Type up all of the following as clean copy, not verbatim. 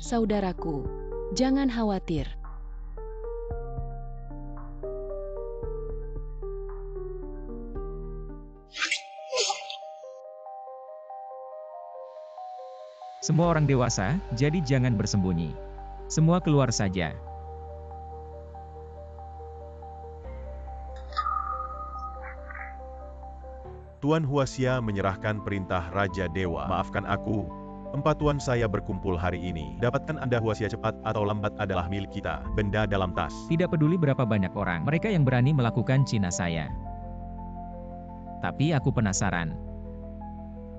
Saudaraku, jangan khawatir. Semua orang dewasa, jadi jangan bersembunyi. Semua keluar saja. Tuan Huasia menyerahkan perintah Raja Dewa. Maafkan aku, empat tuan saya berkumpul hari ini. Dapatkan Anda Huasia cepat atau lambat adalah milik kita. Benda dalam tas. Tidak peduli berapa banyak orang, mereka yang berani melakukan Cina saya. Tapi aku penasaran.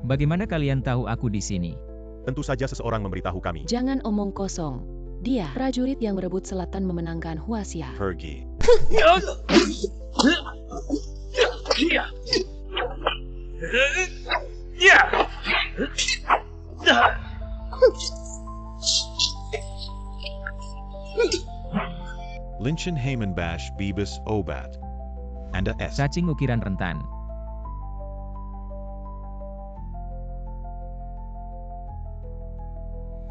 Bagaimana kalian tahu aku di sini? Tentu saja seseorang memberitahu kami. Jangan omong kosong. Dia, prajurit yang berebut selatan memenangkan Huasia. Pergi. Linchin Hamenbash Bibis Obat. Anda S. Cacing ukiran rentan.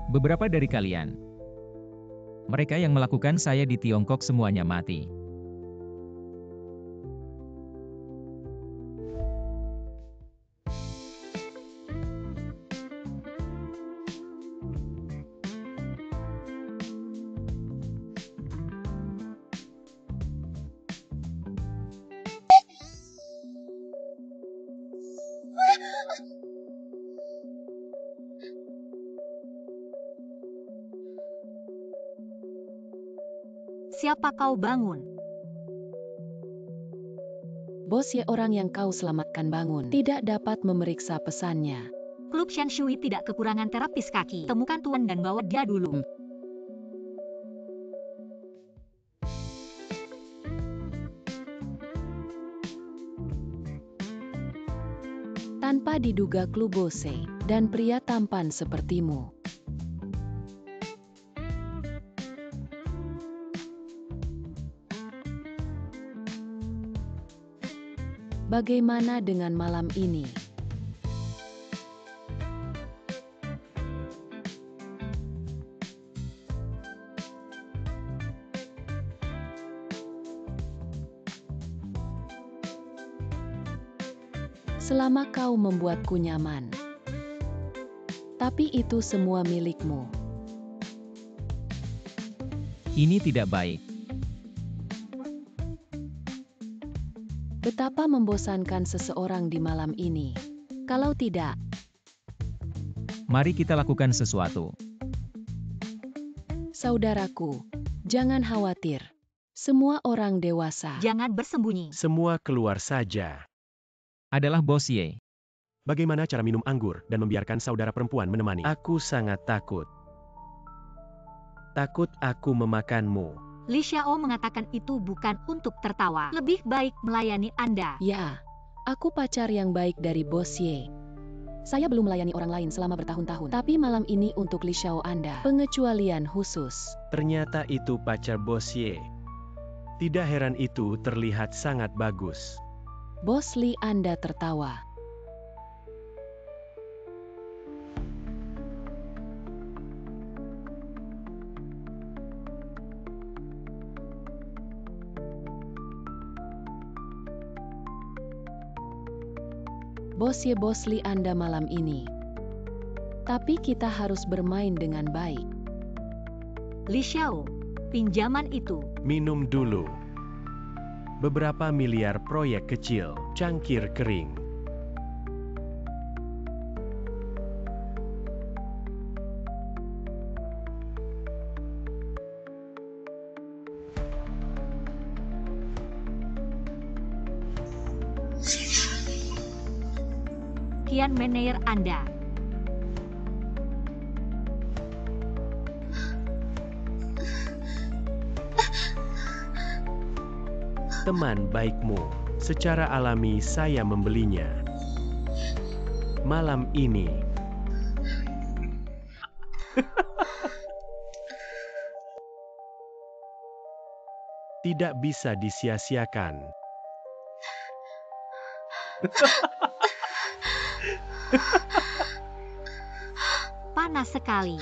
Beberapa dari kalian, mereka yang melakukan saya di Tiongkok semuanya mati. Siapa kau bangun? Bos Ye, orang yang kau selamatkan bangun, tidak dapat memeriksa pesannya. Klub Shan Shui tidak kekurangan terapis kaki. Temukan tuan dan bawa dia dulu. Tanpa diduga klub Bose, dan pria tampan sepertimu. Bagaimana dengan malam ini? Selama kau membuatku nyaman. Tapi itu semua milikmu. Ini tidak baik. Betapa membosankan seseorang di malam ini. Kalau tidak, Mari kita lakukan sesuatu. saudaraku, jangan khawatir. Semua orang dewasa. Jangan bersembunyi. Semua keluar saja. Adalah Bos Ye. Bagaimana cara minum anggur dan membiarkan saudara perempuan menemani? Aku sangat takut. Takut aku memakanmu. Li Xiao mengatakan itu bukan untuk tertawa. Lebih baik melayani Anda. Ya, aku pacar yang baik dari Bos Ye. Saya belum melayani orang lain selama bertahun-tahun. Tapi malam ini untuk Li Xiao Anda, pengecualian khusus. Ternyata itu pacar Bos Ye. Tidak heran itu terlihat sangat bagus. Bos Li Anda tertawa. Bos Li Anda malam ini. Tapi kita harus bermain dengan baik. Li Xiao, pinjaman itu. Minum dulu. Beberapa miliar proyek kecil, cangkir kering. Kian Meneer Anda. Teman baikmu, secara alami saya membelinya. Malam ini. Tidak bisa disia-siakan. Panas sekali.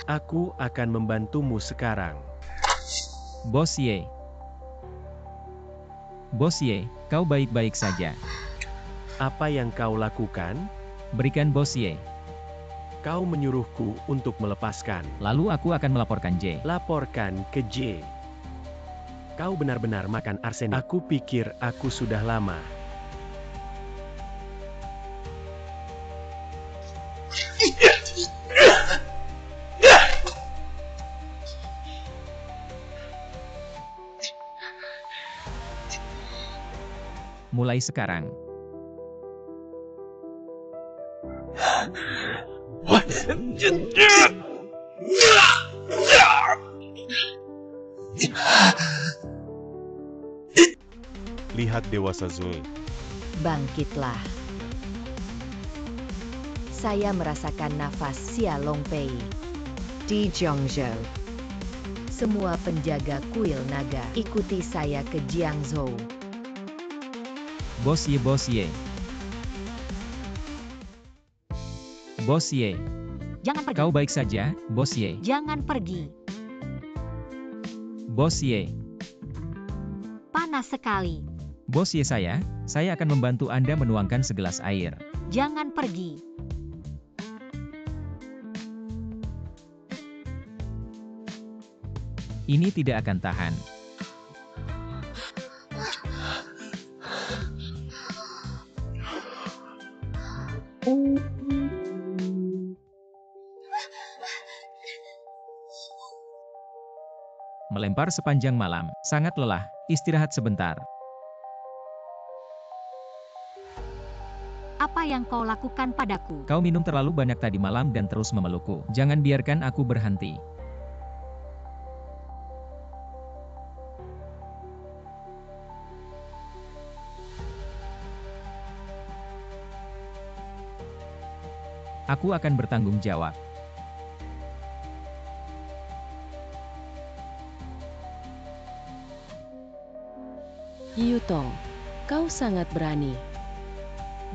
Aku akan membantumu sekarang. Bos Ye. Bos Ye, kau baik-baik saja. Apa yang kau lakukan? Berikan Bos Ye. Kau menyuruhku untuk melepaskan. Lalu aku akan melaporkan J. Laporkan ke J. Kau benar-benar makan arsenik. Aku pikir aku sudah lama. Mulai sekarang. Lihat Dewasa Zul. Bangkitlah. Saya merasakan nafas Xia Longpei. Di Jiangzhou. Semua penjaga kuil naga, ikuti saya ke Jiangzhou. Bos Ye, Bos Ye. Bos Ye, Jangan pergi. kau baik saja, Bos Ye. Jangan pergi. Bos Ye. Panas sekali. Bos Ye, saya akan membantu Anda menuangkan segelas air. Jangan pergi. Ini tidak akan tahan. Melempar sepanjang malam, sangat lelah, istirahat sebentar. Apa yang kau lakukan padaku? Kau minum terlalu banyak tadi malam dan terus memelukku. Jangan biarkan aku berhenti. Aku akan bertanggung jawab. Yutong, kau sangat berani.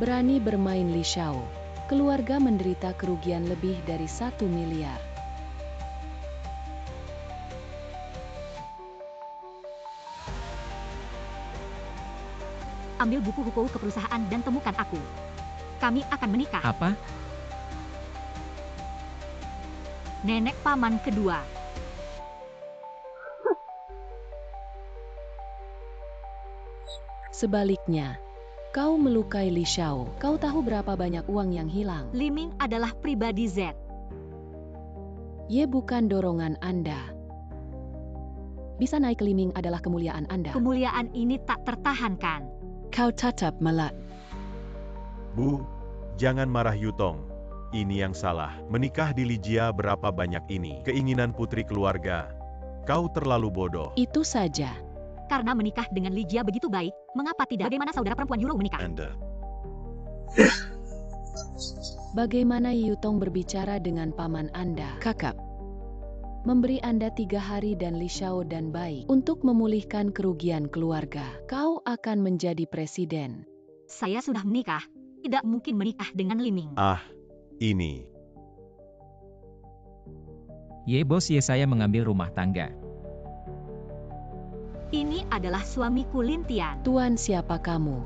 Berani bermain Li Shao. Keluarga menderita kerugian lebih dari 1 miliar. Ambil buku hukum ke perusahaan dan temukan aku. Kami akan menikah. Apa? Nenek paman kedua. Sebaliknya, kau melukai Li Shao. Kau tahu berapa banyak uang yang hilang? Liming adalah pribadi Z. Ye bukan dorongan Anda. Bisa naik ke Liming adalah kemuliaan Anda. Kemuliaan ini tak tertahankan. Kau tetap melak. Bu, jangan marah Yutong. Ini yang salah. Menikah di Lijia berapa banyak ini? Keinginan putri keluarga. Kau terlalu bodoh. Itu saja. Karena menikah dengan Lijia begitu baik, mengapa tidak? Bagaimana saudara perempuan Yuro menikah? Anda. Bagaimana Yutong berbicara dengan paman Anda? Kakak. Memberi Anda 3 hari dan Li Shao dan baik untuk memulihkan kerugian keluarga. Kau akan menjadi presiden. Saya sudah menikah. Tidak mungkin menikah dengan Liming. Ah, ini. Ye, Bos Ye, saya mengambil rumah tangga. Ini adalah suamiku Lintian. Tuan, siapa kamu?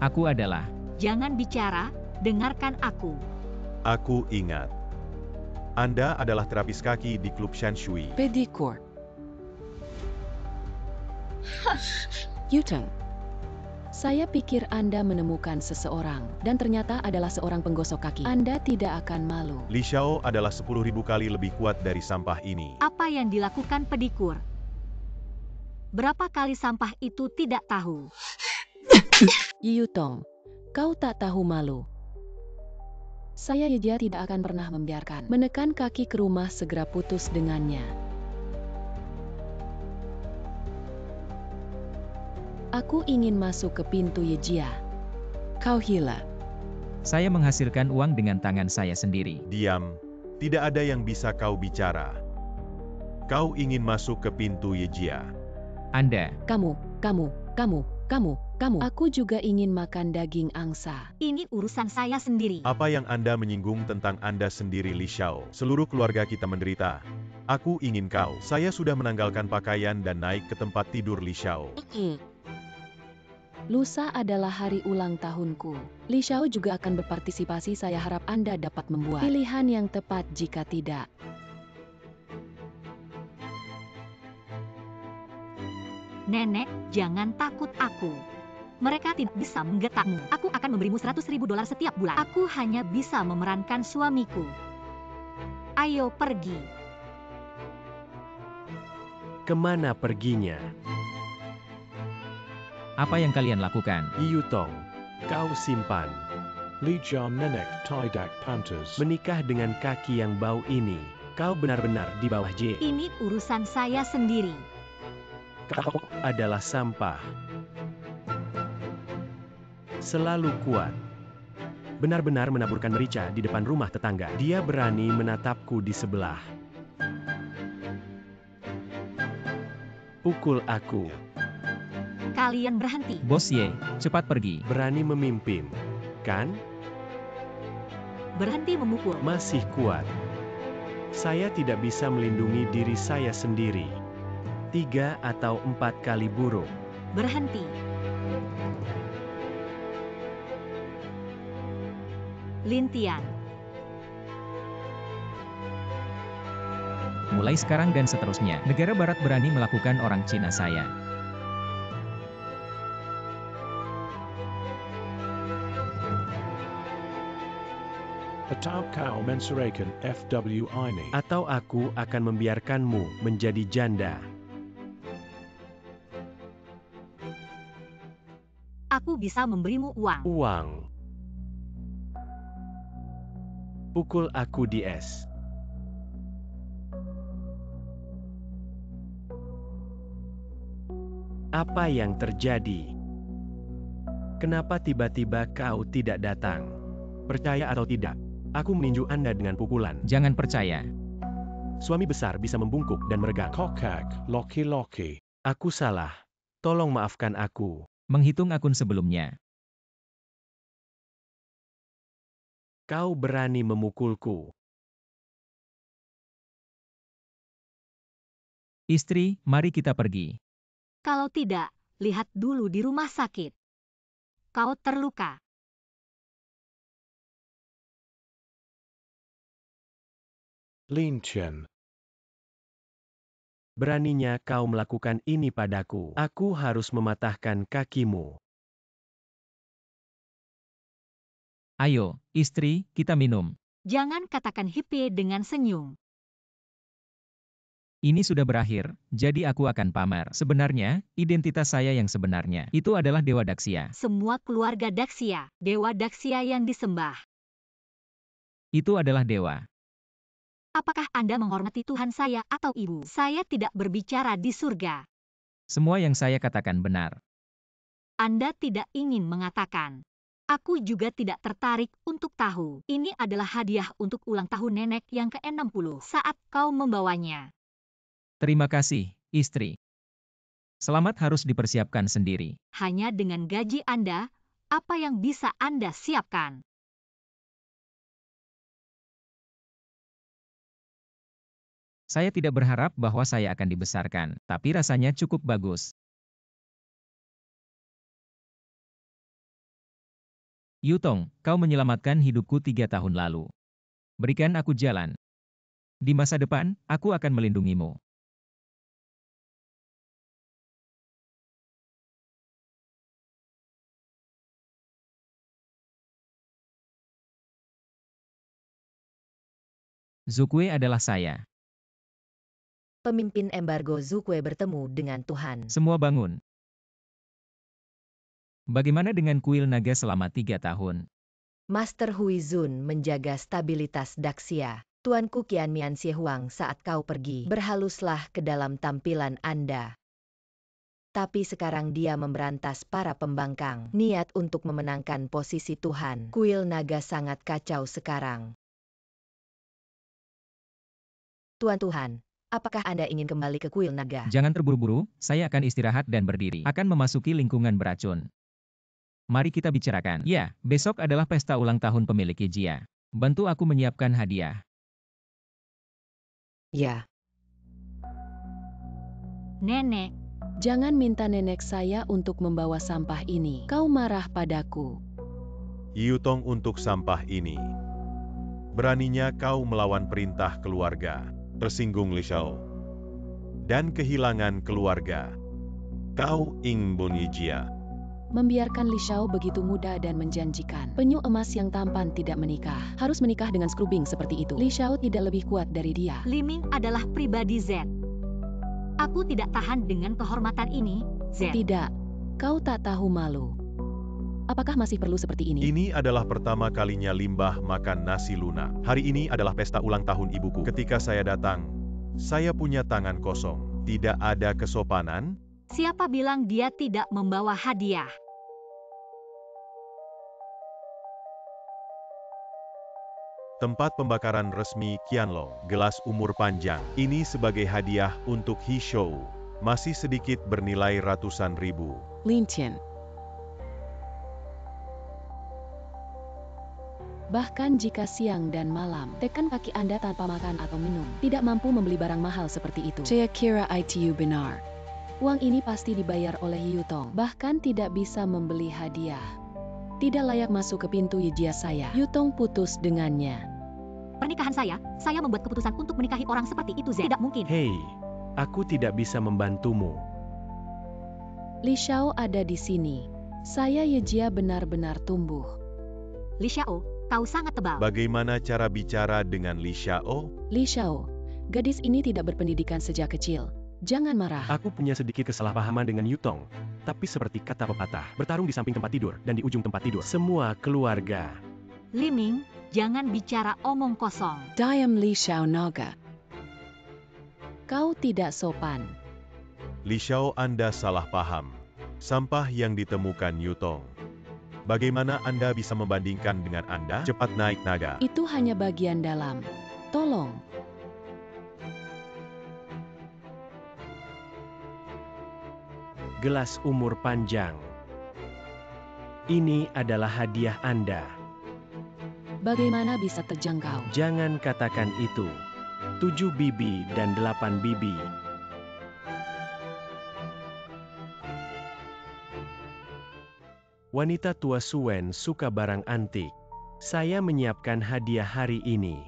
Aku adalah. Jangan bicara, dengarkan aku. Aku ingat. Anda adalah terapis kaki di klub Shanshui. Pedicure. Yutong. Saya pikir Anda menemukan seseorang, dan ternyata adalah seorang penggosok kaki. Anda tidak akan malu. Li Shao adalah 10.000 kali lebih kuat dari sampah ini. Apa yang dilakukan pedikur? Berapa kali sampah itu tidak tahu? Yutong, kau tak tahu malu. Saya Yeja tidak akan pernah membiarkan. Menekan kaki ke rumah segera putus dengannya. Aku ingin masuk ke pintu Yejia. Kau hila. Saya menghasilkan uang dengan tangan saya sendiri. Diam. Tidak ada yang bisa kau bicara. Kau ingin masuk ke pintu Yejia. Anda, Kamu Aku juga ingin makan daging angsa. Ini urusan saya sendiri. Apa yang Anda menyinggung tentang Anda sendiri, Li Shao? Seluruh keluarga kita menderita. Aku ingin kau. Saya sudah menanggalkan pakaian dan naik ke tempat tidur Li Shao. Lusa adalah hari ulang tahunku. Li Shao juga akan berpartisipasi. Saya harap Anda dapat membuat pilihan yang tepat jika tidak. Nenek, jangan takut aku. Mereka tidak bisa menggetakmu. Aku akan memberimu $100.000 setiap bulan. Aku hanya bisa memerankan suamiku. Ayo pergi. Kemana perginya? Apa yang kalian lakukan? Yutong, kau simpan. Li Jian Nenek Tidak Pantas. Menikah dengan kaki yang bau ini. Kau benar-benar di bawah J. Ini urusan saya sendiri. Kau adalah sampah. Selalu kuat. Benar-benar menaburkan merica di depan rumah tetangga. Dia berani menatapku di sebelah. Pukul aku. Kalian berhenti. Bos Ye, cepat pergi. Berani memimpin. Kan? Berhenti memukul. Masih kuat. Saya tidak bisa melindungi diri saya sendiri. 3 atau 4 kali buruk. Berhenti. Lintian. Mulai sekarang dan seterusnya, negara barat berani melakukan orang Cina saya. Atau kau mensurakan FW ini. Atau aku akan membiarkanmu menjadi janda. Aku bisa memberimu uang. Uang. Pukul aku di es. Apa yang terjadi? Kenapa tiba-tiba kau tidak datang? Percaya atau tidak, aku meninju Anda dengan pukulan. Jangan percaya. Suami besar bisa membungkuk dan meregang. Kokak, Loki. Aku salah. Tolong maafkan aku. Menghitung akun sebelumnya. Kau berani memukulku. Istri, mari kita pergi. Kalau tidak, lihat dulu di rumah sakit. Kau terluka. Lin Chen. Beraninya kau melakukan ini padaku. Aku harus mematahkan kakimu. Ayo, istri, kita minum. Jangan katakan hippie dengan senyum. Ini sudah berakhir, jadi aku akan pamer. Sebenarnya, identitas saya yang sebenarnya, itu adalah Dewa Daxia. Semua keluarga Daxia, Dewa Daxia yang disembah. Itu adalah dewa. Apakah Anda menghormati Tuhan saya atau Ibu? Saya tidak berbicara di surga. Semua yang saya katakan benar. Anda tidak ingin mengatakan. Aku juga tidak tertarik untuk tahu. Ini adalah hadiah untuk ulang tahun nenek yang ke-60 saat kau membawanya. Terima kasih, istri. Selamat harus dipersiapkan sendiri. Hanya dengan gaji Anda, apa yang bisa Anda siapkan? Saya tidak berharap bahwa saya akan dibesarkan, tapi rasanya cukup bagus. Yutong, kau menyelamatkan hidupku 3 tahun lalu. Berikan aku jalan. Di masa depan, aku akan melindungimu. Zukue adalah saya. Pemimpin embargo Zukue bertemu dengan Tuhan. Semua bangun. Bagaimana dengan kuil naga selama 3 tahun? Master Huizun menjaga stabilitas Daxia. Tuanku Qianmian Xiehuang saat kau pergi, berhaluslah ke dalam tampilan Anda. Tapi sekarang dia memberantas para pembangkang. Niat untuk memenangkan posisi Tuhan. Kuil naga sangat kacau sekarang. Tuan Tuhan, Apakah Anda ingin kembali ke kuil naga? Jangan terburu-buru, saya akan istirahat dan berdiri. Akan memasuki lingkungan beracun. Mari kita bicarakan. Ya, besok adalah pesta ulang tahun pemilik Yejia. Bantu aku menyiapkan hadiah. Ya, Nenek, Jangan minta nenek saya untuk membawa sampah ini. Kau marah padaku. Yutong untuk sampah ini. Beraninya kau melawan perintah keluarga. Tersinggung Li Shao. Dan kehilangan keluarga. Kau Ingbun Yejia. Membiarkan Li Shao begitu muda dan menjanjikan. Penyu emas yang tampan tidak menikah. Harus menikah dengan Scrubing seperti itu. Li Shao tidak lebih kuat dari dia. Liming adalah pribadi Z. Aku tidak tahan dengan kehormatan ini, Z. Tidak, kau tak tahu malu. Apakah masih perlu seperti ini? Ini adalah pertama kalinya Limbah makan nasi lunak. Hari ini adalah pesta ulang tahun ibuku. Ketika saya datang, saya punya tangan kosong. Tidak ada kesopanan. Siapa bilang dia tidak membawa hadiah? Tempat pembakaran resmi Qianlong, gelas umur panjang. Ini sebagai hadiah untuk He Shou. Masih sedikit bernilai ratusan ribu. Lin Tian. Bahkan jika siang dan malam, tekan kaki Anda tanpa makan atau minum, tidak mampu membeli barang mahal seperti itu. Saya kira itu benar. Uang ini pasti dibayar oleh Yutong, bahkan tidak bisa membeli hadiah. Tidak layak masuk ke pintu Yejia saya. Yutong putus dengannya. Pernikahan saya membuat keputusan untuk menikahi orang seperti itu, Z. Tidak mungkin. Hei, aku tidak bisa membantumu. Li Shao ada di sini. Saya Yejia benar-benar tumbuh. Li Xiao, kau sangat tebal. Bagaimana cara bicara dengan Li Xiao? Li Shao, gadis ini tidak berpendidikan sejak kecil. Jangan marah. Aku punya sedikit kesalahpahaman dengan Yutong. Tapi seperti kata pepatah, bertarung di samping tempat tidur dan di ujung tempat tidur. Semua keluarga. Liming, jangan bicara omong kosong. Diam Li Shao Naga. Kau tidak sopan. Li Xiao, Anda salah paham. Sampah yang ditemukan Yutong. Bagaimana Anda bisa membandingkan dengan Anda? Cepat naik naga. Itu hanya bagian dalam. Tolong. Gelas umur panjang. Ini adalah hadiah Anda. Bagaimana bisa terjangkau? Jangan katakan itu. 7 bibi dan 8 bibi. Wanita tua Suen suka barang antik. Saya menyiapkan hadiah hari ini.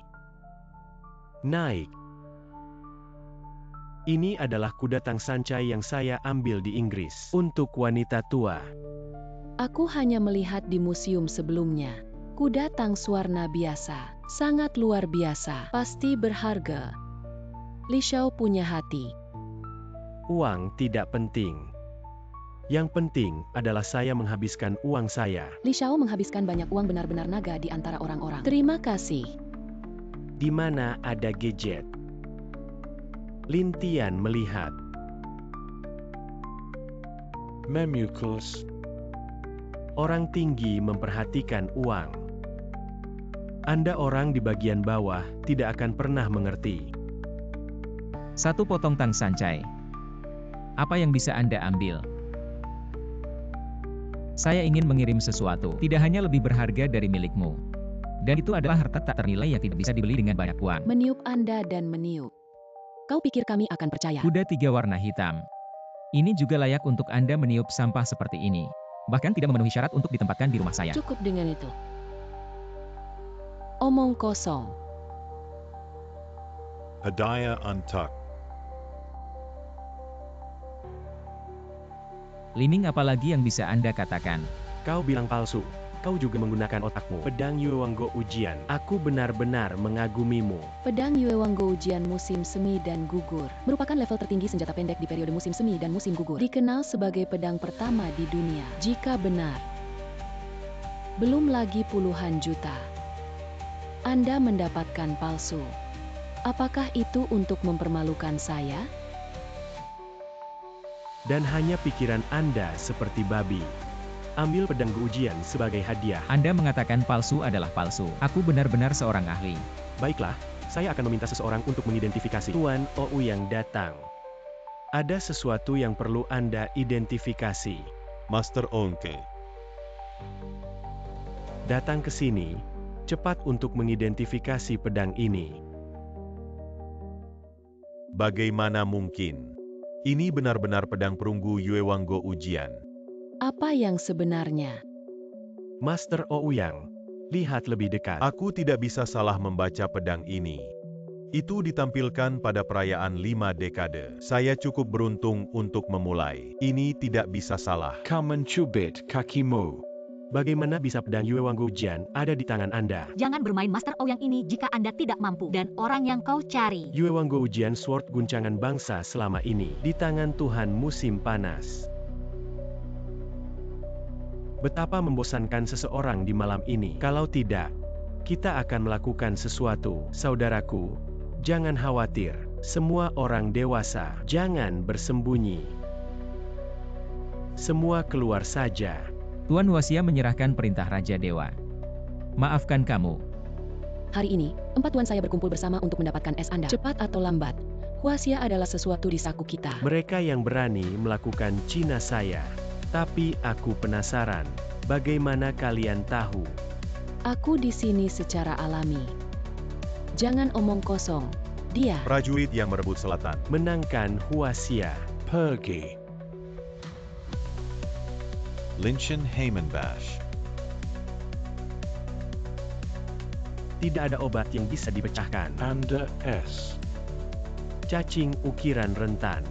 Naik. Ini adalah kuda tang sancai yang saya ambil di Inggris. Untuk wanita tua. Aku hanya melihat di museum sebelumnya. Kuda tang warna biasa. Sangat luar biasa. Pasti berharga. Li Shao punya hati. Uang tidak penting. Yang penting adalah saya menghabiskan uang saya. Li Shao menghabiskan banyak uang benar-benar naga di antara orang-orang. Terima kasih. Di mana ada gadget. Lin Tian melihat. Memucles. Orang tinggi memperhatikan uang. Anda orang di bagian bawah tidak akan pernah mengerti. 1 potong tang sancai. Apa yang bisa Anda ambil? Saya ingin mengirim sesuatu, tidak hanya lebih berharga dari milikmu. Dan itu adalah harta tak ternilai yang tidak bisa dibeli dengan banyak uang. Meniup Anda dan meniup. Kau pikir kami akan percaya? Kuda 3 warna hitam. Ini juga layak untuk Anda meniup sampah seperti ini. Bahkan tidak memenuhi syarat untuk ditempatkan di rumah saya. Cukup dengan itu. Omong kosong. Hadiah untucked. Liming, apalagi yang bisa Anda katakan? Kau bilang palsu. Kau juga menggunakan otakmu. Pedang Yuewanggo ujian. Aku benar-benar mengagumimu. Pedang Yuewanggo ujian musim semi dan gugur. Merupakan level tertinggi senjata pendek di periode musim semi dan musim gugur. Dikenal sebagai pedang pertama di dunia. Jika benar. Belum lagi puluhan juta. Anda mendapatkan palsu. Apakah itu untuk mempermalukan saya? Dan hanya pikiran Anda seperti babi. Ambil pedang ujian sebagai hadiah. Anda mengatakan palsu adalah palsu. Aku benar-benar seorang ahli. Baiklah, Saya akan meminta seseorang untuk mengidentifikasi. Tuan Ouyang datang. Ada sesuatu yang perlu Anda identifikasi. Master Onke. Datang ke sini, cepat untuk mengidentifikasi pedang ini. Bagaimana mungkin? Ini benar-benar pedang perunggu Yue Wanggo ujian. Apa yang sebenarnya? Master Ouyang, lihat lebih dekat. Aku tidak bisa salah membaca pedang ini. Itu ditampilkan pada perayaan 5 dekade. Saya cukup beruntung untuk memulai. Ini tidak bisa salah. Come and cubit kakimu. Bagaimana bisa pedang Yue Wanggo Jian ada di tangan Anda? Jangan bermain Master Ouyang ini jika Anda tidak mampu dan orang yang kau cari. Yue Wanggo Jian sword guncangan bangsa selama ini di tangan Tuhan musim panas. Betapa membosankan seseorang di malam ini. Kalau tidak, kita akan melakukan sesuatu. Saudaraku, jangan khawatir. Semua orang dewasa, jangan bersembunyi. Semua keluar saja. Tuan Huaxia menyerahkan perintah Raja Dewa. Maafkan kamu. Hari ini, 4 tuan saya berkumpul bersama untuk mendapatkan es Anda. Cepat atau lambat, Huaxia adalah sesuatu di saku kita. Mereka yang berani melakukan Cina saya. Tapi aku penasaran, bagaimana kalian tahu? Aku di sini secara alami. Jangan omong kosong. Dia. Prajurit yang merebut selatan. Menangkan Huaxia. Pergi. Linshin Haimanbash. Tidak ada obat yang bisa dipecahkan. Anda S. Cacing ukiran rentan.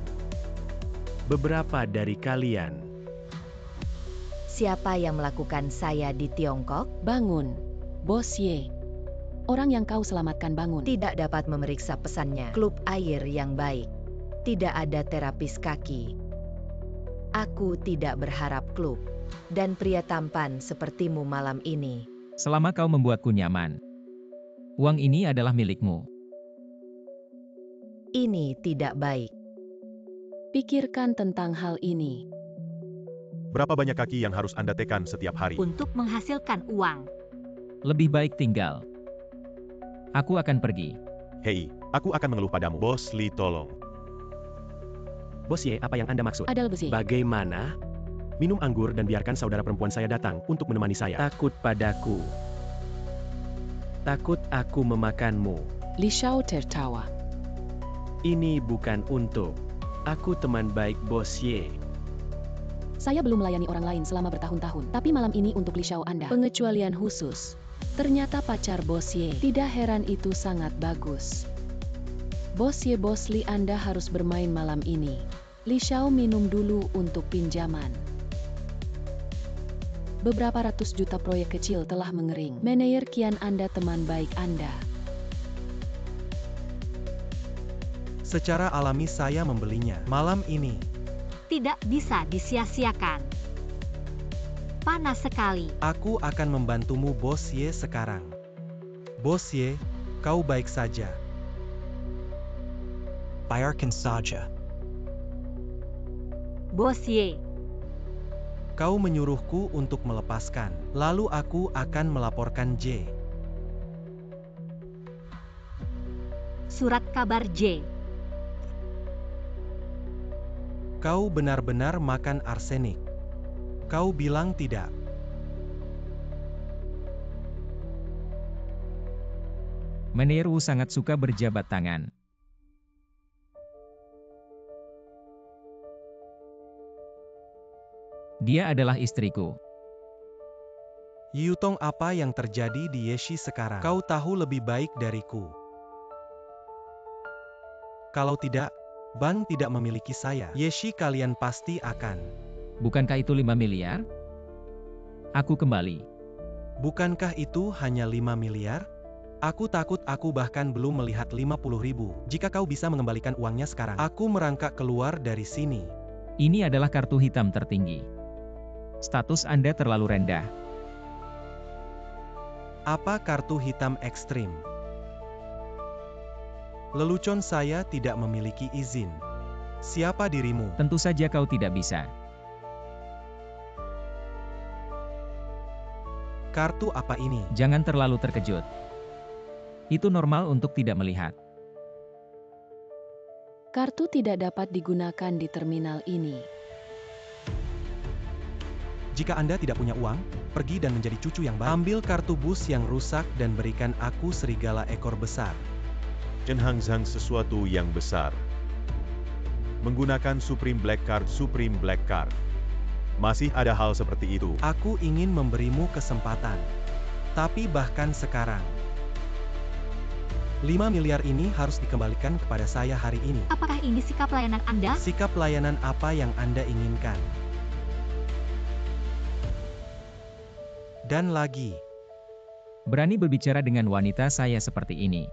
Beberapa dari kalian. Siapa yang melakukan saya di Tiongkok? Bangun. Bos Ye. Orang yang kau selamatkan bangun. Tidak dapat memeriksa pesannya. Klub air yang baik. Tidak ada terapis kaki. Aku tidak berharap klub. Dan pria tampan sepertimu malam ini. Selama kau membuatku nyaman. Uang ini adalah milikmu. Ini tidak baik. Pikirkan tentang hal ini. Berapa banyak kaki yang harus Anda tekan setiap hari? Untuk menghasilkan uang. Lebih baik tinggal. Aku akan pergi. Hei, aku akan mengeluh padamu. Bos Li tolong. Bos Ye, apa yang Anda maksud? Adal besi. Bagaimana? Minum anggur dan biarkan saudara perempuan saya datang untuk menemani saya. Takut padaku. Takut aku memakanmu. Li Shao tertawa. Ini bukan untuk. Aku teman baik Bos Ye. Saya belum melayani orang lain selama bertahun-tahun. Tapi malam ini untuk Li Shao Anda. Pengecualian khusus. Ternyata pacar Bos Ye. Tidak heran itu sangat bagus. Bos Ye, Bos Li, Anda harus bermain malam ini. Li Shao minum dulu untuk pinjaman. Beberapa ratus juta proyek kecil telah mengering. Manajer Kian Anda teman baik Anda. Secara alami saya membelinya malam ini. Tidak bisa disia-siakan. Panas sekali. Aku akan membantumu Bos Ye sekarang. Bos Ye, kau baik saja. Bayarkan saja. Bos Ye. Kau menyuruhku untuk melepaskan. Lalu aku akan melaporkan J. Surat kabar J. Kau benar-benar makan arsenik. Kau bilang tidak. Manajer Wu sangat suka berjabat tangan. Dia adalah istriku. Yutong, apa yang terjadi di Yeshi sekarang? Kau tahu lebih baik dariku. Kalau tidak, bank tidak memiliki saya. Yeshi, kalian pasti akan. Bukankah itu 5 miliar? Aku kembali. Bukankah itu hanya 5 miliar? Aku takut aku bahkan belum melihat 50.000. Jika kau bisa mengembalikan uangnya sekarang, aku merangkak keluar dari sini. Ini adalah kartu hitam tertinggi. Status Anda terlalu rendah. Apa kartu hitam ekstrim? Lelucon saya tidak memiliki izin. Siapa dirimu? Tentu saja kau tidak bisa. Kartu apa ini? Jangan terlalu terkejut. Itu normal untuk tidak melihat. Kartu tidak dapat digunakan di terminal ini. Jika Anda tidak punya uang, pergi dan menjadi cucu yang baik. Ambil kartu bus yang rusak dan berikan aku serigala ekor besar. Chen Hangzhang sesuatu yang besar. Menggunakan Supreme Black Card. Supreme Black Card. Masih ada hal seperti itu. Aku ingin memberimu kesempatan. Tapi bahkan sekarang, 5 miliar ini harus dikembalikan kepada saya hari ini. Apakah ini sikap layanan Anda? Sikap layanan apa yang Anda inginkan? Dan lagi, Berani berbicara dengan wanita saya seperti ini.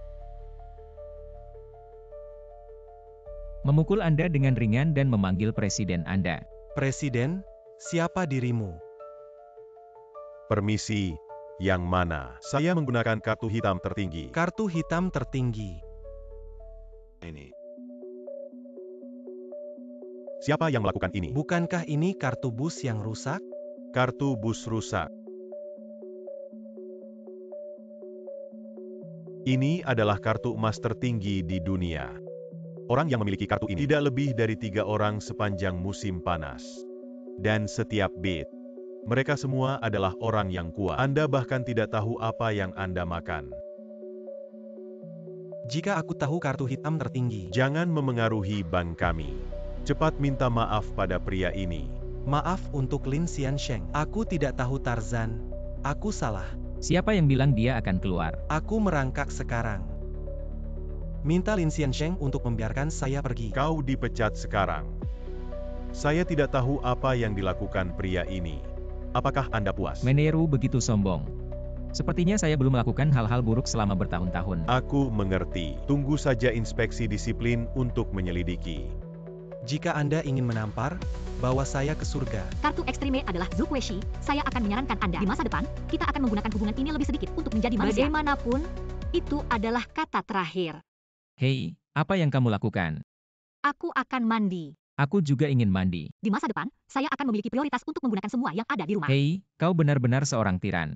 Memukul Anda dengan ringan dan memanggil presiden Anda. Presiden, siapa dirimu? Permisi, yang mana? Saya menggunakan kartu hitam tertinggi. Kartu hitam tertinggi. Ini. Siapa yang melakukan ini? Bukankah ini kartu bus yang rusak? Kartu bus rusak. Ini adalah kartu emas tertinggi di dunia. Orang yang memiliki kartu ini tidak lebih dari 3 orang sepanjang musim panas. Dan setiap beat, mereka semua adalah orang yang kuat. Anda bahkan tidak tahu apa yang Anda makan. Jika aku tahu kartu hitam tertinggi, Jangan memengaruhi bank kami. Cepat minta maaf pada pria ini. maaf untuk Lin Xiansheng. Aku tidak tahu Tarzan. Aku salah. Siapa yang bilang dia akan keluar? Aku merangkak sekarang. Minta Lin Xiansheng untuk membiarkan saya pergi. Kau dipecat sekarang. Saya tidak tahu apa yang dilakukan pria ini. Apakah Anda puas? Meneru begitu sombong. Sepertinya saya belum melakukan hal-hal buruk selama bertahun-tahun. Aku mengerti. Tunggu saja inspeksi disiplin untuk menyelidiki. Jika Anda ingin menampar, bawa saya ke surga. Kartu ekstreme adalah Zuqueshi. Saya akan menyarankan Anda di masa depan, kita akan menggunakan hubungan ini lebih sedikit untuk menjadi manusia. Bagaimanapun, itu adalah kata terakhir. Hei, apa yang kamu lakukan? Aku akan mandi. Aku juga ingin mandi. Di masa depan, saya akan memiliki prioritas untuk menggunakan semua yang ada di rumah. Hei, kau benar-benar seorang tiran.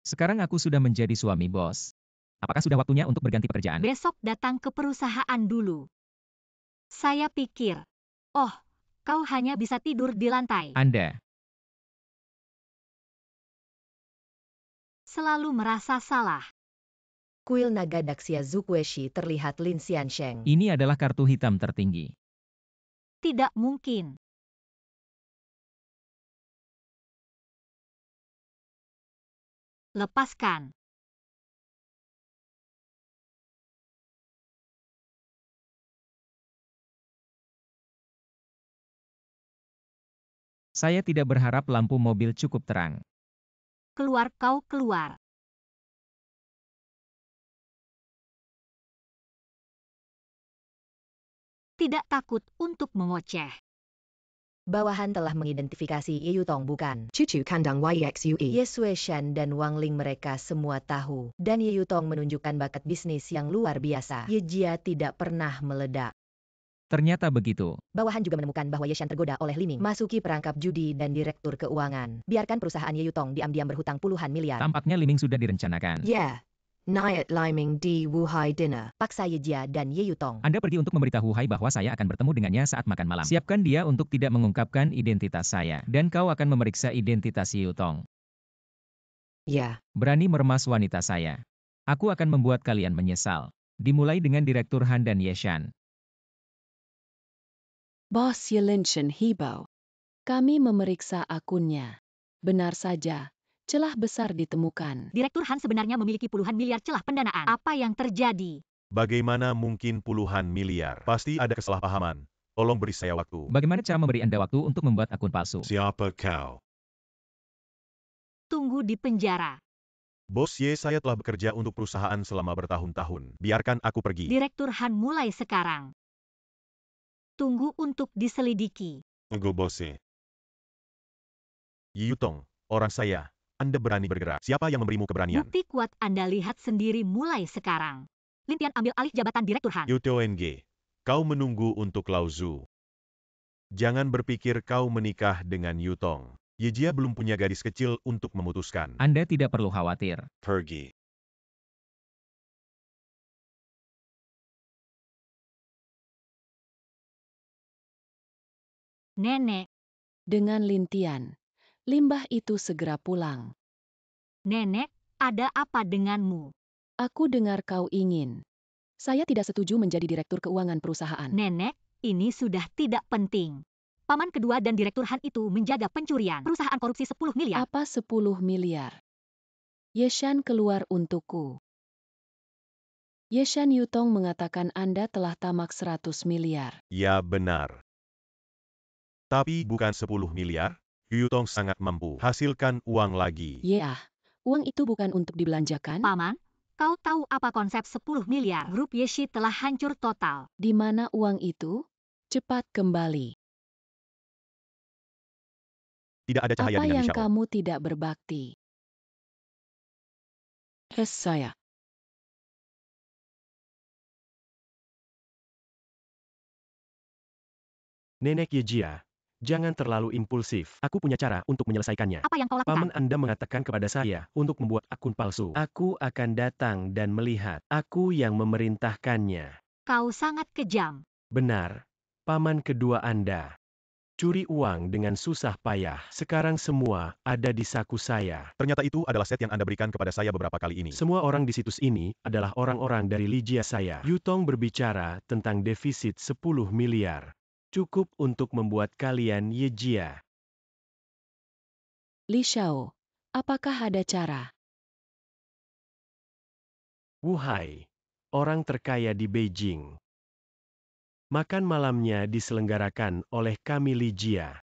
Sekarang aku sudah menjadi suami bos. Apakah sudah waktunya untuk berganti pekerjaan? Besok datang ke perusahaan dulu. Saya pikir, oh, kau hanya bisa tidur di lantai. Anda. Selalu merasa salah. Kuil naga Daxia Zuqueshi terlihat Lin Xiansheng. Ini adalah kartu hitam tertinggi. Tidak mungkin. Lepaskan. Saya tidak berharap lampu mobil cukup terang. Keluar kau keluar. Tidak takut untuk mengoceh. Bawahan telah mengidentifikasi Ye Yutong bukan. Chuchu Kandang Yexue. Ye Sueshan dan Wang Ling mereka semua tahu. Dan Ye Yutong menunjukkan bakat bisnis yang luar biasa. Ye Jia tidak pernah meledak. Ternyata begitu. Bawahan juga menemukan bahwa Ye Shan tergoda oleh Liming, masuki perangkap judi dan direktur keuangan. Biarkan perusahaan Ye Yutong diam-diam berhutang puluhan miliar. Tampaknya Liming sudah direncanakan. Yeah. Nyat Liming di Wuhai dinner. Paksa Ye Jia dan Ye Yutong. Anda pergi untuk memberitahu Hai bahwa saya akan bertemu dengannya saat makan malam. Siapkan dia untuk tidak mengungkapkan identitas saya. Dan kau akan memeriksa identitas Ye Yutong. Yeah. Berani meremas wanita saya. Aku akan membuat kalian menyesal. Dimulai dengan Direktur Han dan Ye Shan. Bos Yelenshen Hibao. Kami memeriksa akunnya. Benar saja, celah besar ditemukan. Direktur Han sebenarnya memiliki puluhan miliar celah pendanaan. Apa yang terjadi? Bagaimana mungkin puluhan miliar? Pasti ada kesalahpahaman. Tolong beri saya waktu. Bagaimana cara memberi Anda waktu untuk membuat akun palsu? Siapa kau? Tunggu di penjara. Bos Ye, saya telah bekerja untuk perusahaan selama bertahun-tahun. Biarkan aku pergi. Direktur Han mulai sekarang. Tunggu untuk diselidiki. Tunggu bose. Ye Yutong, orang saya. Anda berani bergerak. Siapa yang memberimu keberanian? Bukti kuat Anda lihat sendiri mulai sekarang. Lintian ambil alih jabatan Direktur Han. Yuto NG, kau menunggu untuk Lauzu. Jangan berpikir kau menikah dengan Yutong. Ye Jia belum punya gadis kecil untuk memutuskan. Anda tidak perlu khawatir. Pergi. Nenek, Dengan lintian, limbah itu segera pulang. Nenek, ada apa denganmu? Aku dengar kau ingin. Saya tidak setuju menjadi direktur keuangan perusahaan. Nenek, ini sudah tidak penting. Paman kedua dan Direktur Han itu menjaga pencurian perusahaan korupsi 10 miliar. Apa 10 miliar? Yeshan keluar untukku. Yeshan Yutong mengatakan Anda telah tamak 100 miliar. Ya benar. Tapi bukan 10 miliar, Yutong sangat mampu hasilkan uang lagi. Ya, uang itu bukan untuk dibelanjakan. Paman, kau tahu apa konsep 10 miliar? Grup Yeshi telah hancur total. Di mana uang itu? Cepat kembali. Tidak ada cahaya Apa dengan yang Lishao. kamu tidak berbakti? Saya. Nenek Yejia, jangan terlalu impulsif. Aku punya cara untuk menyelesaikannya. Apa yang kau Paman lakukan? Anda mengatakan kepada saya untuk membuat akun palsu. Aku akan datang dan melihat. Aku yang memerintahkannya. Kau sangat kejam. Benar, paman kedua Anda. Curi uang dengan susah payah. Sekarang semua ada di saku saya. Ternyata itu adalah set yang Anda berikan kepada saya beberapa kali ini. Semua orang di situs ini adalah orang-orang dari Lijia saya. Yutong berbicara tentang defisit 10 miliar. Cukup untuk membuat kalian Yejia. Lishao, apakah ada cara? Wuhai, orang terkaya di Beijing. Makan malamnya diselenggarakan oleh kami Lijia.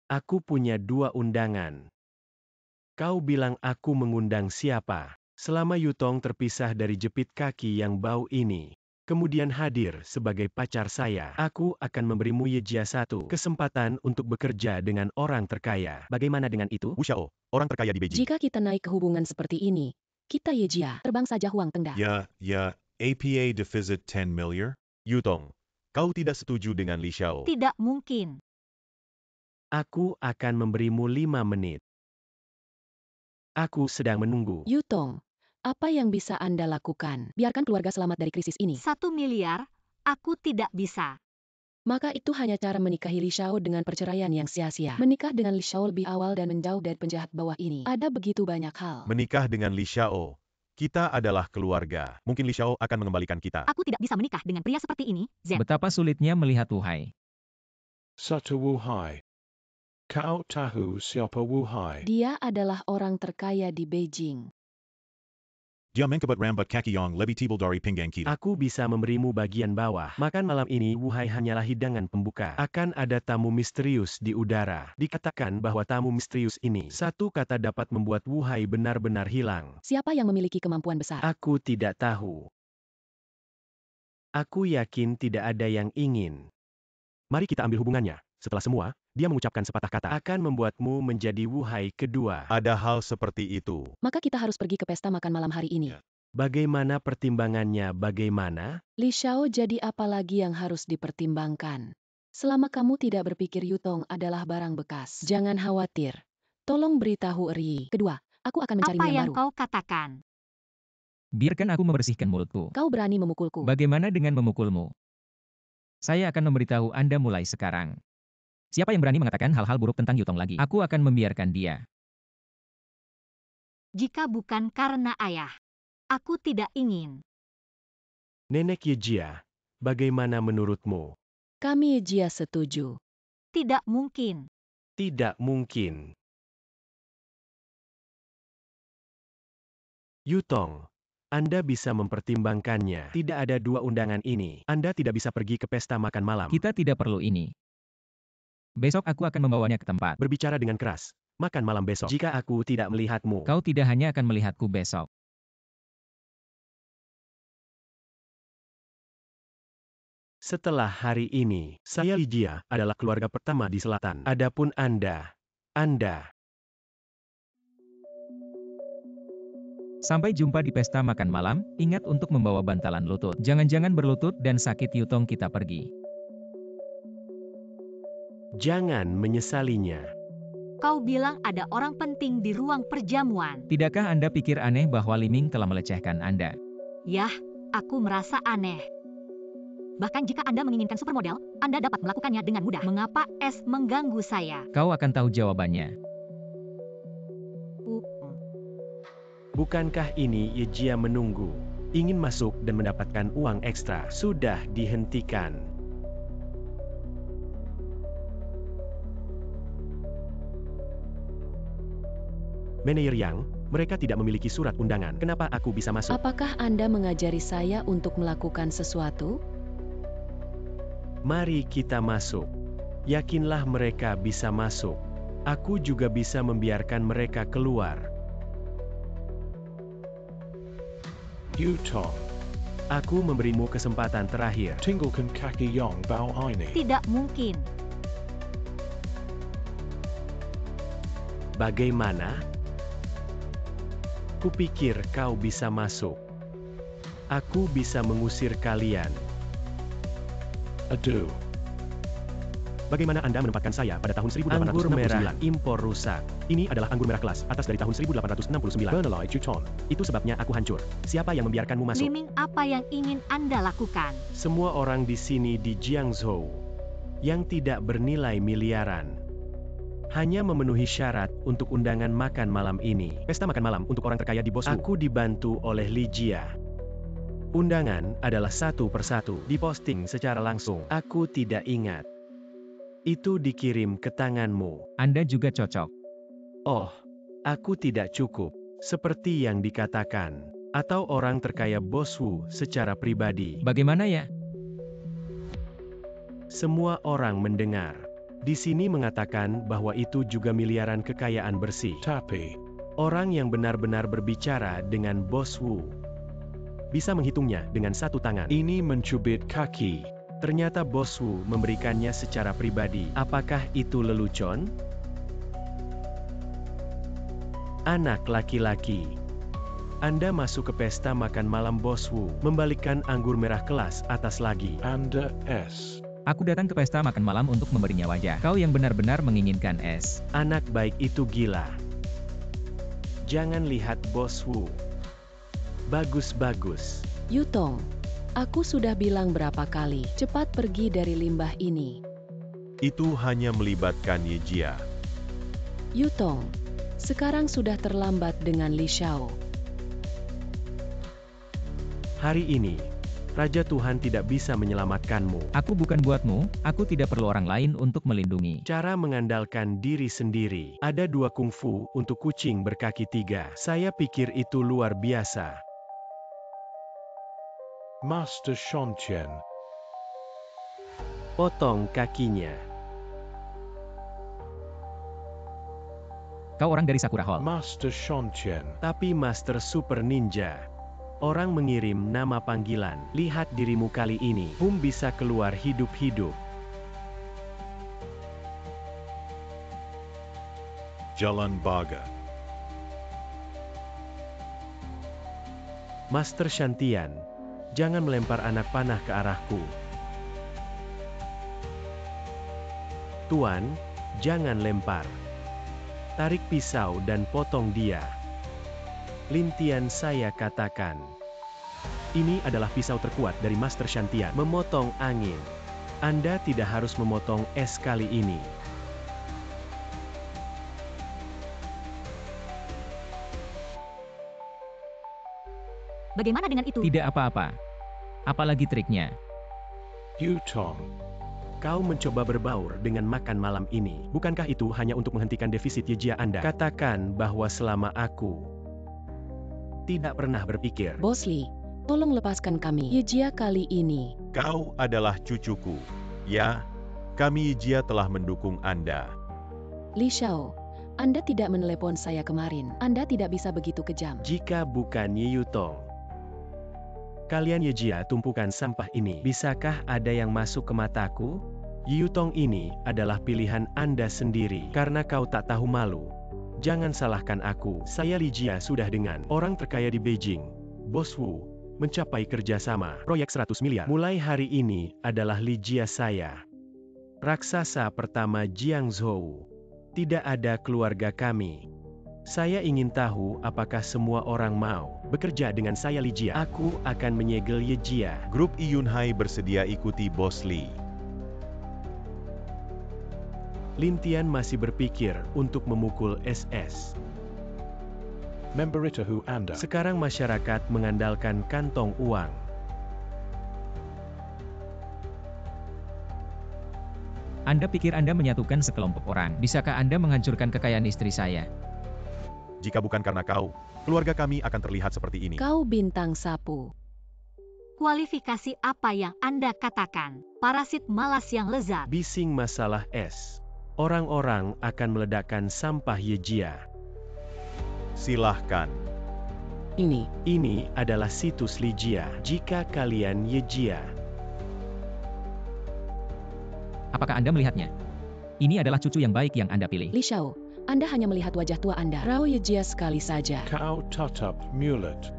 Aku punya 2 undangan. Kau bilang aku mengundang siapa? Selama Yutong terpisah dari jepit kaki yang bau ini, kemudian hadir sebagai pacar saya, aku akan memberimu Yejia 1 kesempatan untuk bekerja dengan orang terkaya. Bagaimana dengan itu? Wu Xiao, orang terkaya di Beijing. Jika kita naik ke hubungan seperti ini, kita Yejia, terbang saja Huang Tengda. Ya, APA defisit 10 miliar? Yutong, kau tidak setuju dengan Lishao. Tidak mungkin. Aku akan memberimu 5 menit. Aku sedang menunggu. Yutong, apa yang bisa Anda lakukan? Biarkan keluarga selamat dari krisis ini. 1 miliar, aku tidak bisa. Maka itu hanya cara menikahi Lishao dengan perceraian yang sia-sia. Menikah dengan Lishao lebih awal dan menjauh dari penjahat bawah ini. Ada begitu banyak hal. Menikah dengan Lishao. Kita adalah keluarga. Mungkin Lishao akan mengembalikan kita. Aku tidak bisa menikah dengan pria seperti ini, Zen. Betapa sulitnya melihat Wuhai. Satu Wuhai. Kau tahu siapa Wuhai? Dia adalah orang terkaya di Beijing. Dia mengkebat rambat kaki yang lebih tebal dari pinggang kita. Aku bisa memberimu bagian bawah. Makan malam ini Wuhai hanyalah hidangan pembuka. Akan ada tamu misterius di udara. Dikatakan bahwa tamu misterius ini, satu kata dapat membuat Wuhai benar-benar hilang. Siapa yang memiliki kemampuan besar? Aku tidak tahu. Aku yakin tidak ada yang ingin. Mari kita ambil hubungannya. Setelah semua, dia mengucapkan sepatah kata. Akan membuatmu menjadi Wuhai kedua. Ada hal seperti itu. Maka kita harus pergi ke pesta makan malam hari ini. Ya. Bagaimana pertimbangannya? Bagaimana? Lishao, jadi apa lagi yang harus dipertimbangkan? Selama kamu tidak berpikir Yutong adalah barang bekas, jangan khawatir. Tolong beritahu Ri. Kedua, aku akan mencari Apa yang yang baru. kau katakan? Biarkan aku membersihkan mulutku. Kau berani memukulku. Bagaimana dengan memukulmu? Saya akan memberitahu Anda mulai sekarang. Siapa yang berani mengatakan hal-hal buruk tentang Yutong lagi? Aku akan membiarkan dia. Jika bukan karena ayah, aku tidak ingin. Nenek Yejia, bagaimana menurutmu? Kami Jia setuju. Tidak mungkin. Tidak mungkin. Yutong, Anda bisa mempertimbangkannya. Tidak ada 2 undangan ini. Anda tidak bisa pergi ke pesta makan malam. Kita tidak perlu ini. Besok aku akan membawanya ke tempat. Berbicara dengan keras. Makan malam besok. Jika aku tidak melihatmu. Kau tidak hanya akan melihatku besok. Setelah hari ini, saya Lijia adalah keluarga pertama di selatan. Adapun Anda. Sampai jumpa di pesta makan malam, ingat untuk membawa bantalan lutut. Jangan-jangan berlutut dan sakit Yutong kita pergi. Jangan menyesalinya. Kau bilang ada orang penting di ruang perjamuan. Tidakkah Anda pikir aneh bahwa Liming telah melecehkan Anda? Yah, aku merasa aneh. Bahkan jika Anda menginginkan supermodel, Anda dapat melakukannya dengan mudah. Mengapa S mengganggu saya? Kau akan tahu jawabannya. Bukankah ini Yejia menunggu? Ingin masuk dan mendapatkan uang ekstra. Sudah dihentikan. Manajer Yang, mereka tidak memiliki surat undangan. Kenapa aku bisa masuk? Apakah Anda mengajari saya untuk melakukan sesuatu? Mari kita masuk. Yakinlah mereka bisa masuk. Aku juga bisa membiarkan mereka keluar. Yutong. Aku memberimu kesempatan terakhir. Tinggalkan kaki yang bau ini. Tidak mungkin. Bagaimana? Kupikir kau bisa masuk. Aku bisa mengusir kalian. Aduh. Bagaimana Anda menempatkan saya pada tahun 1869? Anggur merah impor rusak. Ini adalah anggur merah kelas atas dari tahun 1869. Bernalai Juton. Itu sebabnya aku hancur. Siapa yang membiarkanmu masuk? Liming, apa yang ingin Anda lakukan? Semua orang di sini di Jiangzhou yang tidak bernilai miliaran hanya memenuhi syarat untuk undangan makan malam ini. Pesta makan malam untuk orang terkaya di Boswu. Aku dibantu oleh Li Jia. Undangan adalah satu persatu diposting secara langsung. Aku tidak ingat. Itu dikirim ke tanganmu. Anda juga cocok. Oh, aku tidak cukup. Seperti yang dikatakan. Atau orang terkaya Boswu secara pribadi. Bagaimana ya? Semua orang mendengar. Di sini mengatakan bahwa itu juga miliaran kekayaan bersih. Tapi. Orang yang benar-benar berbicara dengan Boswu bisa menghitungnya dengan satu tangan. Ini mencubit kaki. Ternyata Boswu memberikannya secara pribadi. Apakah itu lelucon? Anak laki-laki. Anda masuk ke pesta makan malam Boswu, membalikkan anggur merah kelas atas lagi. Anda S. Aku datang ke pesta makan malam untuk memberinya wajah. Kau yang benar-benar menginginkan es. Anak baik itu gila. Jangan lihat Boswu. Bagus-bagus. Yutong, aku sudah bilang berapa kali, cepat pergi dari limbah ini. Itu hanya melibatkan Yejia. Yutong, sekarang sudah terlambat dengan Li Xiao. Hari ini, Raja Tuhan tidak bisa menyelamatkanmu. Aku bukan buatmu, aku tidak perlu orang lain untuk melindungi. Cara mengandalkan diri sendiri. Ada 2 kungfu untuk kucing berkaki 3. Saya pikir itu luar biasa. Master Shonchen. Potong kakinya. Kau orang dari Sakura Hall. Master Shonchen. Tapi Master Super Ninja. Orang mengirim nama panggilan. Lihat dirimu kali ini. Bisa keluar hidup-hidup. Jalan Baga. Master Shantian. Jangan melempar anak panah ke arahku. Tuan, jangan lempar. Tarik pisau dan potong dia. Lintian saya katakan. Ini adalah pisau terkuat dari Master Shantian. Memotong angin. Anda tidak harus memotong es kali ini. Bagaimana dengan itu? Tidak apa-apa. Apalagi triknya. Yutong. Kau mencoba berbaur dengan makan malam ini. Bukankah itu hanya untuk menghentikan defisit Yejia Anda? Katakan bahwa selama aku tidak pernah berpikir. Bos Li, tolong lepaskan kami. Yejia kali ini. Kau adalah cucuku. Ya, kami Yejia telah mendukung Anda. Li Xiao, Anda tidak menelepon saya kemarin. Anda tidak bisa begitu kejam. Jika bukan Ye Yutong. Kalian Yejia tumpukan sampah ini. Bisakah ada yang masuk ke mataku? Ye Yutong ini adalah pilihan Anda sendiri. Karena kau tak tahu malu. Jangan salahkan aku. Saya Li Jia sudah dengan orang terkaya di Beijing. Boswu mencapai kerjasama proyek 100 miliar. Mulai hari ini adalah Li Jia saya. Raksasa pertama Jiangzhou. Tidak ada keluarga kami. Saya ingin tahu apakah semua orang mau bekerja dengan saya Li Jia. Aku akan menyegel Ye Jia. Grup Yunhai bersedia ikuti Bos Li. Lin Tian masih berpikir untuk memukul SS. Memberitahu Anda. Sekarang masyarakat mengandalkan kantong uang. Anda pikir Anda menyatukan sekelompok orang. Bisakah Anda menghancurkan kekayaan istri saya? Jika bukan karena kau, keluarga kami akan terlihat seperti ini. Kau bintang sapu. Kualifikasi apa yang Anda katakan? Parasit malas yang lezat. Bising masalah es. Orang-orang akan meledakkan sampah Ye Jia. Silahkan. Ini adalah situs Li Jia. Jika kalian Ye Jia. Apakah Anda melihatnya? Ini adalah cucu yang baik yang Anda pilih. Li Shao, Anda hanya melihat wajah tua Anda. Rao Ye Jia sekali saja. Kau tutup mulut.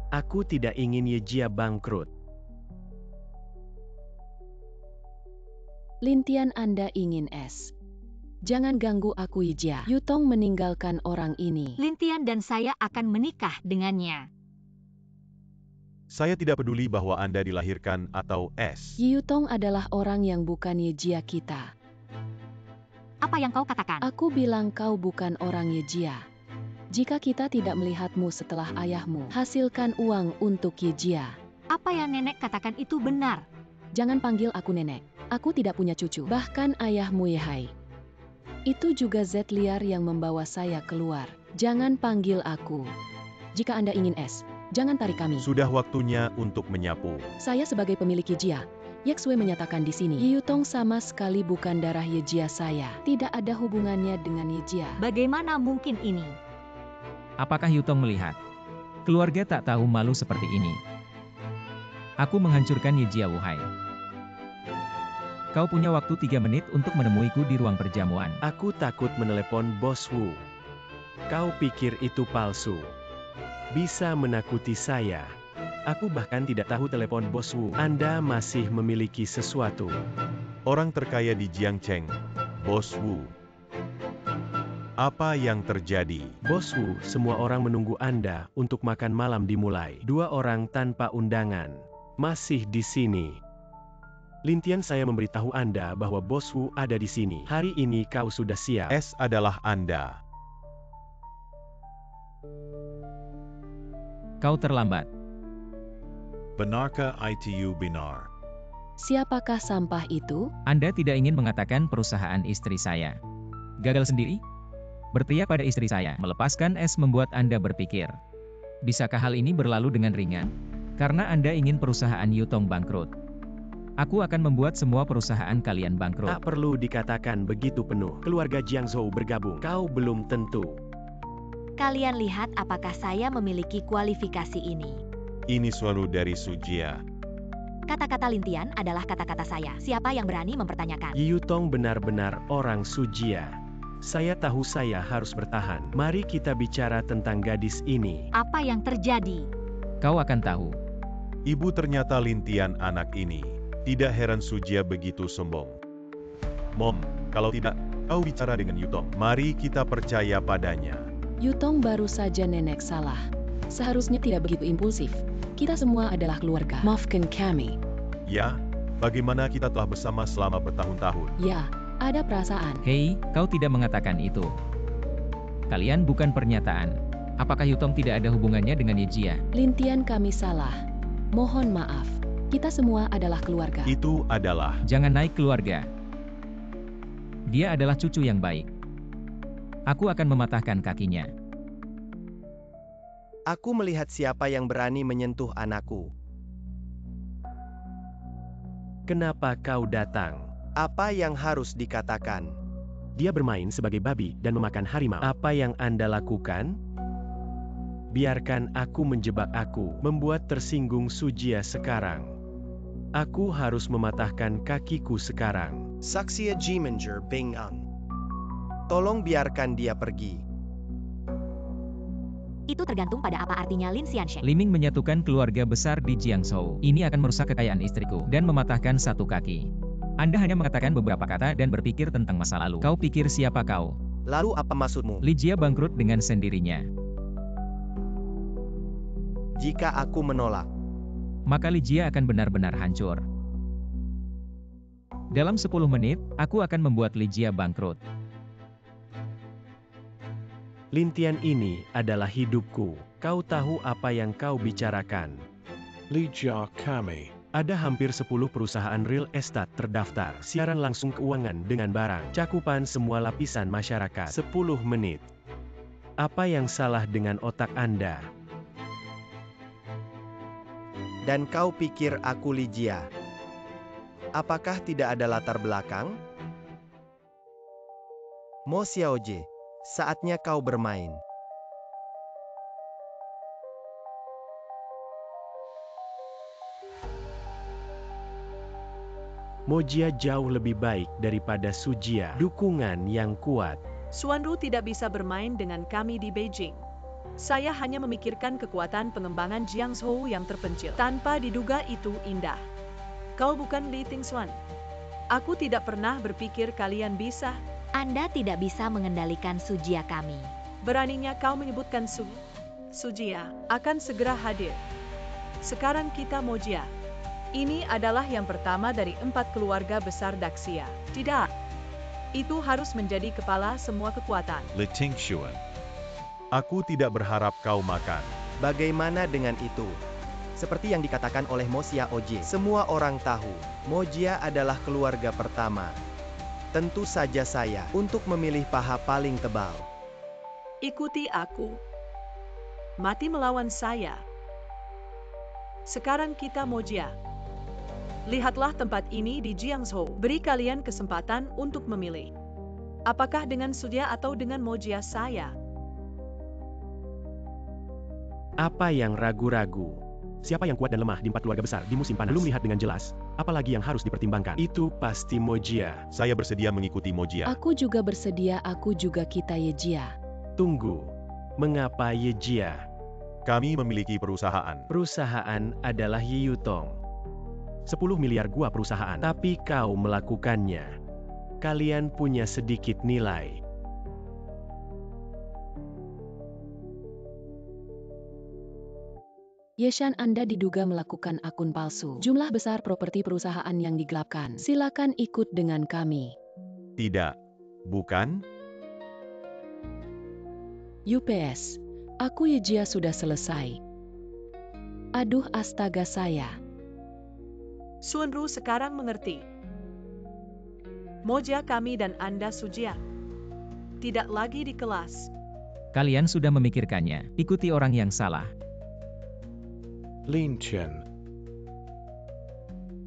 Aku tidak ingin Ye Jia bangkrut. Lin Tian, Anda ingin es. Jangan ganggu aku Ye Jia. Yutong meninggalkan orang ini. Lin Tian dan saya akan menikah dengannya. Saya tidak peduli bahwa Anda dilahirkan atau es. Yutong adalah orang yang bukan Ye Jia kita. Apa yang kau katakan? Aku bilang kau bukan orang Ye Jia. Jika kita tidak melihatmu setelah ayahmu, hasilkan uang untuk Ye Jia. Apa yang nenek katakan itu benar. Jangan panggil aku nenek. Aku tidak punya cucu. Bahkan ayahmu Ye Hai. Itu juga zat liar yang membawa saya keluar. Jangan panggil aku. Jika Anda ingin es, jangan tarik kami. Sudah waktunya untuk menyapu. Saya sebagai pemilik Ye Jia, Yeksue menyatakan di sini, Yutong sama sekali bukan darah Ye Jia saya. Tidak ada hubungannya dengan Ye Jia. Bagaimana mungkin ini? Apakah Yutong melihat? Keluarga tak tahu malu seperti ini. Aku menghancurkan Ye Jia Wuhai. Kau punya waktu 3 menit untuk menemuiku di ruang perjamuan. Aku takut menelepon Bos Wu. Kau pikir itu palsu? Bisa menakuti saya. Aku bahkan tidak tahu telepon Bos Wu. Anda masih memiliki sesuatu. Orang terkaya di Jiangcheng, Bos Wu. Apa yang terjadi? Bos Wu, semua orang menunggu Anda untuk makan malam dimulai. 2 orang tanpa undangan. Masih di sini. Lin Tian, saya memberitahu Anda bahwa Bos Wu ada di sini. Hari ini kau sudah siap. Es adalah Anda. Kau terlambat. Benarkah itu benar? Siapakah sampah itu? Anda tidak ingin mengatakan perusahaan istri saya. Gagal sendiri? Berteriak pada istri saya. Melepaskan es membuat Anda berpikir. Bisakah hal ini berlalu dengan ringan? Karena Anda ingin perusahaan Yutong bangkrut. Aku akan membuat semua perusahaan kalian bangkrut. Tak perlu dikatakan begitu penuh. Keluarga Jiangzhou bergabung. Kau belum tentu. Kalian lihat apakah saya memiliki kualifikasi ini. Ini selalu dari Sujia. Kata-kata Lin Tian adalah kata-kata saya. Siapa yang berani mempertanyakan? Yutong benar-benar orang Sujia. Saya tahu saya harus bertahan. Mari kita bicara tentang gadis ini. Apa yang terjadi? Kau akan tahu. Ibu ternyata Lin Tian anak ini. Tidak heran Sujia begitu sombong. Mom, kalau tidak, kau bicara dengan Yutong. Mari kita percaya padanya. Yutong baru saja nenek salah. Seharusnya tidak begitu impulsif. Kita semua adalah keluarga. Maafkan kami. Ya, bagaimana kita telah bersama selama bertahun-tahun. Ya, ada perasaan. Hei, kau tidak mengatakan itu. Kalian bukan pernyataan. Apakah Yutong tidak ada hubungannya dengan Ye Jia? Lin Tian, kami salah. Mohon maaf. Kita semua adalah keluarga. Itu adalah. Jangan naik keluarga. Dia adalah cucu yang baik. Aku akan mematahkan kakinya. Aku melihat siapa yang berani menyentuh anakku. Kenapa kau datang? Apa yang harus dikatakan? Dia bermain sebagai babi dan memakan harimau. Apa yang Anda lakukan? Biarkan aku menjebak aku, membuat tersinggung Sujia sekarang. Aku harus mematahkan kakiku sekarang. Saksi Jimenger Bing Ang. Tolong biarkan dia pergi. Itu tergantung pada apa artinya Lin Xiansheng. Liming menyatukan keluarga besar di Jiangzhou. Ini akan merusak kekayaan istriku dan mematahkan satu kaki. Anda hanya mengatakan beberapa kata dan berpikir tentang masa lalu. Kau pikir siapa kau? Lalu apa maksudmu? Ligia bangkrut dengan sendirinya. Jika aku menolak, Maka Ligia akan benar-benar hancur. Dalam 10 menit, aku akan membuat Ligia bangkrut. Lintian ini adalah hidupku. Kau tahu apa yang kau bicarakan. Ligia kami. Ada hampir 10 perusahaan real estate terdaftar. Siaran langsung keuangan dengan barang. Cakupan semua lapisan masyarakat. 10 menit. Apa yang salah dengan otak Anda? dan kau pikir aku Ligia. Apakah tidak ada latar belakang? Mo Xiaoje, saatnya kau bermain. Mojia jauh lebih baik daripada Sujia. Dukungan yang kuat. Xuanru tidak bisa bermain dengan kami di Beijing. Saya hanya memikirkan kekuatan pengembangan Jiangsu yang terpencil. Tanpa diduga itu indah. Kau bukan Li Tingxuan. Aku tidak pernah berpikir kalian bisa. Anda tidak bisa mengendalikan Sujia kami. Beraninya kau menyebutkan Sujia akan segera hadir. Sekarang kita Mojia. Ini adalah yang pertama dari 4 keluarga besar Daxia. Tidak. Itu harus menjadi kepala semua kekuatan. Li Tingxuan. Aku tidak berharap kau makan. Bagaimana dengan itu? Seperti yang dikatakan oleh Mo Xiaoje, semua orang tahu, Mojia adalah keluarga pertama. Tentu saja saya, untuk memilih paha paling tebal. Ikuti aku. Mati melawan saya. Sekarang kita Mojia. Lihatlah tempat ini di Jiangsu. Beri kalian kesempatan untuk memilih. Apakah dengan Sujia atau dengan Mojia saya? Apa yang ragu-ragu? Siapa yang kuat dan lemah di 4 keluarga besar di musim panas? Belum lihat dengan jelas. Apalagi yang harus dipertimbangkan? Itu pasti Mojia. Saya bersedia mengikuti Mojia. Aku juga bersedia, aku juga kita Yejia. Tunggu. Mengapa Yejia? Kami memiliki perusahaan. Perusahaan adalah Yiyutong. 10 miliar gua perusahaan. Tapi kau melakukannya. Kalian punya sedikit nilai. Yeshan, Anda diduga melakukan akun palsu. Jumlah besar properti perusahaan yang digelapkan. Silakan ikut dengan kami. Tidak. Bukan? UPS. Aku Yejia sudah selesai. Aduh astaga saya. Xuanru sekarang mengerti. Mojia kami dan Anda Sujia. Tidak lagi di kelas. Kalian sudah memikirkannya. Ikuti orang yang salah. Lin Chen.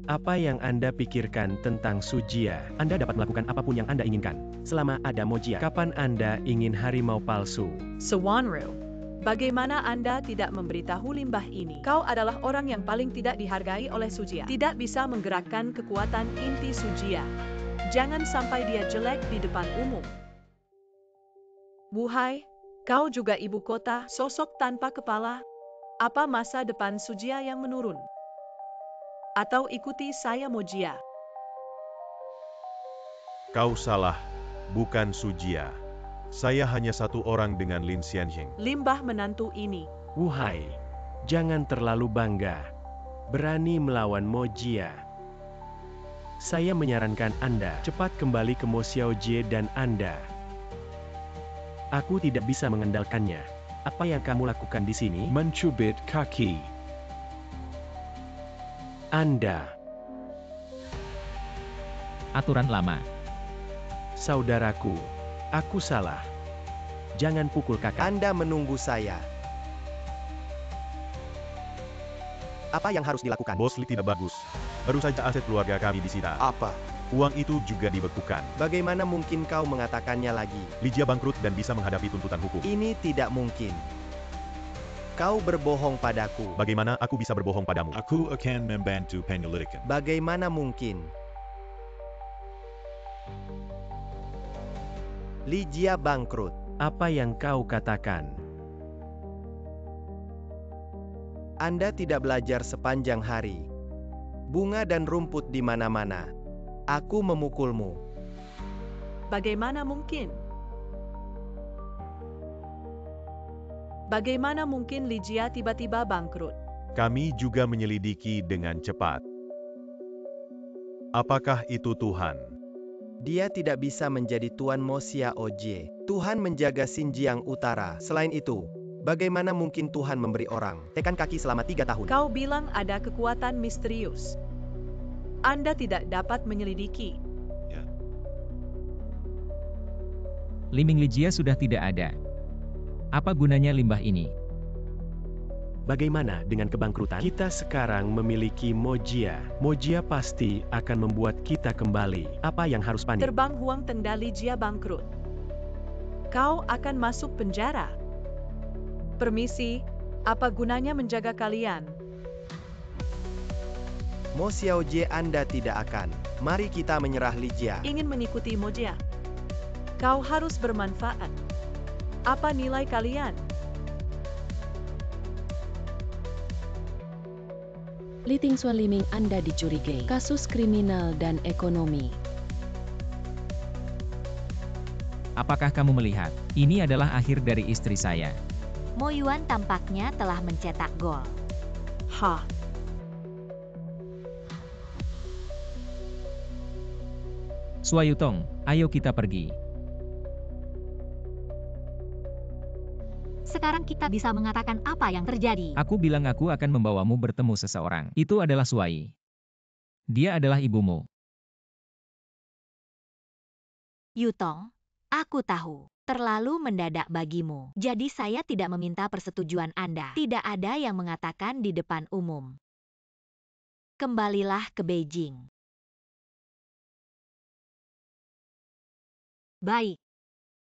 Apa yang Anda pikirkan tentang Sujia? Anda dapat melakukan apapun yang Anda inginkan. Selama ada Mojia. Kapan Anda ingin harimau palsu? Xuanru, bagaimana Anda tidak memberitahu limbah ini? Kau adalah orang yang paling tidak dihargai oleh Sujia. Tidak bisa menggerakkan kekuatan inti Sujia. Jangan sampai dia jelek di depan umum. Wuhai, kau juga ibu kota, sosok tanpa kepala. Apa masa depan Sujia yang menurun? Atau ikuti saya Mojia. Kau salah. Bukan Sujia. Saya hanya satu orang dengan Lin Xianxing. Limbah menantu ini. Wuhai, jangan terlalu bangga. Berani melawan Mojia. Saya menyarankan Anda cepat kembali ke Mo Xiaoje dan Anda. Aku tidak bisa mengandalkannya. Apa yang kamu lakukan di sini? Mencubit kaki. Anda. Aturan lama. Saudaraku, aku salah. Jangan pukul kakak. Anda menunggu saya. Apa yang harus dilakukan? Bos Li tidak bagus. Baru saja aset keluarga kami disita. Apa? Uang itu juga dibekukan. Bagaimana mungkin kau mengatakannya lagi? Ligia bangkrut dan bisa menghadapi tuntutan hukum. Ini tidak mungkin. Kau berbohong padaku. Bagaimana aku bisa berbohong padamu? Aku akan membantu penyelidikan. Bagaimana mungkin? Ligia bangkrut. Apa yang kau katakan? Anda tidak belajar sepanjang hari. Bunga dan rumput di mana-mana. Aku memukulmu. Bagaimana mungkin? Bagaimana mungkin Lygia tiba-tiba bangkrut? Kami juga menyelidiki dengan cepat. Apakah itu Tuhan? Dia tidak bisa menjadi Tuan Mosia Oje. Tuhan menjaga Xinjiang Utara. Selain itu, bagaimana mungkin Tuhan memberi orang tekan kaki selama 3 tahun? Kau bilang ada kekuatan misterius. Anda tidak dapat menyelidiki. Liming Lygia sudah tidak ada. Apa gunanya limbah ini? Bagaimana dengan kebangkrutan? Kita sekarang memiliki Mojia. Mojia pasti akan membuat kita kembali. Apa yang harus panik? Terbang Huang Tengda Lygia bangkrut. Kau akan masuk penjara. Permisi, apa gunanya menjaga kalian? Mo Xiaojie, Anda tidak akan. Mari kita menyerah Lygia. Ingin mengikuti Mojia? Kau harus bermanfaat. Apa nilai kalian? Li Tingxuan Liming Anda dicurigai kasus kriminal dan ekonomi. Apakah kamu melihat? Ini adalah akhir dari istri saya. Mo Yuan tampaknya telah mencetak gol. Hah? Sua Yutong, ayo kita pergi. Sekarang kita bisa mengatakan apa yang terjadi. Aku bilang aku akan membawamu bertemu seseorang. Itu adalah Suai. Dia adalah ibumu. Yutong, aku tahu. Terlalu mendadak bagimu. Jadi saya tidak meminta persetujuan Anda. Tidak ada yang mengatakan di depan umum. Kembalilah ke Beijing. Baik.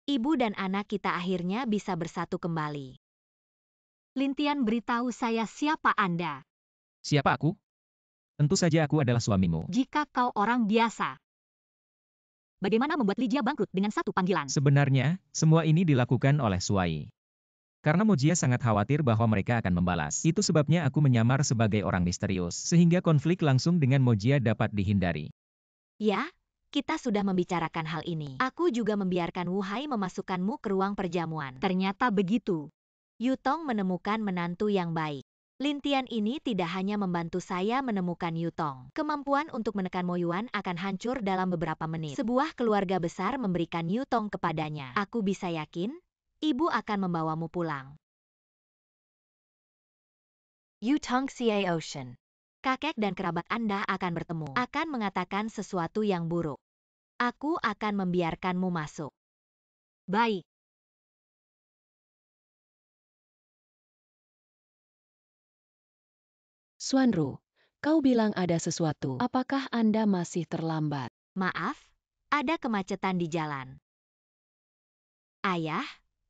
Ibu dan anak kita akhirnya bisa bersatu kembali. Lintian beritahu saya siapa Anda. Siapa aku? Tentu saja aku adalah suamimu. Jika kau orang biasa. Bagaimana membuat Lygia bangkrut dengan satu panggilan? Sebenarnya, semua ini dilakukan oleh Suai. Karena Mojia sangat khawatir bahwa mereka akan membalas. Itu sebabnya aku menyamar sebagai orang misterius, sehingga konflik langsung dengan Mojia dapat dihindari. Ya, kita sudah membicarakan hal ini. Aku juga membiarkan Wu Hai memasukkanmu ke ruang perjamuan. Ternyata begitu. Yutong menemukan menantu yang baik. Lintian ini tidak hanya membantu saya menemukan Yutong. Kemampuan untuk menekan Mo Yuan akan hancur dalam beberapa menit. Sebuah keluarga besar memberikan Yutong kepadanya. Aku bisa yakin, ibu akan membawamu pulang. Yutong Xie Ocean. Kakek dan kerabat Anda akan bertemu. Akan mengatakan sesuatu yang buruk. Aku akan membiarkanmu masuk. Baik. Xuanru, kau bilang ada sesuatu. Apakah Anda masih terlambat? Maaf, ada kemacetan di jalan. Ayah,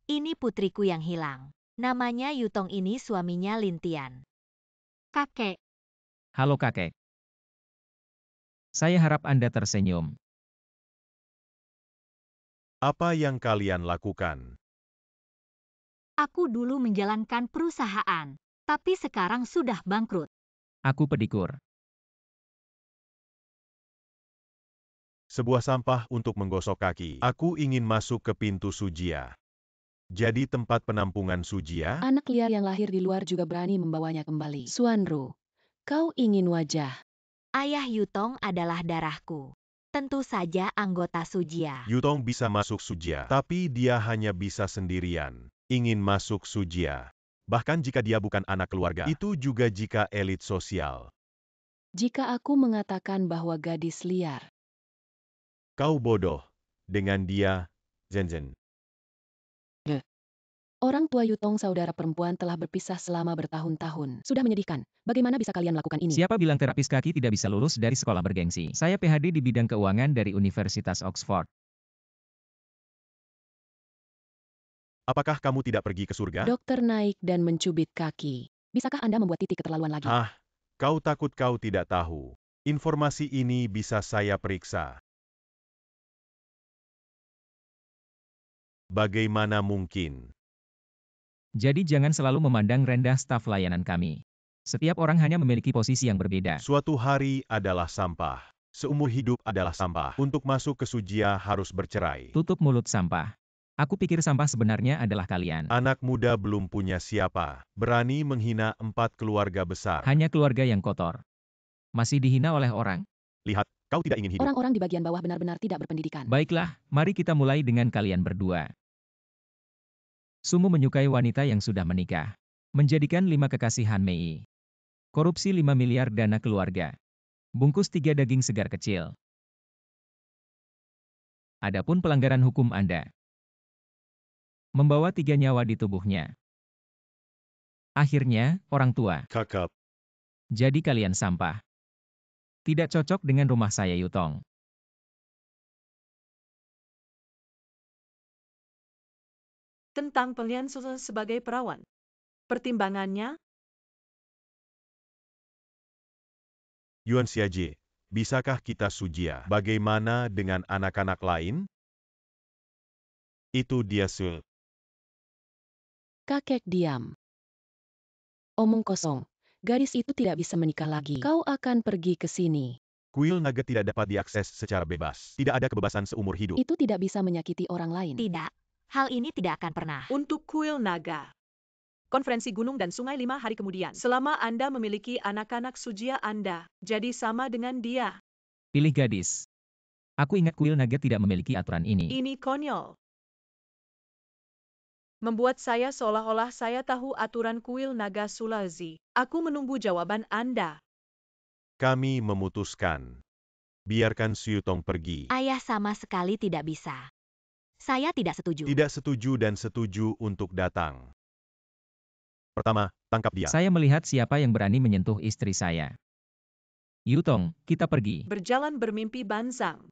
ini putriku yang hilang. Namanya Yutong, ini suaminya Lintian. Kakek. Halo kakek. Saya harap Anda tersenyum. Apa yang kalian lakukan? Aku dulu menjalankan perusahaan, tapi sekarang sudah bangkrut. Aku pedikur. Sebuah sampah untuk menggosok kaki. Aku ingin masuk ke pintu Sujia. Jadi tempat penampungan Sujia? Anak liar yang lahir di luar juga berani membawanya kembali. Xuanru, kau ingin wajah. Ayah Yutong adalah darahku. Tentu saja anggota Sujia. Yutong bisa masuk Sujia, tapi dia hanya bisa sendirian. Ingin masuk Sujia. Bahkan jika dia bukan anak keluarga. Itu juga jika elit sosial. Jika aku mengatakan bahwa gadis liar. Kau bodoh. Dengan dia, Zenzhen. Orang tua Yutong saudara perempuan telah berpisah selama bertahun-tahun. Sudah menyedihkan. Bagaimana bisa kalian lakukan ini? Siapa bilang terapis kaki tidak bisa lulus dari sekolah bergengsi? Saya PhD di bidang keuangan dari Universitas Oxford. Apakah kamu tidak pergi ke surga? Dokter naik dan mencubit kaki. Bisakah Anda membuat titik keterlaluan lagi? Kau takut kau tidak tahu. Informasi ini bisa saya periksa. Bagaimana mungkin? Jadi jangan selalu memandang rendah staf layanan kami. Setiap orang hanya memiliki posisi yang berbeda. Suatu hari adalah sampah. Seumur hidup adalah sampah. Untuk masuk ke Sujia harus bercerai. Tutup mulut sampah. Aku pikir sampah sebenarnya adalah kalian. Anak muda belum punya siapa. Berani menghina 4 keluarga besar. Hanya keluarga yang kotor. Masih dihina oleh orang? Lihat, kau tidak ingin hidup. Orang-orang di bagian bawah benar-benar tidak berpendidikan. Baiklah, mari kita mulai dengan kalian berdua. Sumu menyukai wanita yang sudah menikah. Menjadikan 5 kekasih Han Mei. Korupsi 5 miliar dana keluarga. Bungkus 3 daging segar kecil. Adapun pelanggaran hukum Anda. Membawa 3 nyawa di tubuhnya. Akhirnya, orang tua. Kakap. Jadi kalian sampah. Tidak cocok dengan rumah saya Yutong. Tentang pilihan sebagai perawan. Pertimbangannya, Yuan Xiaji, bisakah kita Sujia? Bagaimana dengan anak-anak lain? Itu dia Sul. Kakek diam. Omong kosong. Gadis itu tidak bisa menikah lagi. Kau akan pergi ke sini. Kuil naga tidak dapat diakses secara bebas. Tidak ada kebebasan seumur hidup. Itu tidak bisa menyakiti orang lain. Tidak, hal ini tidak akan pernah. untuk kuil naga. Konferensi gunung dan sungai 5 hari kemudian. Selama Anda memiliki anak-anak Sujia Anda, jadi sama dengan dia. Pilih gadis. Aku ingat kuil naga tidak memiliki aturan ini. Ini konyol. Membuat saya seolah-olah saya tahu aturan kuil naga Sulawesi. Aku menunggu jawaban Anda. Kami memutuskan. Biarkan Syutong pergi. Ayah sama sekali tidak bisa. Saya tidak setuju. Tidak setuju dan setuju untuk datang. Pertama, tangkap dia. Saya melihat siapa yang berani menyentuh istri saya. Yutong, kita pergi. Berjalan bermimpi Banzang.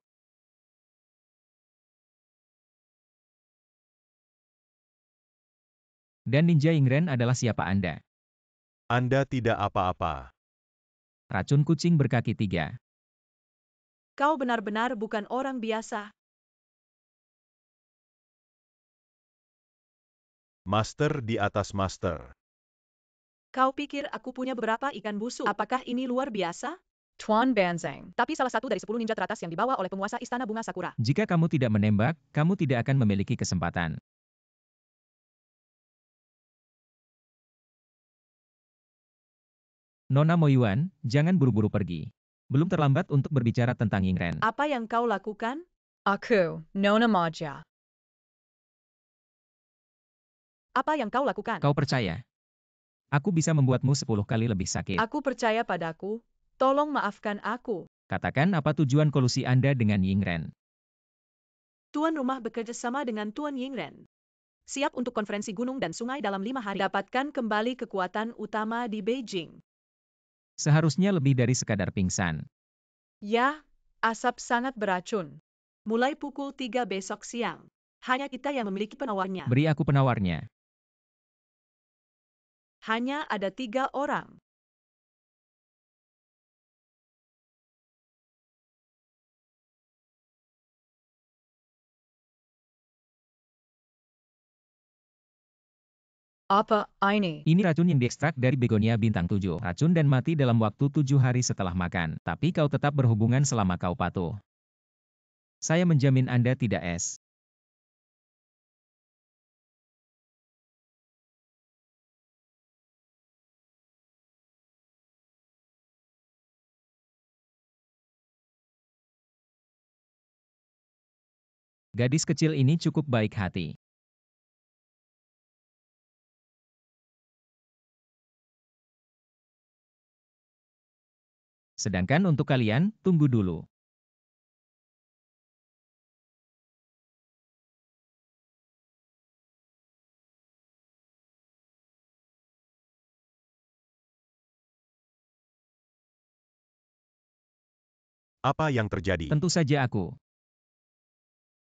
Dan Ninja Yingren adalah siapa Anda? Anda tidak apa-apa. Racun kucing berkaki 3. Kau benar-benar bukan orang biasa. Master di atas master. Kau pikir aku punya beberapa ikan busuk? Apakah ini luar biasa? Tuan Banzang. Tapi salah satu dari 10 ninja teratas yang dibawa oleh penguasa Istana Bunga Sakura. Jika kamu tidak menembak, kamu tidak akan memiliki kesempatan. Nona Moyuan, jangan buru-buru pergi. Belum terlambat untuk berbicara tentang Yingren. Apa yang kau lakukan? Aku, Nona Maja. Apa yang kau lakukan? Kau percaya? Aku bisa membuatmu 10 kali lebih sakit. Aku percaya padaku. Tolong maafkan aku. Katakan apa tujuan kolusi Anda dengan Yingren. Tuan rumah bekerja sama dengan Tuan Yingren. Siap untuk konferensi gunung dan sungai dalam 5 hari. Dapatkan kembali kekuatan utama di Beijing. Seharusnya lebih dari sekadar pingsan. Ya, asap sangat beracun. Mulai pukul 3 besok siang. Hanya kita yang memiliki penawarnya. Beri aku penawarnya. Hanya ada 3 orang. Apa ini? Ini racun yang diekstrak dari begonia bintang 7. Racun dan mati dalam waktu 7 hari setelah makan. Tapi kau tetap berhubungan selama kau patuh. Saya menjamin Anda tidak es. Gadis kecil ini cukup baik hati. Sedangkan untuk kalian, tunggu dulu. Apa yang terjadi? Tentu saja aku.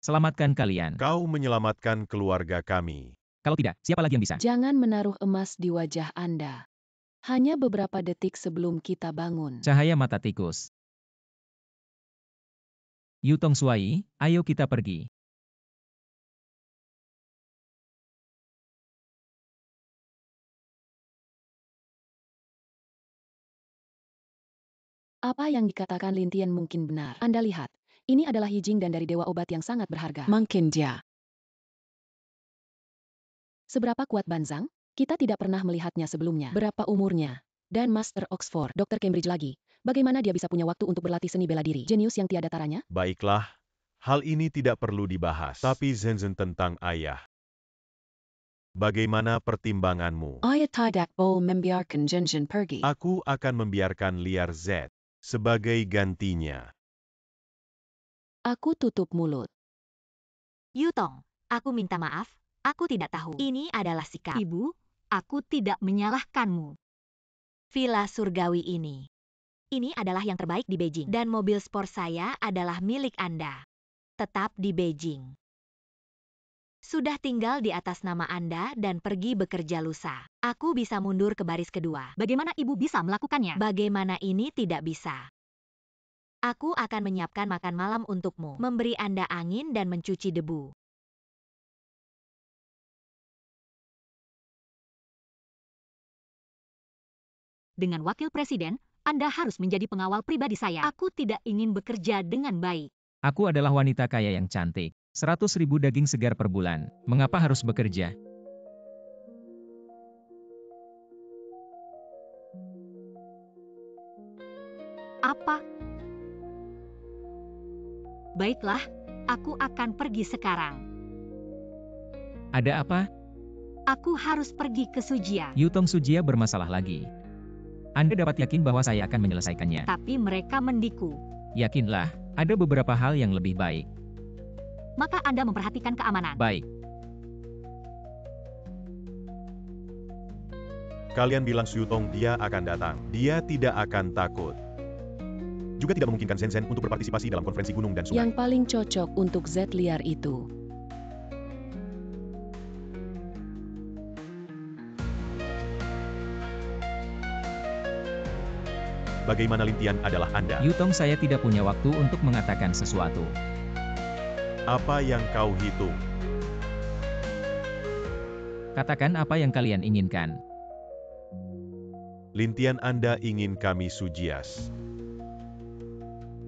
Selamatkan kalian. Kau menyelamatkan keluarga kami. Kalau tidak, siapa lagi yang bisa? Jangan menaruh emas di wajah Anda. Hanya beberapa detik sebelum kita bangun. Cahaya mata tikus. Yutong Suai, ayo kita pergi. Apa yang dikatakan Lintian mungkin benar. Anda lihat, ini adalah Yijing dan dari dewa obat yang sangat berharga. Mungkin dia. Seberapa kuat Banzang? Kita tidak pernah melihatnya sebelumnya. Berapa umurnya? Dan Master Oxford, Dr. Cambridge lagi. Bagaimana dia bisa punya waktu untuk berlatih seni bela diri? Jenius yang tiada taranya? Baiklah, hal ini tidak perlu dibahas. Tapi Zenzen tentang ayah. Bagaimana pertimbanganmu? Ayah tidak boleh membiarkan Zenzen pergi. Aku akan membiarkan liar Z sebagai gantinya. Aku tutup mulut. Yutong, aku minta maaf, aku tidak tahu. Ini adalah sikap. Ibu, aku tidak menyalahkanmu. Villa surgawi ini. Ini adalah yang terbaik di Beijing. Dan mobil sport saya adalah milik Anda. Tetap di Beijing. Sudah tinggal di atas nama Anda dan pergi bekerja lusa. Aku bisa mundur ke baris kedua. Bagaimana ibu bisa melakukannya? Bagaimana ini tidak bisa? Aku akan menyiapkan makan malam untukmu, memberi Anda angin dan mencuci debu. Dengan wakil presiden, Anda harus menjadi pengawal pribadi saya. Aku tidak ingin bekerja dengan baik. Aku adalah wanita kaya yang cantik. 100.000 daging segar per bulan. Mengapa harus bekerja? Apa? Baiklah, aku akan pergi sekarang. Ada apa? Aku harus pergi ke Sujia. Yutong Sujia bermasalah lagi. Anda dapat yakin bahwa saya akan menyelesaikannya. Tapi mereka mendiku. Yakinlah, ada beberapa hal yang lebih baik. Maka Anda memperhatikan keamanan. Baik. Kalian bilang Suyutong dia akan datang. Dia tidak akan takut. Juga tidak memungkinkan Zenzen untuk berpartisipasi dalam konferensi gunung dan sungai. Yang paling cocok untuk Z liar itu. Bagaimana Lintian adalah Anda? Yutong, saya tidak punya waktu untuk mengatakan sesuatu. Apa yang kau hitung? Katakan apa yang kalian inginkan. Lintian Anda ingin kami Sujias.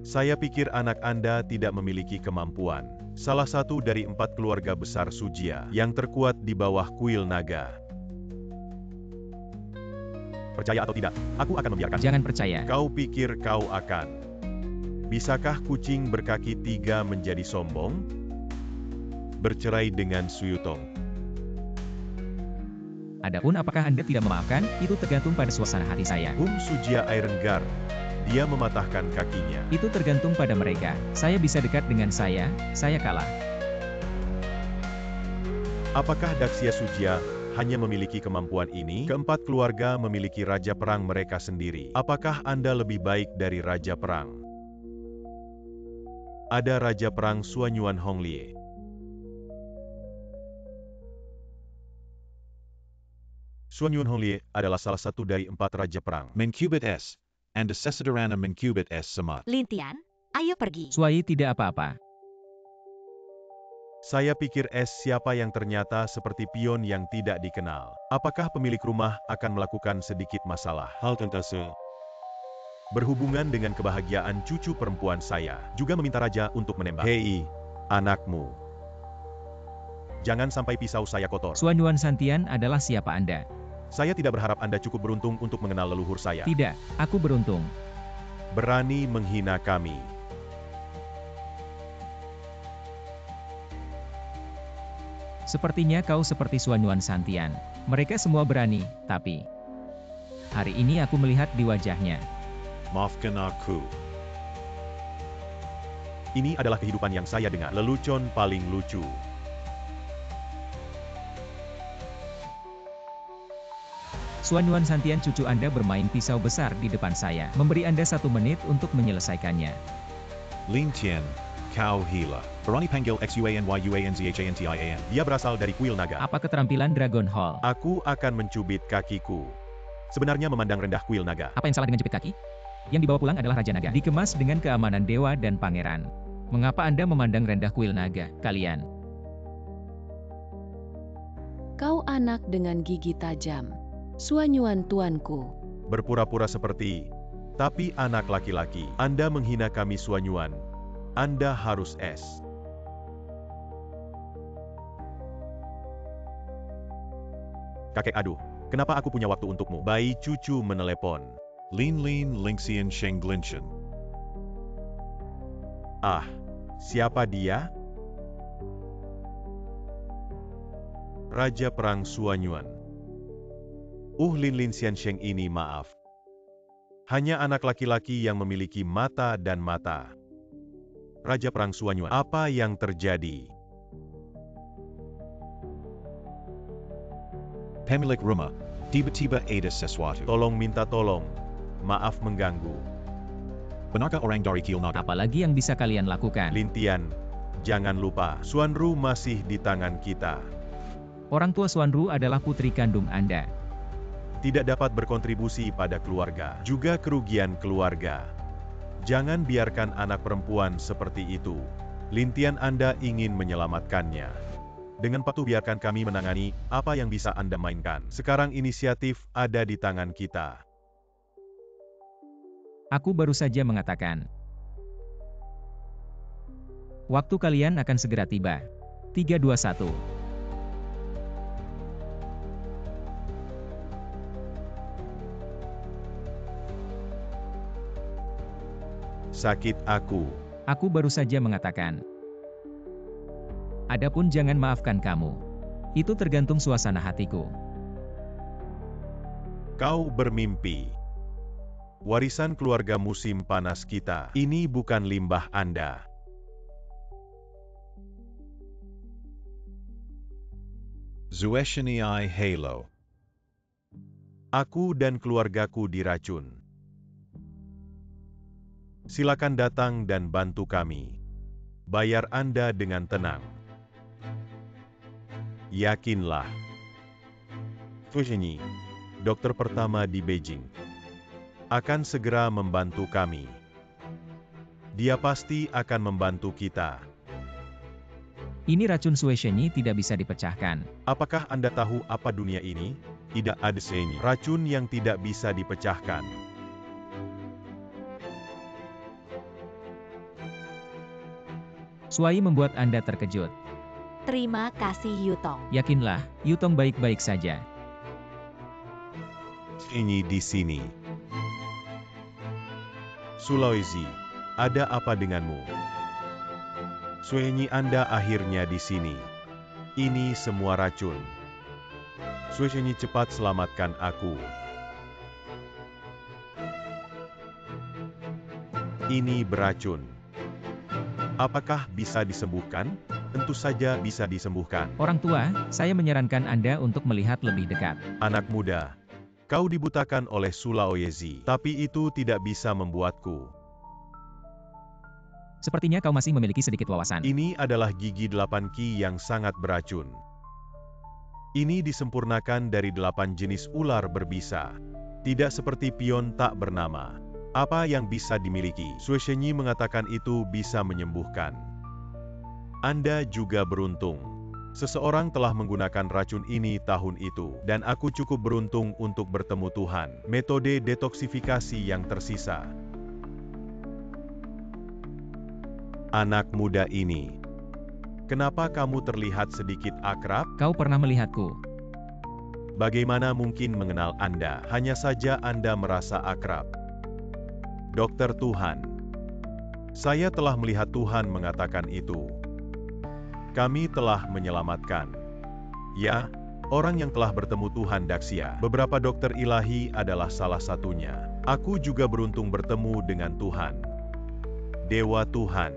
Saya pikir anak Anda tidak memiliki kemampuan. Salah satu dari 4 keluarga besar Sujia yang terkuat di bawah kuil naga. Percaya atau tidak, aku akan membiarkan. Jangan percaya. Kau pikir kau akan? Bisakah kucing berkaki 3 menjadi sombong? Bercerai dengan Suyutong. Adapun apakah Anda tidak memaafkan, itu tergantung pada suasana hati saya. Sujia Ironguard. Dia mematahkan kakinya. Itu tergantung pada mereka. Saya bisa dekat dengan saya kalah. Apakah Daxia Sujia hanya memiliki kemampuan ini? Keempat keluarga memiliki raja perang mereka sendiri. Apakah Anda lebih baik dari raja perang? Ada raja perang Suanyuan Honglie. Suanyuan Honglie adalah salah satu dari 4 raja perang. Mencubit S. And Assessorana Mencubit S. Samat. Lintian, ayo pergi. Suai tidak apa-apa. Saya pikir siapa yang ternyata seperti pion yang tidak dikenal. Apakah pemilik rumah akan melakukan sedikit masalah? Hal tentase. Berhubungan dengan kebahagiaan cucu perempuan saya. Juga meminta raja untuk menembak. Hei, anakmu. Jangan sampai pisau saya kotor. Suanyuan Santian adalah siapa Anda? Saya tidak berharap Anda cukup beruntung untuk mengenal leluhur saya. Tidak, aku beruntung. Berani menghina kami. Sepertinya kau seperti Suanyuan Santian. Mereka semua berani, tapi hari ini aku melihat di wajahnya. Maafkan aku. Ini adalah kehidupan yang saya dengar. Lelucon paling lucu. Suanyuan Santian, cucu Anda bermain pisau besar di depan saya. Memberi Anda 1 menit untuk menyelesaikannya. Lintian. Kau hila. Berani panggil XUANYUANZHANTIAN. Dia berasal dari kuil naga. Apa keterampilan Dragon Hall? Aku akan mencubit kakiku. Sebenarnya memandang rendah kuil naga. Apa yang salah dengan jepit kaki? Yang dibawa pulang adalah Raja Naga. Dikemas dengan keamanan dewa dan pangeran. Mengapa Anda memandang rendah kuil naga, kalian? Kau anak dengan gigi tajam. Suanyuan tuanku. Berpura-pura seperti Tapi anak laki-laki, Anda menghina kami Suanyuan. Anda harus es. Kakek, aduh, kenapa aku punya waktu untukmu? Bayi cucu menelepon. Lin Lin Linxian Sheng Glinshan. Ah, siapa dia? Raja Perang Suanyuan. Lin Lin Xiansheng ini maaf. Hanya anak laki-laki yang memiliki mata dan mata. Raja Perang Suanyuan, apa yang terjadi? Pemilik rumah, tiba-tiba ada sesuatu. Tolong minta tolong. Maaf mengganggu. Benarkah orang dari Kilnaga? Apalagi yang bisa kalian lakukan? Lintian, jangan lupa, Suanru masih di tangan kita. Orang tua Suanru adalah putri kandung Anda. Tidak dapat berkontribusi pada keluarga, juga kerugian keluarga. Jangan biarkan anak perempuan seperti itu. Lintian Anda ingin menyelamatkannya. Dengan patuh biarkan kami menangani apa yang bisa Anda mainkan. Sekarang inisiatif ada di tangan kita. Aku baru saja mengatakan. Waktu kalian akan segera tiba. 3, 2, 1. Sakit aku. Aku baru saja mengatakan. Adapun jangan maafkan kamu. Itu tergantung suasana hatiku. Kau bermimpi. Warisan keluarga musim panas kita, ini bukan limbah Anda. Zueshini I Halo. Aku dan keluargaku diracun. Silakan datang dan bantu kami. Bayar Anda dengan tenang. Yakinlah. Fushini, dokter pertama di Beijing, akan segera membantu kami. Dia pasti akan membantu kita. Ini racun Suesheni tidak bisa dipecahkan. Apakah Anda tahu apa dunia ini? Tidak ada seni. Racun yang tidak bisa dipecahkan. Suai membuat Anda terkejut. Terima kasih Yutong. Yakinlah, Yutong baik-baik saja. Ini di sini. Sulawesi, ada apa denganmu? Suenyi Anda akhirnya di sini. Ini semua racun. Suenyi cepat selamatkan aku. Ini beracun. Apakah bisa disembuhkan? Tentu saja bisa disembuhkan. Orang tua, saya menyarankan Anda untuk melihat lebih dekat. Anak muda, kau dibutakan oleh Sulawesi, tapi itu tidak bisa membuatku. Sepertinya kau masih memiliki sedikit wawasan. Ini adalah gigi 8 ki yang sangat beracun. Ini disempurnakan dari 8 jenis ular berbisa. Tidak seperti pion tak bernama. Apa yang bisa dimiliki? Sueshenyi mengatakan itu bisa menyembuhkan. Anda juga beruntung. Seseorang telah menggunakan racun ini tahun itu, dan aku cukup beruntung untuk bertemu Tuhan. Metode detoksifikasi yang tersisa. Anak muda ini, kenapa kamu terlihat sedikit akrab? Kau pernah melihatku. Bagaimana mungkin mengenal Anda? Hanya saja Anda merasa akrab. Dokter Tuhan, saya telah melihat Tuhan mengatakan itu. Kami telah menyelamatkan. Ya, orang yang telah bertemu Tuhan Daksya. Beberapa dokter ilahi adalah salah satunya. Aku juga beruntung bertemu dengan Tuhan. Dewa Tuhan.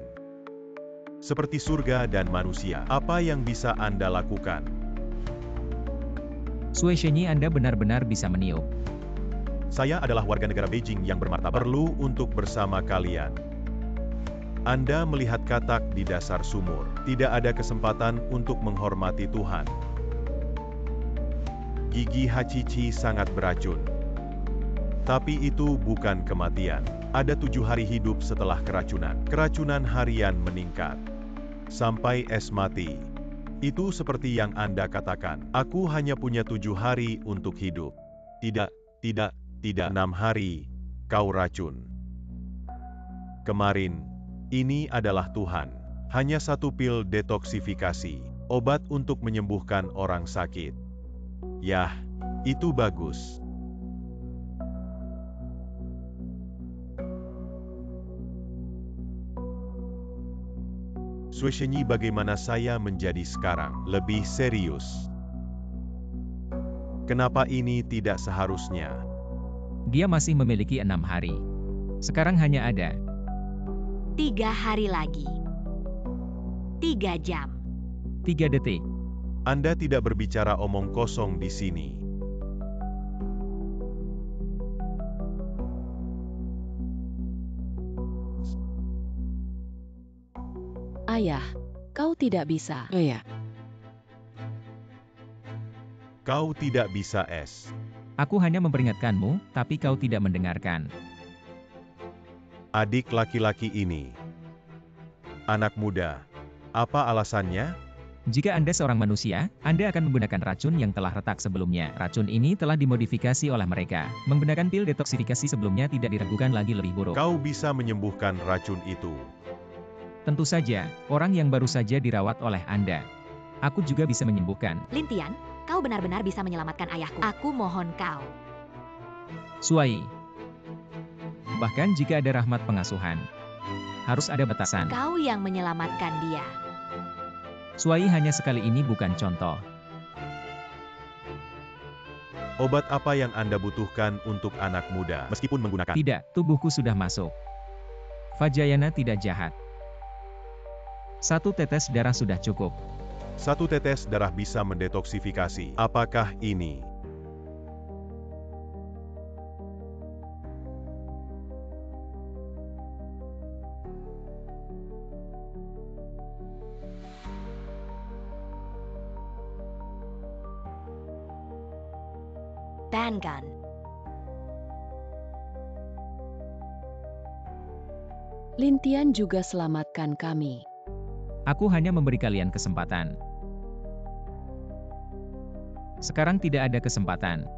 Seperti surga dan manusia, apa yang bisa Anda lakukan? Sueshenyi Anda benar-benar bisa meniup. Saya adalah warga negara Beijing yang bermartabat. Perlu untuk bersama kalian. Anda melihat katak di dasar sumur. Tidak ada kesempatan untuk menghormati Tuhan. Gigi Hachichi sangat beracun. Tapi itu bukan kematian. Ada 7 hari hidup setelah keracunan. Keracunan harian meningkat. Sampai es mati. Itu seperti yang Anda katakan. Aku hanya punya 7 hari untuk hidup. Tidak 6 hari. kau racun. Kemarin, ini adalah Tuhan. Hanya satu pil detoksifikasi, obat untuk menyembuhkan orang sakit. Yah, itu bagus. Sueshenyi bagaimana saya menjadi sekarang lebih serius. Kenapa ini tidak seharusnya? Dia masih memiliki 6 hari. Sekarang hanya ada 3 hari lagi. 3 jam. 3 detik. Anda tidak berbicara omong kosong di sini. Ayah, kau tidak bisa. Oh ya. Kau tidak bisa es. Aku hanya memperingatkanmu, tapi kau tidak mendengarkan. Adik laki-laki ini. Anak muda. Apa alasannya? Jika Anda seorang manusia, Anda akan menggunakan racun yang telah retak sebelumnya. Racun ini telah dimodifikasi oleh mereka. Menggunakan pil detoksifikasi sebelumnya tidak diragukan lagi lebih buruk. Kau bisa menyembuhkan racun itu. Tentu saja, orang yang baru saja dirawat oleh Anda. Aku juga bisa menyembuhkan. Lintian, kau benar-benar bisa menyelamatkan ayahku. Aku mohon kau. Suai. Bahkan jika ada rahmat pengasuhan, harus ada batasan. Kau yang menyelamatkan dia. Suai hanya sekali ini bukan contoh. Obat apa yang Anda butuhkan untuk anak muda, meskipun menggunakan? Tidak, tubuhku sudah masuk. Vajayana tidak jahat. 1 tetes darah sudah cukup. 1 tetes darah bisa mendetoksifikasi. Apakah ini? Bangun. Lintian juga selamatkan kami. Aku hanya memberi kalian kesempatan. Sekarang tidak ada kesempatan.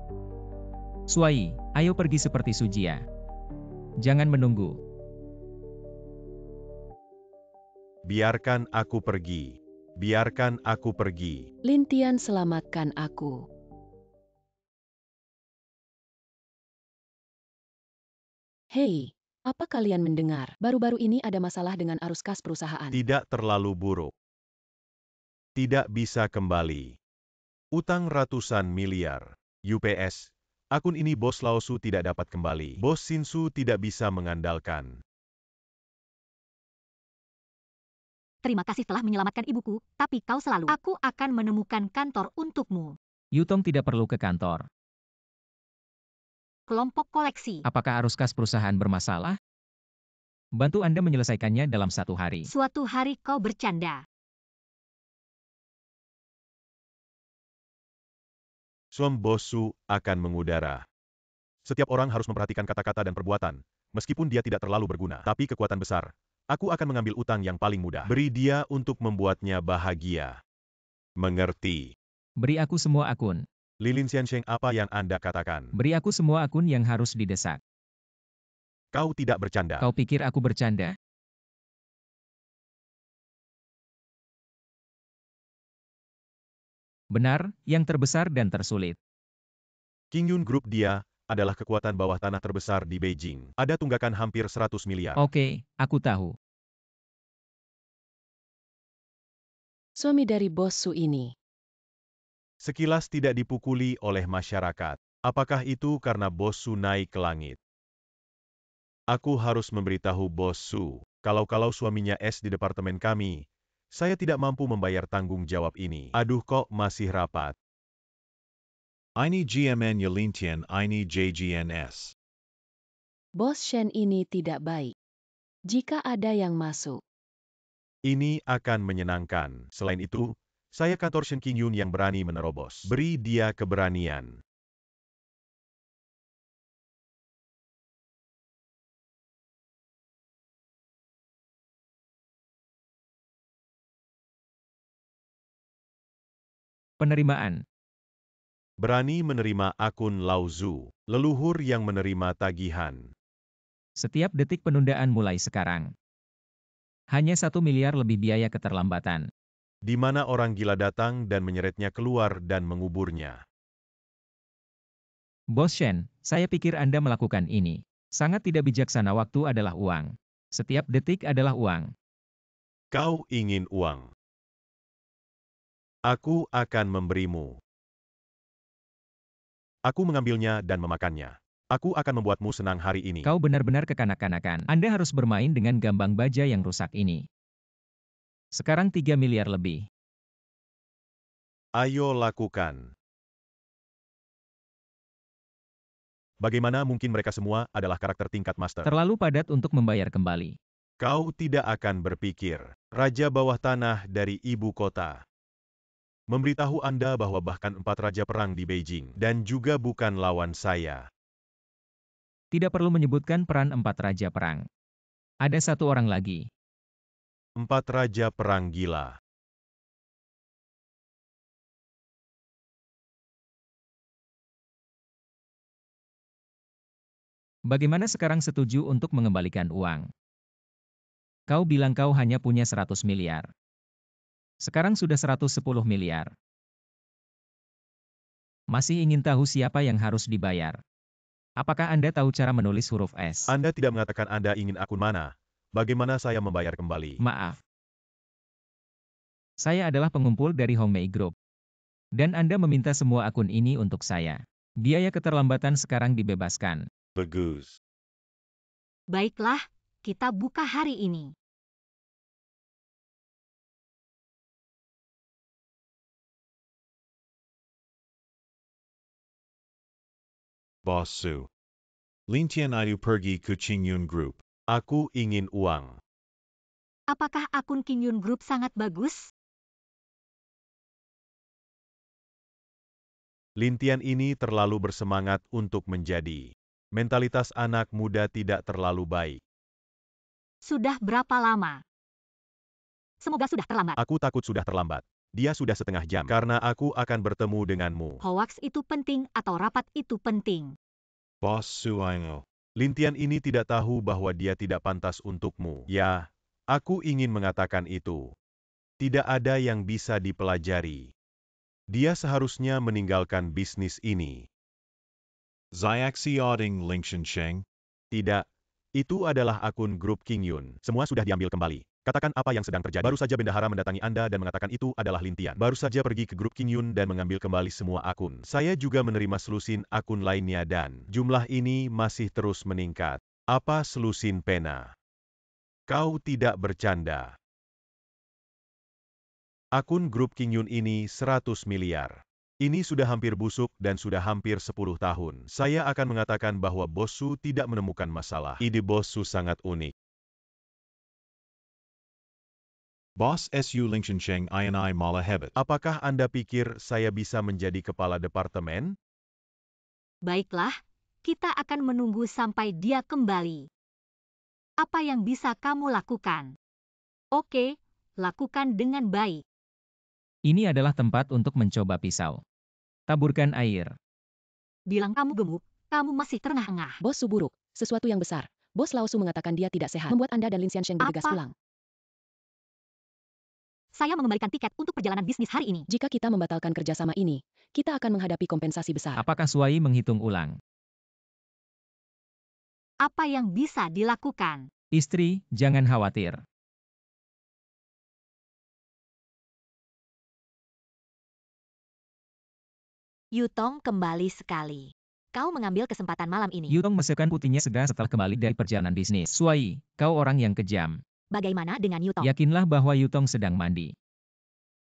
Suai, ayo pergi seperti Sujia. Jangan menunggu. Biarkan aku pergi. Biarkan aku pergi. Lintian selamatkan aku. Hei, apa kalian mendengar? Baru-baru ini ada masalah dengan arus kas perusahaan. Tidak terlalu buruk. Tidak bisa kembali. Utang ratusan miliar. UPS. Akun ini Bos Laosu tidak dapat kembali. Bos Shinsu tidak bisa mengandalkan. Terima kasih telah menyelamatkan ibuku, tapi kau selalu. Aku akan menemukan kantor untukmu. Yutong tidak perlu ke kantor. Kelompok koleksi. Apakah arus kas perusahaan bermasalah? Bantu Anda menyelesaikannya dalam 1 hari. Suatu hari kau bercanda. Suam Bosu akan mengudara. Setiap orang harus memperhatikan kata-kata dan perbuatan, meskipun dia tidak terlalu berguna. Tapi kekuatan besar. Aku akan mengambil utang yang paling mudah. Beri dia untuk membuatnya bahagia. Mengerti? Beri aku semua akun. Lilin Xiansheng, apa yang Anda katakan? Beri aku semua akun yang harus didesak. Kau tidak bercanda. Kau pikir aku bercanda? Benar, yang terbesar dan tersulit. Qingyun Group dia adalah kekuatan bawah tanah terbesar di Beijing. Ada tunggakan hampir 100 miliar. Oke, aku tahu. Suami dari Bos Su ini. Sekilas tidak dipukuli oleh masyarakat. Apakah itu karena Bos Su naik ke langit? Aku harus memberitahu Bos Su, kalau suaminya S di departemen kami, saya tidak mampu membayar tanggung jawab ini. Aduh, kok masih rapat. Ini GMN Yalintian ini JGNS. Bos Shen ini tidak baik. Jika ada yang masuk. Ini akan menyenangkan. Selain itu, saya kantor Shen Qingyun yang berani menerobos. Beri dia keberanian. Penerimaan. Berani menerima akun Lao Zu, leluhur yang menerima tagihan. Setiap detik penundaan mulai sekarang. Hanya 1 miliar lebih biaya keterlambatan. Di mana orang gila datang dan menyeretnya keluar dan menguburnya. Bos Shen, saya pikir Anda melakukan ini. Sangat tidak bijaksana, waktu adalah uang. Setiap detik adalah uang. Kau ingin uang. Aku akan memberimu. Aku mengambilnya dan memakannya. Aku akan membuatmu senang hari ini. Kau benar-benar kekanak-kanakan. Anda harus bermain dengan gambang baja yang rusak ini. Sekarang 3 miliar lebih. Ayo lakukan. Bagaimana mungkin mereka semua adalah karakter tingkat master? Terlalu padat untuk membayar kembali. Kau tidak akan berpikir. Raja bawah tanah dari ibu kota. Memberitahu Anda bahwa bahkan 4 raja perang di Beijing. Dan juga bukan lawan saya. Tidak perlu menyebutkan peran 4 raja perang. Ada 1 orang lagi. 4 raja perang gila. Bagaimana sekarang setuju untuk mengembalikan uang? Kau bilang kau hanya punya 100 miliar. Sekarang sudah 110 miliar. Masih ingin tahu siapa yang harus dibayar? Apakah Anda tahu cara menulis huruf S? Anda tidak mengatakan Anda ingin akun mana. Bagaimana saya membayar kembali? Maaf. Saya adalah pengumpul dari Hongmei Group. Dan Anda meminta semua akun ini untuk saya. Biaya keterlambatan sekarang dibebaskan. Bagus. Baiklah, kita buka hari ini. Boss Su. Lintian Itu pergi ke Qingyun Group. Aku ingin uang. Apakah akun Qingyun Group sangat bagus? Lintian ini terlalu bersemangat untuk menjadi. Mentalitas anak muda tidak terlalu baik. Sudah berapa lama? Semoga sudah terlambat. Aku takut sudah terlambat. Dia sudah setengah jam. Karena aku akan bertemu denganmu. Hoax itu penting atau rapat itu penting? Boss Su Aingo. Lintian ini tidak tahu bahwa dia tidak pantas untukmu. Ya, aku ingin mengatakan itu. Tidak ada yang bisa dipelajari. Dia seharusnya meninggalkan bisnis ini. Xiaxi Auding Lingshan Sheng. Tidak. Itu adalah akun grup Qingyun. Semua sudah diambil kembali. Katakan apa yang sedang terjadi. Baru saja bendahara mendatangi Anda dan mengatakan itu adalah Lintian. Baru saja pergi ke grup Qingyun dan mengambil kembali semua akun. Saya juga menerima selusin akun lainnya dan jumlah ini masih terus meningkat. Apa selusin pena? Kau tidak bercanda. Akun grup Qingyun ini 100 miliar. Ini sudah hampir busuk dan sudah hampir 10 tahun. Saya akan mengatakan bahwa Bos Su tidak menemukan masalah. Ide Bos Su sangat unik. Boss Su Lingshan Sheng Ini Mala Hebet. Apakah Anda pikir saya bisa menjadi kepala departemen? Baiklah, kita akan menunggu sampai dia kembali. Apa yang bisa kamu lakukan? Oke, lakukan dengan baik. Ini adalah tempat untuk mencoba pisau. Taburkan air. Bilang kamu gemuk, kamu masih terengah-engah. Bos Su buruk, sesuatu yang besar. Bos Lao Su mengatakan dia tidak sehat, membuat Anda dan Lin Xiansheng bergegas Apa? pulang. Saya mengembalikan tiket untuk perjalanan bisnis hari ini. Jika kita membatalkan kerjasama ini, kita akan menghadapi kompensasi besar. Apakah Suai menghitung ulang? Apa yang bisa dilakukan? Istri, jangan khawatir. Yutong kembali sekali. Kau mengambil kesempatan malam ini. Yutong masukkan putihnya segera setelah kembali dari perjalanan bisnis. Suai, kau orang yang kejam. Bagaimana dengan Yutong? Yakinlah bahwa Yutong sedang mandi.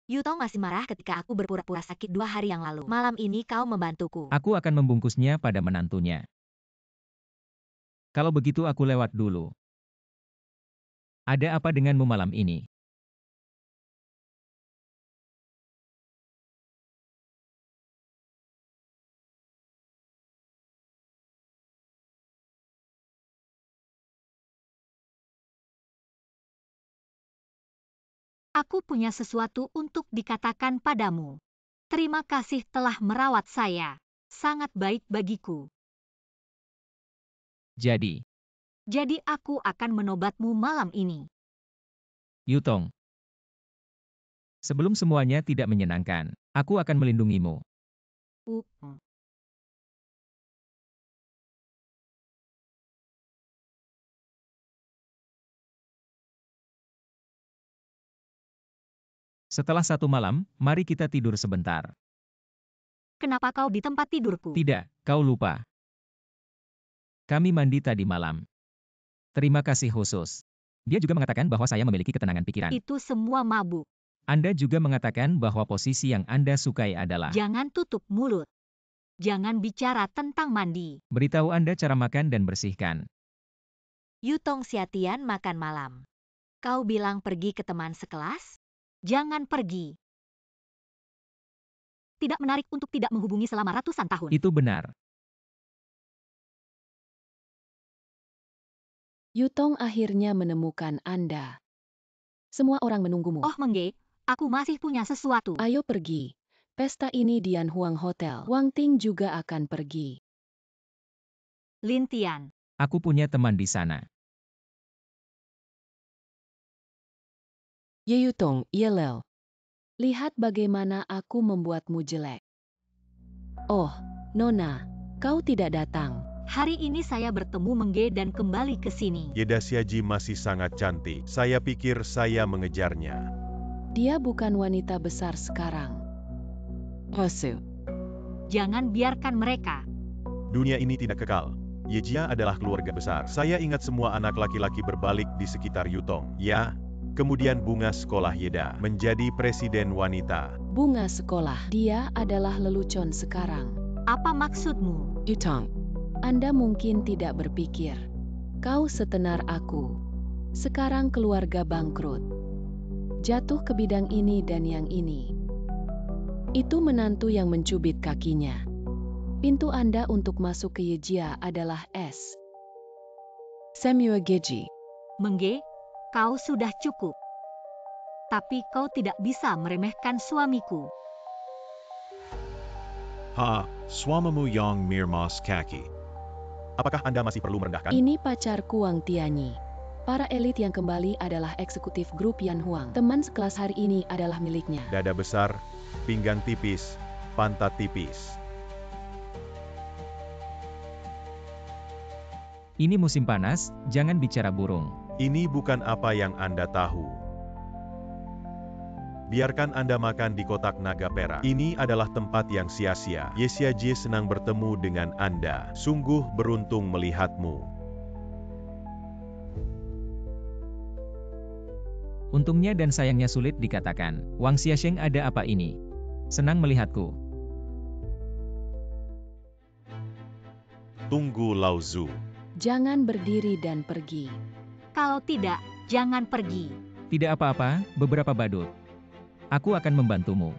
Yutong masih marah ketika aku berpura-pura sakit 2 hari yang lalu. Malam ini kau membantuku. Aku akan membungkusnya pada menantunya. Kalau begitu aku lewat dulu. Ada apa denganmu malam ini? Aku punya sesuatu untuk dikatakan padamu. Terima kasih telah merawat saya. Sangat baik bagiku. Jadi, Jadi aku akan menobatmu malam ini. Yutong. Sebelum semuanya tidak menyenangkan, aku akan melindungimu. Setelah 1 malam, mari kita tidur sebentar. Kenapa kau di tempat tidurku? Tidak, kau lupa. Kami mandi tadi malam. Terima kasih khusus. Dia juga mengatakan bahwa saya memiliki ketenangan pikiran. Itu semua mabuk. Anda juga mengatakan bahwa posisi yang Anda sukai adalah... Jangan tutup mulut. Jangan bicara tentang mandi. Beritahu Anda cara makan dan bersihkan. Yutong Xiatian makan malam. Kau bilang pergi ke teman sekelas? Jangan pergi. Tidak menarik untuk tidak menghubungi selama ratusan tahun. Itu benar. Yutong akhirnya menemukan Anda. Semua orang menunggumu. Oh Mengge, aku masih punya sesuatu. Ayo pergi. Pesta ini di Yanhuang Hotel. Wang Ting juga akan pergi. Lin Tian. Aku punya teman di sana. Ye Yutong, Yelel. Lihat bagaimana aku membuatmu jelek. Oh, Nona, kau tidak datang. Hari ini saya bertemu Mengge dan kembali ke sini. Yeda Xiaji masih sangat cantik. Saya pikir saya mengejarnya. Dia bukan wanita besar sekarang. Hosu. Jangan biarkan mereka. Dunia ini tidak kekal. Yejia adalah keluarga besar. Saya ingat semua anak laki-laki berbalik di sekitar Yutong. Ya, kemudian bunga sekolah Yeda menjadi presiden wanita. Bunga sekolah. Dia adalah lelucon sekarang. Apa maksudmu? Yutong. Anda mungkin tidak berpikir. Kau setenar aku. Sekarang keluarga bangkrut. Jatuh ke bidang ini dan yang ini. Itu menantu yang mencubit kakinya. Pintu Anda untuk masuk ke Yejia adalah S. Samuel Geji. Mengge, kau sudah cukup. Tapi kau tidak bisa meremehkan suamiku. Ha, suamamu yang mirmas kaki. Apakah Anda masih perlu merendahkan? Ini pacarku Wang Tianyi. Para elit yang kembali adalah eksekutif grup Yanhuang. Teman sekelas hari ini adalah miliknya. Dada besar, pinggang tipis, pantat tipis. Ini musim panas, jangan bicara burung. Ini bukan apa yang Anda tahu. Biarkan Anda makan di kotak naga perak. Ini adalah tempat yang sia-sia. Ye Xiaji senang bertemu dengan Anda. Sungguh beruntung melihatmu. Untungnya dan sayangnya sulit dikatakan. Wang Xiaosheng ada apa ini? Senang melihatku. Tunggu Lao Zu. Jangan berdiri dan pergi. Kalau tidak, jangan pergi. Tidak apa-apa, beberapa badut. Aku akan membantumu.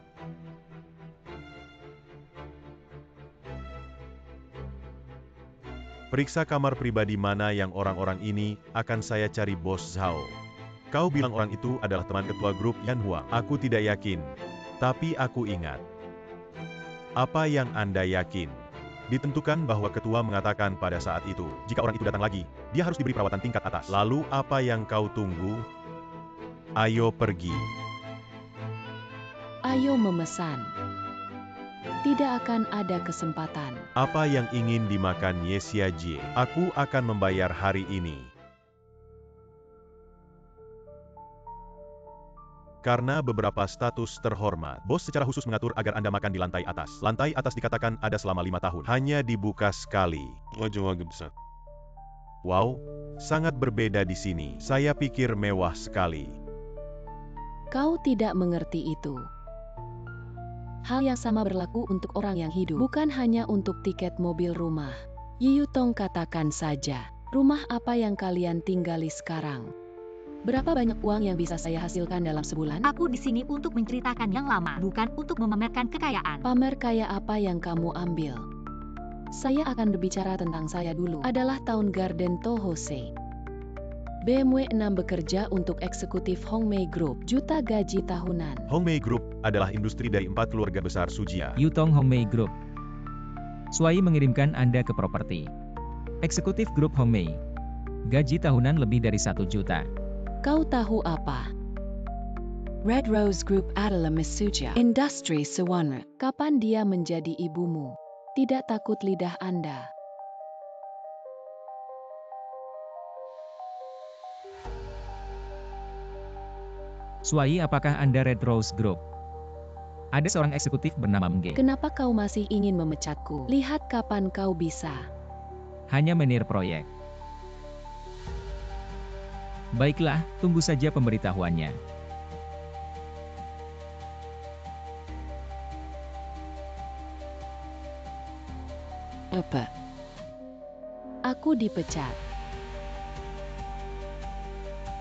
Periksa kamar pribadi mana yang orang-orang ini akan saya cari Bos Zhao. Kau bilang orang itu adalah teman ketua grup Yanhua. Aku tidak yakin. Tapi aku ingat. Apa yang Anda yakin? Ditentukan bahwa ketua mengatakan pada saat itu, jika orang itu datang lagi, dia harus diberi perawatan tingkat atas. Lalu apa yang kau tunggu? Ayo pergi. Ayo memesan. Tidak akan ada kesempatan. Apa yang ingin dimakan Ye Xiaji? Aku akan membayar hari ini. Karena beberapa status terhormat, bos secara khusus mengatur agar Anda makan di lantai atas. Lantai atas dikatakan ada selama 5 tahun. Hanya dibuka sekali. Wow, sangat berbeda di sini. Saya pikir mewah sekali. Kau tidak mengerti itu. Hal yang sama berlaku untuk orang yang hidup, bukan hanya untuk tiket mobil rumah. Ye Yutong katakan saja, rumah apa yang kalian tinggali sekarang? Berapa banyak uang yang bisa saya hasilkan dalam sebulan? Aku di sini untuk menceritakan yang lama, bukan untuk memamerkan kekayaan. Pamer kaya apa yang kamu ambil? Saya akan berbicara tentang saya dulu. Adalah tahun Garden Tohose. BMW 6 bekerja untuk eksekutif Hongmei Group, juta gaji tahunan. Hongmei Group adalah industri dari 4 keluarga besar Sujia. Yutong Hongmei Group. Suai mengirimkan Anda ke properti. Eksekutif grup Hongmei. Gaji tahunan lebih dari 1 juta. Kau tahu apa? Red Rose Group adalah Misuja Industri Sewana. Kapan dia menjadi ibumu? Tidak takut lidah Anda. Suai, apakah Anda Red Rose Group? Ada seorang eksekutif bernama Mge. Kenapa kau masih ingin memecatku? Lihat kapan kau bisa. Hanya menir proyek. Baiklah, tunggu saja pemberitahuannya. Apa? Aku dipecat.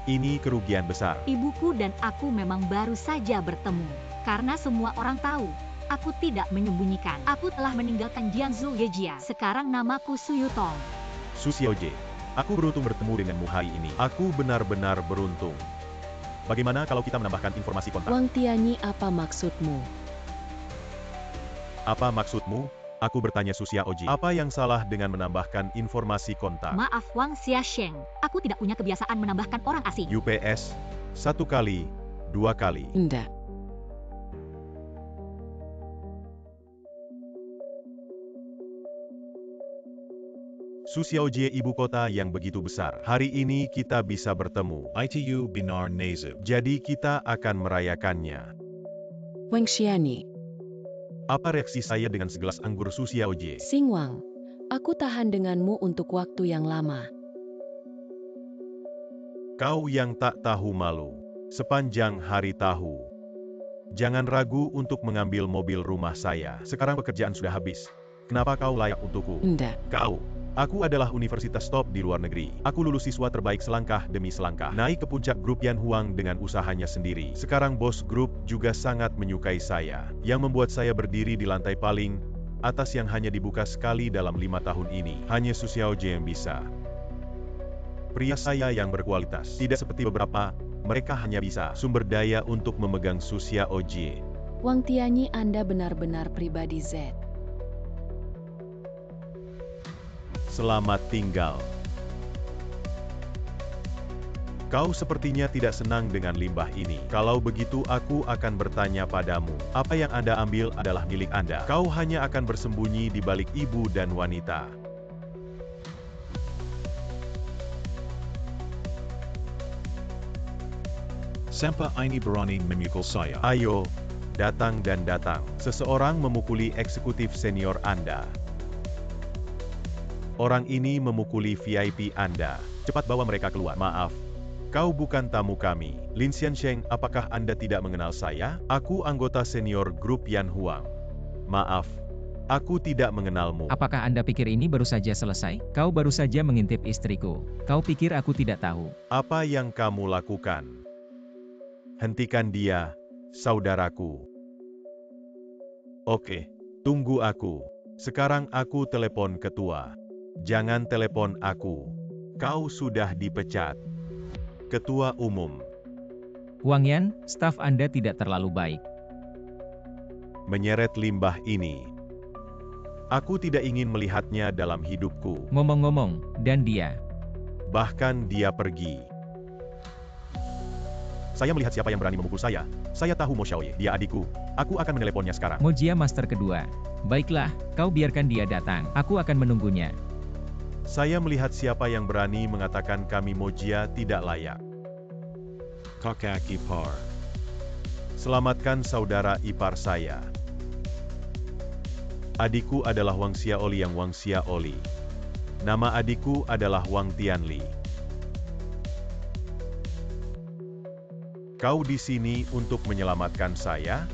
Ini kerugian besar. Ibuku dan aku memang baru saja bertemu. Karena semua orang tahu, aku tidak menyembunyikan. Aku telah meninggalkan Jiangsu Yejia. Sekarang namaku Su Yutong. Su Xiaojie, aku beruntung bertemu denganmu hari ini. Aku benar-benar beruntung. Bagaimana kalau kita menambahkan informasi kontak? Wang Tianyi, apa maksudmu? Apa maksudmu? Aku bertanya Su Xiaojie. Apa yang salah dengan menambahkan informasi kontak? Maaf Wang Xiaosheng, aku tidak punya kebiasaan menambahkan orang asing. UPS, 1 kali, 2 kali. Enggak. Su Xiaojie, ibu kota yang begitu besar. Hari ini kita bisa bertemu. ITU Binar Nazib. Jadi kita akan merayakannya. Wang Xianyi. Apa reaksi saya dengan segelas anggur Su Xiaojie? Xing Wang, aku tahan denganmu untuk waktu yang lama. Kau yang tak tahu malu. Sepanjang hari tahu. Jangan ragu untuk mengambil mobil rumah saya. Sekarang pekerjaan sudah habis. Kenapa kau layak untukku? Enggak. Kau. Aku adalah universitas top di luar negeri. Aku lulus siswa terbaik selangkah demi selangkah. Naik ke puncak grup Yan Huang dengan usahanya sendiri. Sekarang bos grup juga sangat menyukai saya. Yang membuat saya berdiri di lantai paling atas yang hanya dibuka sekali dalam 5 tahun ini. Hanya Su Xiaojie yang bisa. Pria saya yang berkualitas. Tidak seperti beberapa, mereka hanya bisa sumber daya untuk memegang Su Xiaojie. Wang Tianyi, Anda benar-benar pribadi Z. Selamat tinggal. Kau sepertinya tidak senang dengan limbah ini. Kalau begitu aku akan bertanya padamu. Apa yang Anda ambil adalah milik Anda. Kau hanya akan bersembunyi di balik ibu dan wanita. Sampa ini berani memukul saya. Ayo, datang dan datang. Seseorang memukuli eksekutif senior Anda. Orang ini memukuli VIP Anda. Cepat bawa mereka keluar. Maaf, kau bukan tamu kami. Lin Xiansheng, apakah Anda tidak mengenal saya? Aku anggota senior grup Yan Huang. Maaf, aku tidak mengenalmu. Apakah Anda pikir ini baru saja selesai? Kau baru saja mengintip istriku. Kau pikir aku tidak tahu? Apa yang kamu lakukan? Hentikan dia, saudaraku. Oke, tunggu aku. Sekarang aku telepon ketua. Jangan telepon aku. Kau sudah dipecat. Ketua Umum. Wang Yan, staf Anda tidak terlalu baik. Menyeret limbah ini. Aku tidak ingin melihatnya dalam hidupku. Ngomong-ngomong, dan dia. Bahkan dia pergi. Saya melihat siapa yang berani memukul saya. Saya tahu Mo Xiaoye, dia adikku. Aku akan meneleponnya sekarang. Mojia Master kedua. Baiklah, kau biarkan dia datang. Aku akan menunggunya. Saya melihat siapa yang berani mengatakan kami Mojia tidak layak. Kakak ipar. Selamatkan saudara ipar saya. Adikku adalah Wang Xiaoli yang Wang Xiaoli. Nama adikku adalah Wang Tianli. Kau di sini untuk menyelamatkan saya?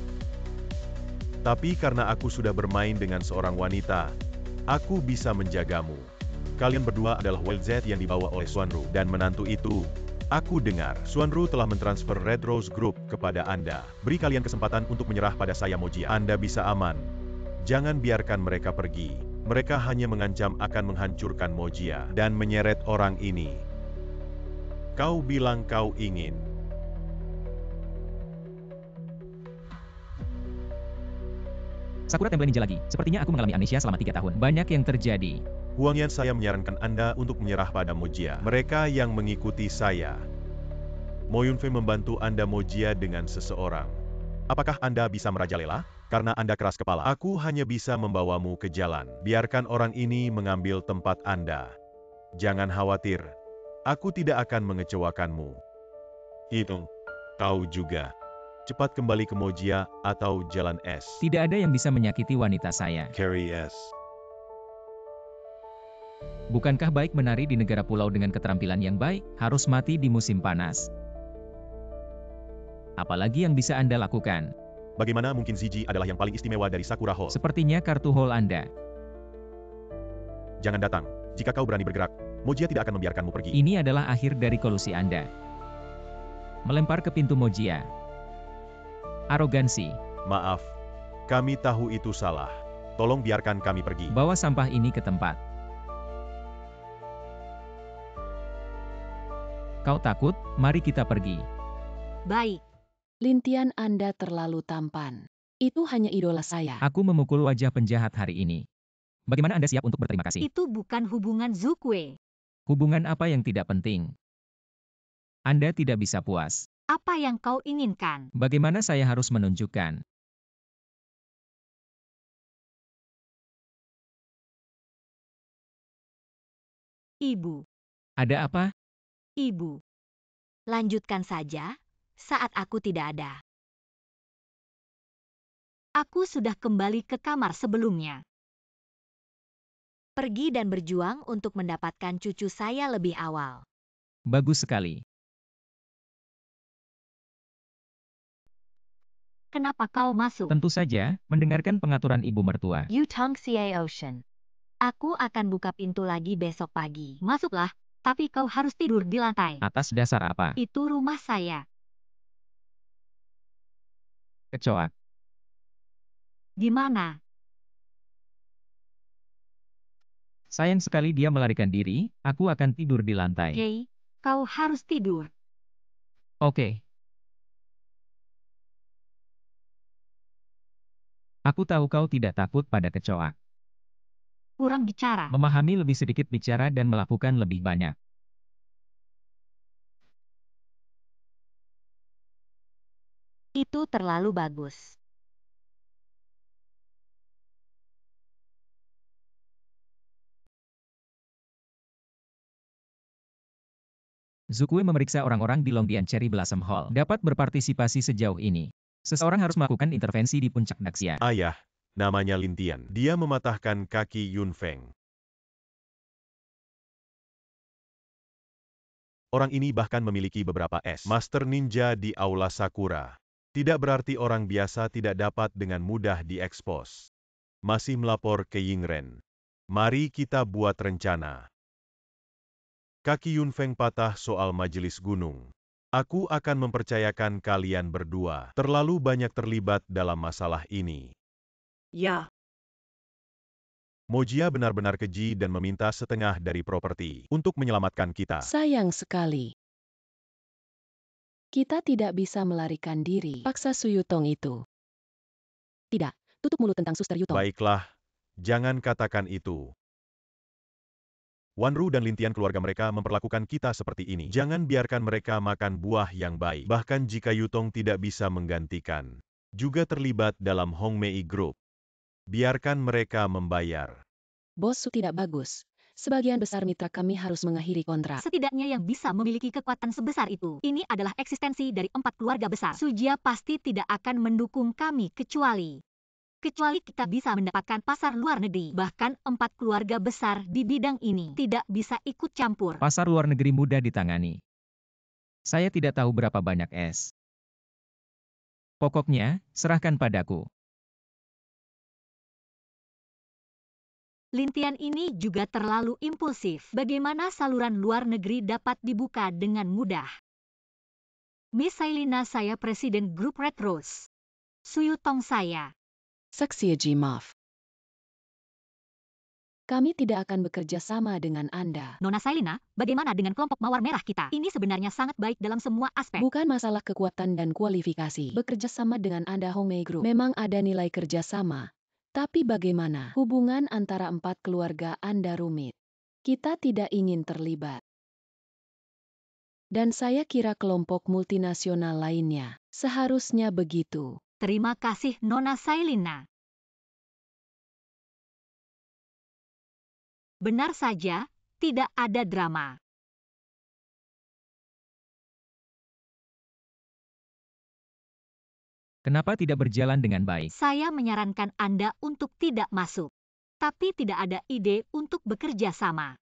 Tapi karena aku sudah bermain dengan seorang wanita, aku bisa menjagamu. Kalian berdua adalah Wild Z yang dibawa oleh Xuanru. Dan menantu itu, aku dengar, Xuanru telah mentransfer Red Rose Group kepada Anda. Beri kalian kesempatan untuk menyerah pada saya Mojia. Anda bisa aman. Jangan biarkan mereka pergi. Mereka hanya mengancam akan menghancurkan Mojia dan menyeret orang ini. Kau bilang kau ingin. Sakura Temple Ninja lagi. Sepertinya aku mengalami amnesia selama 3 tahun. Banyak yang terjadi. Huang Yan, saya menyarankan Anda untuk menyerah pada Mojia. Mereka yang mengikuti saya. Mo Yunfei membantu Anda Mojia dengan seseorang. Apakah Anda bisa merajalela? Karena Anda keras kepala. Aku hanya bisa membawamu ke jalan. Biarkan orang ini mengambil tempat Anda. Jangan khawatir. Aku tidak akan mengecewakanmu. Hitung. Kau juga. Cepat kembali ke Mojia atau Jalan Es. Tidak ada yang bisa menyakiti wanita saya. Carry Es. Bukankah baik menari di negara pulau dengan keterampilan yang baik, harus mati di musim panas? Apalagi yang bisa Anda lakukan? Bagaimana mungkin Ziji adalah yang paling istimewa dari Sakura Hall? Sepertinya kartu hall Anda. Jangan datang. Jika kau berani bergerak, Mojia tidak akan membiarkanmu pergi. Ini adalah akhir dari kolusi Anda. Melempar ke pintu Mojia. Arogansi. Maaf. Kami tahu itu salah. Tolong biarkan kami pergi. Bawa sampah ini ke tempat. Kau takut? Mari kita pergi. Baik. Lintian Anda terlalu tampan. Itu hanya idola saya. Aku memukul wajah penjahat hari ini. Bagaimana Anda siap untuk berterima kasih? Itu bukan hubungan Zukue. Hubungan apa yang tidak penting? Anda tidak bisa puas. Apa yang kau inginkan? Bagaimana saya harus menunjukkan? Ibu. Ada apa? Ibu. Lanjutkan saja, saat aku tidak ada. Aku sudah kembali ke kamar sebelumnya. Pergi dan berjuang untuk mendapatkan cucu saya lebih awal. Bagus sekali. Kenapa kau masuk? Tentu saja, mendengarkan pengaturan ibu mertua. Yutong Xie Ocean. Aku akan buka pintu lagi besok pagi. Masuklah, tapi kau harus tidur di lantai. Atas dasar apa? Itu rumah saya. Kecoak. Gimana? Sayang sekali dia melarikan diri, aku akan tidur di lantai. Hei, kau harus tidur. Oke. Aku tahu kau tidak takut pada kecoak. Kurang bicara. Memahami lebih sedikit bicara dan melakukan lebih banyak. Itu terlalu bagus. Zukue memeriksa orang-orang di Longdian Cherry Blossom Hall. Dapat berpartisipasi sejauh ini. Seseorang harus melakukan intervensi di puncak Daxia. Ayah, namanya Lintian. Dia mematahkan kaki Yunfeng. Orang ini bahkan memiliki beberapa es. Master Ninja di Aula Sakura. Tidak berarti orang biasa tidak dapat dengan mudah diekspos. Masih melapor ke Yingren. Mari kita buat rencana. Kaki Yunfeng patah soal majelis gunung. Aku akan mempercayakan kalian berdua. Terlalu banyak terlibat dalam masalah ini. Ya, Mojia benar-benar keji dan meminta setengah dari properti untuk menyelamatkan kita. Sayang sekali. Kita tidak bisa melarikan diri. Paksa Su Yutong itu. Tidak, tutup mulut tentang Suster Yutong. Baiklah, jangan katakan itu. Wanru dan Lintian keluarga mereka memperlakukan kita seperti ini. Jangan biarkan mereka makan buah yang baik. Bahkan jika Yutong tidak bisa menggantikan. Juga terlibat dalam Hongmei Group. Biarkan mereka membayar. Bos Su tidak bagus. Sebagian besar mitra kami harus mengakhiri kontrak. Setidaknya yang bisa memiliki kekuatan sebesar itu. Ini adalah eksistensi dari 4 keluarga besar. Sujia pasti tidak akan mendukung kami kecuali kita bisa mendapatkan pasar luar negeri. Bahkan 4 keluarga besar di bidang ini tidak bisa ikut campur. Pasar luar negeri mudah ditangani. Saya tidak tahu berapa banyak es. Pokoknya, serahkan padaku. Lintian ini juga terlalu impulsif. Bagaimana saluran luar negeri dapat dibuka dengan mudah? Miss Sailina, saya Presiden Grup Red Rose. Su Yutong saya. Saksi Jimaf. Kami tidak akan bekerja sama dengan Anda. Nona Sailina, bagaimana dengan kelompok Mawar Merah kita? Ini sebenarnya sangat baik dalam semua aspek. Bukan masalah kekuatan dan kualifikasi. Bekerja sama dengan Anda Hongmei Group. Memang ada nilai kerja sama. Tapi bagaimana hubungan antara 4 keluarga Anda rumit? Kita tidak ingin terlibat. Dan saya kira kelompok multinasional lainnya seharusnya begitu. Terima kasih Nona Sailina. Benar saja, tidak ada drama. Kenapa tidak berjalan dengan baik? Saya menyarankan Anda untuk tidak masuk. Tapi tidak ada ide untuk bekerja sama.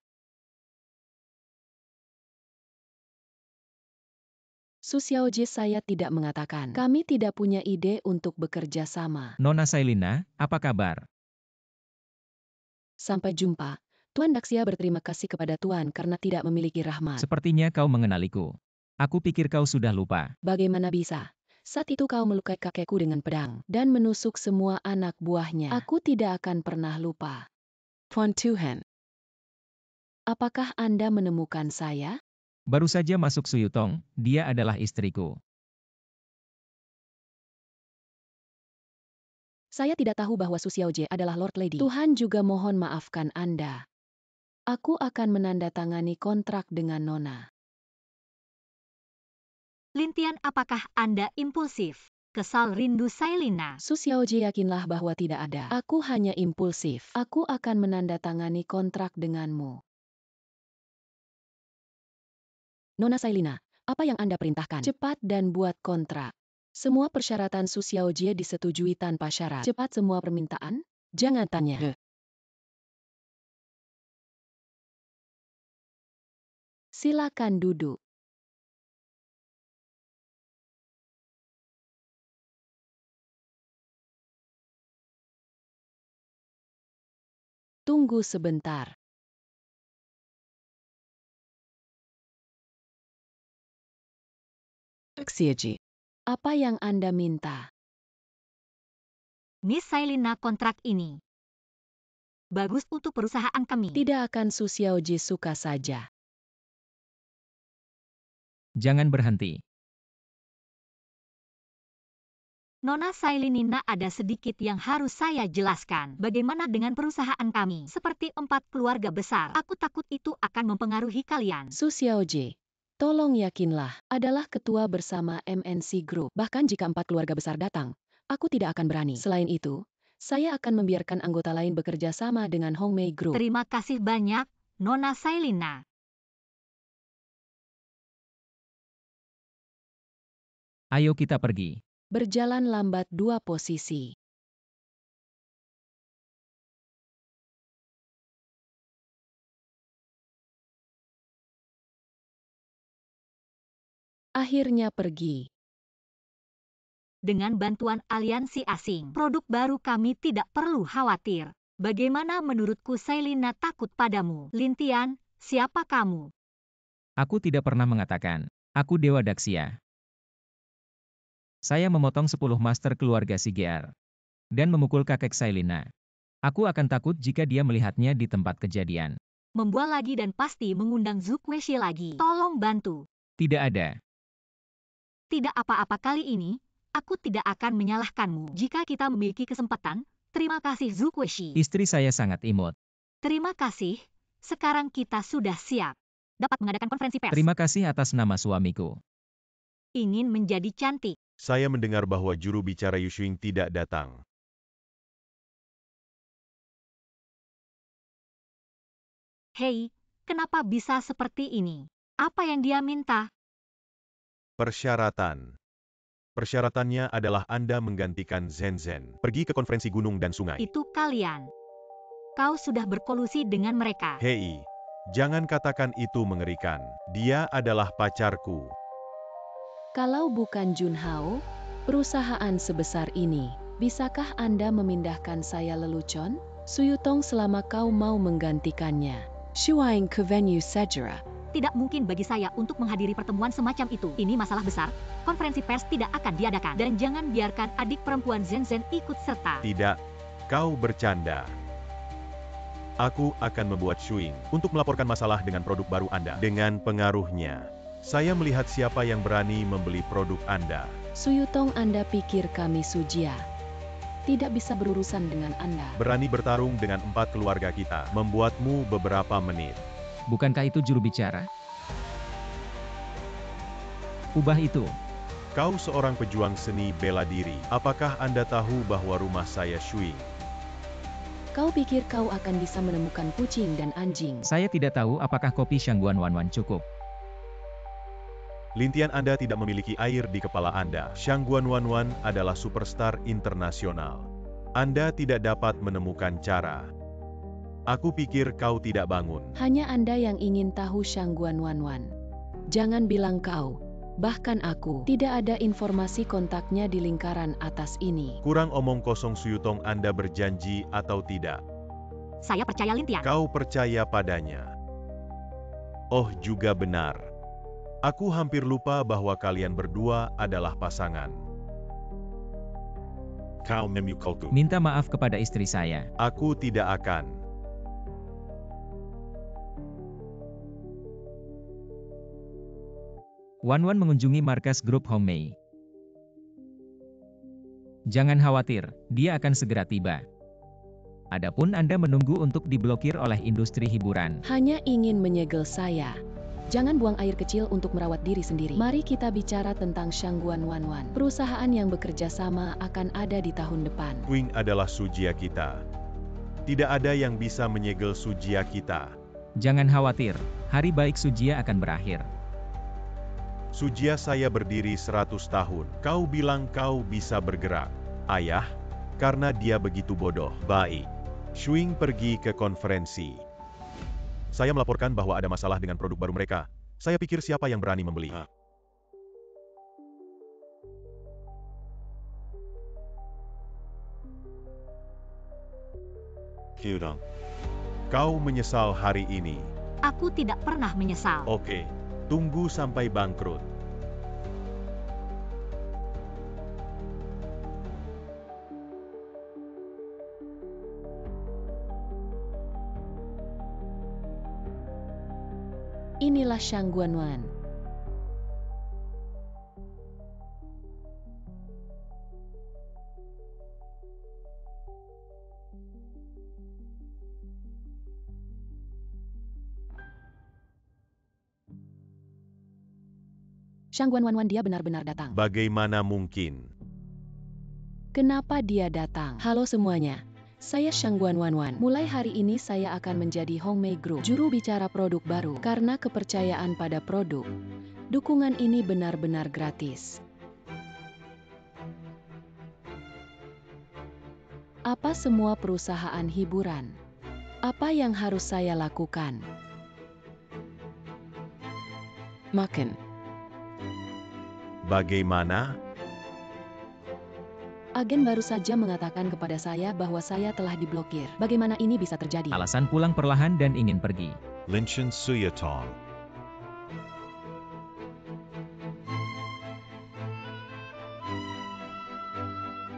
Su Xiaojie, saya tidak mengatakan. Kami tidak punya ide untuk bekerja sama. Nona Sailina, apa kabar? Sampai jumpa. Tuan Daxia berterima kasih kepada Tuan karena tidak memiliki rahmat. Sepertinya kau mengenaliku. Aku pikir kau sudah lupa. Bagaimana bisa? Saat itu kau melukai kakekku dengan pedang dan menusuk semua anak buahnya. Aku tidak akan pernah lupa. Tuan Tuhan, apakah Anda menemukan saya? Baru saja masuk Su Yutong, dia adalah istriku. Saya tidak tahu bahwa Su Xiaojie adalah Lord Lady. Tuhan juga mohon maafkan Anda. Aku akan menandatangani kontrak dengan Nona. Lintian, apakah Anda impulsif? Kesal rindu Sailina. Su Xiaojie, yakinlah bahwa tidak ada. Aku hanya impulsif. Aku akan menandatangani kontrak denganmu. Nona Sailina, apa yang Anda perintahkan? Cepat dan buat kontrak. Semua persyaratan Su Xiaojie disetujui tanpa syarat. Cepat semua permintaan? Jangan tanya. Silakan duduk. Tunggu sebentar. Xiaojie, apa yang Anda minta? Miss Sailina, kontrak ini bagus untuk perusahaan kami. Tidak akan Su Xiaojie suka saja. Jangan berhenti. Nona Sailina, ada sedikit yang harus saya jelaskan. Bagaimana dengan perusahaan kami? Seperti 4 keluarga besar. Aku takut itu akan mempengaruhi kalian. Su Xiaojie, tolong yakinlah, adalah ketua bersama MNC Group. Bahkan jika 4 keluarga besar datang, aku tidak akan berani. Selain itu, saya akan membiarkan anggota lain bekerja sama dengan Hongmei Group. Terima kasih banyak, Nona Sailina. Ayo kita pergi. Berjalan lambat 2 posisi. Akhirnya pergi. Dengan bantuan aliansi asing, produk baru kami tidak perlu khawatir. Bagaimana menurutku Sailina takut padamu? Lintian, siapa kamu? Aku tidak pernah mengatakan, aku Dewa Daxia. Saya memotong 10 master keluarga CGR. Dan memukul kakek Sailina. Aku akan takut jika dia melihatnya di tempat kejadian. Membual lagi dan pasti mengundang Zhu Kuexi lagi. Tolong bantu. Tidak ada. Tidak apa-apa kali ini, aku tidak akan menyalahkanmu. Jika kita memiliki kesempatan, terima kasih Zhu Kuexi. Istri saya sangat imut. Terima kasih, sekarang kita sudah siap. Dapat mengadakan konferensi pers. Terima kasih atas nama suamiku. Ingin menjadi cantik. Saya mendengar bahwa juru bicara Yuxing tidak datang. Hei, kenapa bisa seperti ini? Apa yang dia minta? Persyaratan. Persyaratannya adalah Anda menggantikan Zhen. Pergi ke konferensi gunung dan sungai. Itu kalian. Kau sudah berkolusi dengan mereka. Hei, jangan katakan itu mengerikan. Dia adalah pacarku. Kalau bukan Junhao, perusahaan sebesar ini, bisakah Anda memindahkan saya lelucon? Su Yutong, selama kau mau menggantikannya. Shuaing ke venue segera. Tidak mungkin bagi saya untuk menghadiri pertemuan semacam itu. Ini masalah besar. Konferensi pers tidak akan diadakan. Dan jangan biarkan adik perempuan Zhen ikut serta. Tidak, kau bercanda. Aku akan membuat Shuing untuk melaporkan masalah dengan produk baru Anda. Dengan pengaruhnya, saya melihat siapa yang berani membeli produk Anda. Su Yutong, Anda pikir kami Sujia? tidak bisa berurusan dengan Anda. Berani bertarung dengan 4 keluarga kita, membuatmu beberapa menit. Bukankah itu juru bicara? Ubah itu. Kau seorang pejuang seni bela diri. Apakah Anda tahu bahwa rumah saya Shuing? Kau pikir kau akan bisa menemukan kucing dan anjing? Saya tidak tahu apakah kopi Shangguan Wanwan cukup. Lintian Anda tidak memiliki air di kepala Anda. Shangguan Wanwan adalah superstar internasional. Anda tidak dapat menemukan cara. Aku pikir kau tidak bangun. Hanya Anda yang ingin tahu Shangguan Wanwan. Jangan bilang kau. Bahkan aku, tidak ada informasi kontaknya di lingkaran atas ini. Kurang omong kosong Suyutong, Anda berjanji atau tidak? Saya percaya Lintian. Kau percaya padanya. Oh, juga benar. Aku hampir lupa bahwa kalian berdua adalah pasangan. Kau memukulku. Minta maaf kepada istri saya. Aku tidak akan. Wanwan mengunjungi markas grup Hong Mei. Jangan khawatir, dia akan segera tiba. Adapun Anda menunggu untuk diblokir oleh industri hiburan. Hanya ingin menyegel saya. Jangan buang air kecil untuk merawat diri sendiri. Mari kita bicara tentang Shangguan Wanwan. Perusahaan yang bekerja sama akan ada di tahun depan. Wing adalah sujia kita. Tidak ada yang bisa menyegel sujia kita. Jangan khawatir, hari baik Sujia akan berakhir. Sujia saya berdiri 100 tahun. Kau bilang kau bisa bergerak. Ayah, karena dia begitu bodoh. Baik. Shuing pergi ke konferensi. Saya melaporkan bahwa ada masalah dengan produk baru mereka. Saya pikir siapa yang berani membeli. Hyudong. Kau menyesal hari ini. Aku tidak pernah menyesal. Oke. Tunggu sampai bangkrut. Inilah Shangguan Wan. Shangguan Wanwan, dia benar-benar datang. Bagaimana mungkin? Kenapa dia datang? Halo semuanya. Saya Shangguan Wanwan. Mulai hari ini saya akan menjadi Hong Mei Group, juru bicara produk baru. Karena kepercayaan pada produk, dukungan ini benar-benar gratis. Apa semua perusahaan hiburan? Apa yang harus saya lakukan? Makan. Bagaimana? Agen baru saja mengatakan kepada saya bahwa saya telah diblokir. Bagaimana ini bisa terjadi? Alasan pulang perlahan dan ingin pergi. Linchin Suyatong.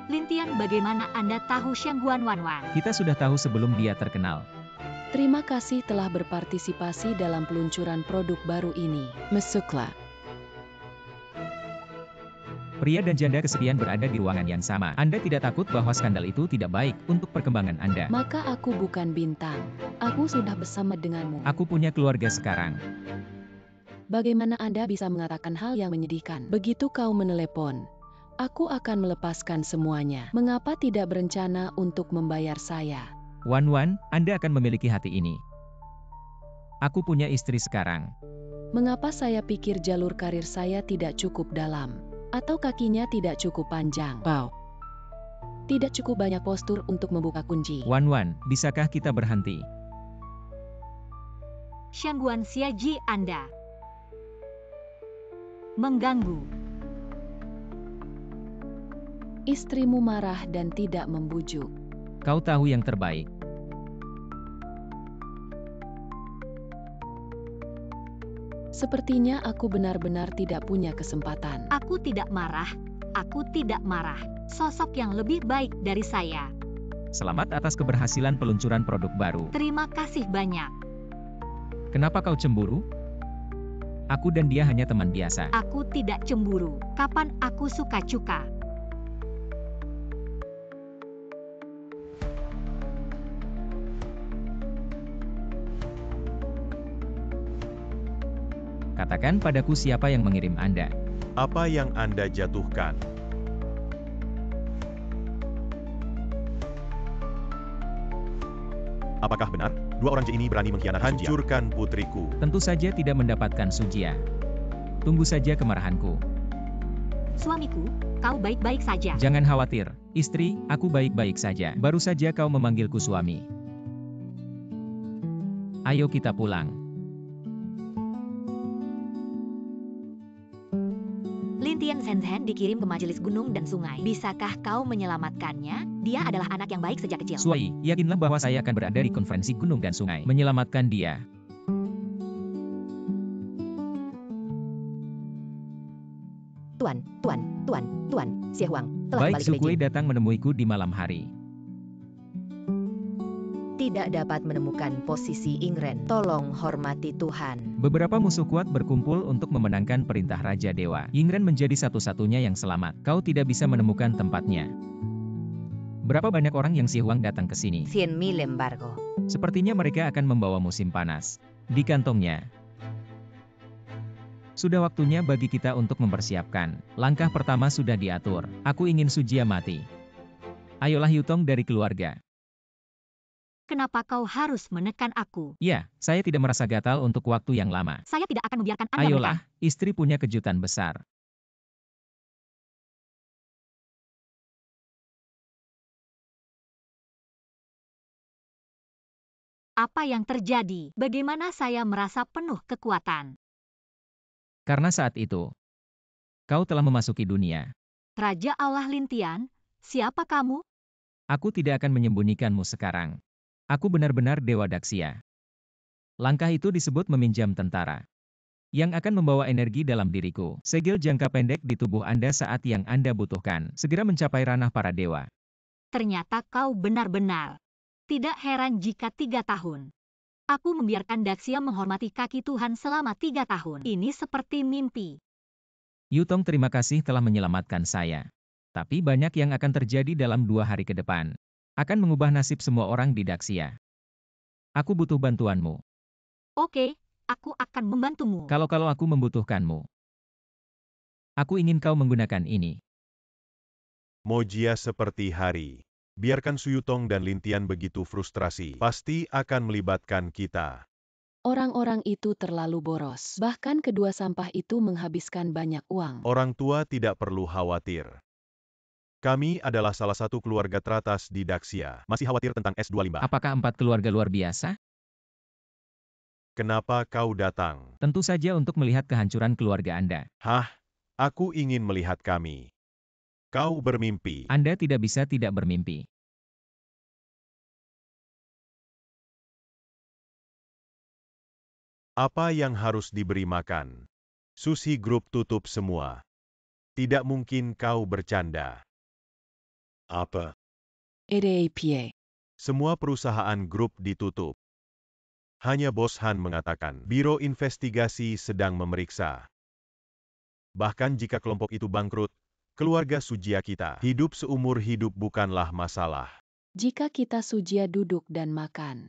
Lintian, bagaimana Anda tahu Shangguan Wanwan? Kita sudah tahu sebelum dia terkenal. Terima kasih telah berpartisipasi dalam peluncuran produk baru ini. Mesuklah. Pria dan janda kesepian berada di ruangan yang sama. Anda tidak takut bahwa skandal itu tidak baik untuk perkembangan Anda? Maka aku bukan bintang. Aku sudah bersama denganmu. Aku punya keluarga sekarang. Bagaimana Anda bisa mengatakan hal yang menyedihkan? Begitu kau menelepon, aku akan melepaskan semuanya. Mengapa tidak berencana untuk membayar saya? Wanwan, Anda akan memiliki hati ini. Aku punya istri sekarang. Mengapa saya pikir jalur karir saya tidak cukup dalam? Atau kakinya tidak cukup panjang? Wow. Tidak cukup banyak postur untuk membuka kunci. Wanwan, bisakah kita berhenti? Shangguan Xiaji, Anda mengganggu. Istrimu marah dan tidak membujuk. Kau tahu yang terbaik. Sepertinya aku benar-benar tidak punya kesempatan. Aku tidak marah. Aku tidak marah. Sosok yang lebih baik dari saya. Selamat atas keberhasilan peluncuran produk baru. Terima kasih banyak. Kenapa kau cemburu? Aku dan dia hanya teman biasa. Aku tidak cemburu. Kapan aku suka-suka? Katakan padaku siapa yang mengirim Anda. Apa yang Anda jatuhkan? Apakah benar, dua orang ini berani mengkhianati Sujia? Hancurkan putriku. Tentu saja tidak mendapatkan Sujia. Tunggu saja kemarahanku. Suamiku, kau baik-baik saja. Jangan khawatir, istri, aku baik-baik saja. Baru saja kau memanggilku suami. Ayo kita pulang. Lintian Shenzhen dikirim ke majelis gunung dan sungai. Bisakah kau menyelamatkannya? Dia adalah anak yang baik sejak kecil. Suai, yakinlah bahwa saya akan berada di konferensi gunung dan sungai. Menyelamatkan dia. Tuan, Xie Huang telah Baik, kembali ke Zukui Beijing. datang menemuiku di malam hari. Tidak dapat menemukan posisi Ingren. Tolong hormati Tuhan. Beberapa musuh kuat berkumpul untuk memenangkan perintah Raja Dewa. Yingren menjadi satu-satunya yang selamat. Kau tidak bisa menemukan tempatnya. Berapa banyak orang yang Xie Huang datang ke sini? 100.000 embargo. Sepertinya mereka akan membawa musim panas di kantongnya. Sudah waktunya bagi kita untuk mempersiapkan. Langkah pertama sudah diatur. Aku ingin Sujia mati. Ayolah Yutong dari keluarga. Kenapa kau harus menekan aku? Ya, saya tidak merasa gatal untuk waktu yang lama. Saya tidak akan membiarkan Anda Ayolah, menekan. istri punya kejutan besar. Apa yang terjadi? Bagaimana saya merasa penuh kekuatan? Karena saat itu, kau telah memasuki dunia. Raja Allah Lintian, siapa kamu? Aku tidak akan menyembunyikanmu sekarang. Aku benar-benar Dewa Daksya. Langkah itu disebut meminjam tentara. Yang akan membawa energi dalam diriku. Segel jangka pendek di tubuh Anda saat yang Anda butuhkan. Segera mencapai ranah para dewa. Ternyata kau benar-benar. Tidak heran jika 3 tahun. Aku membiarkan Daksya menghormati kaki Tuhan selama 3 tahun. Ini seperti mimpi. Yutong, terima kasih telah menyelamatkan saya. Tapi banyak yang akan terjadi dalam 2 hari ke depan. Akan mengubah nasib semua orang di Daksya. Aku butuh bantuanmu. Oke, aku akan membantumu. Kalau aku membutuhkanmu. Aku ingin kau menggunakan ini. Mojia seperti hari. Biarkan Suyutong dan Lintian begitu frustrasi. Pasti akan melibatkan kita. Orang-orang itu terlalu boros. Bahkan kedua sampah itu menghabiskan banyak uang. Orang tua tidak perlu khawatir. Kami adalah salah satu keluarga teratas di Daksya. Masih khawatir tentang S25? Apakah 4 keluarga luar biasa? Kenapa kau datang? Tentu saja untuk melihat kehancuran keluarga Anda. Hah? Aku ingin melihat kami. Kau bermimpi. Anda tidak bisa tidak bermimpi. Apa yang harus diberi makan? Sushi Group tutup semua. Tidak mungkin kau bercanda. Apa? EDAPA. Semua perusahaan grup ditutup. Hanya Bos Han mengatakan, Biro Investigasi sedang memeriksa. Bahkan jika kelompok itu bangkrut, keluarga Sujia kita, hidup seumur hidup bukanlah masalah. Jika kita Sujia duduk dan makan,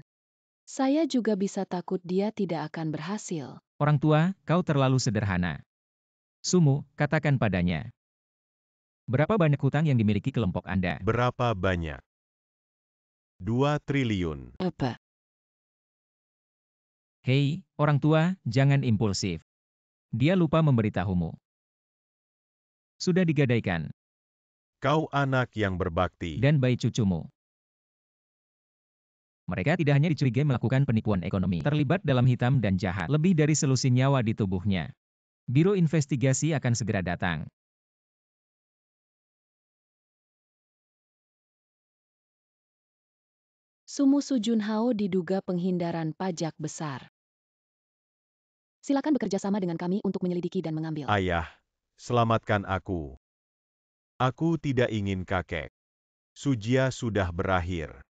saya juga bisa takut dia tidak akan berhasil. Orang tua, kau terlalu sederhana. Sumu, katakan padanya. Berapa banyak hutang yang dimiliki kelompok Anda? Berapa banyak? 2 triliun. Apa? Hei, orang tua, jangan impulsif. Dia lupa memberitahumu. Sudah digadaikan. Kau anak yang berbakti. Dan bayi cucumu. Mereka tidak hanya dicurigai melakukan penipuan ekonomi, terlibat dalam hitam dan jahat, lebih dari selusin nyawa di tubuhnya. Biro investigasi akan segera datang. Sumu Sujunhao diduga penghindaran pajak besar. Silakan bekerja sama dengan kami untuk menyelidiki dan mengambil. Ayah, selamatkan aku. Aku tidak ingin kakek. Sujia sudah berakhir.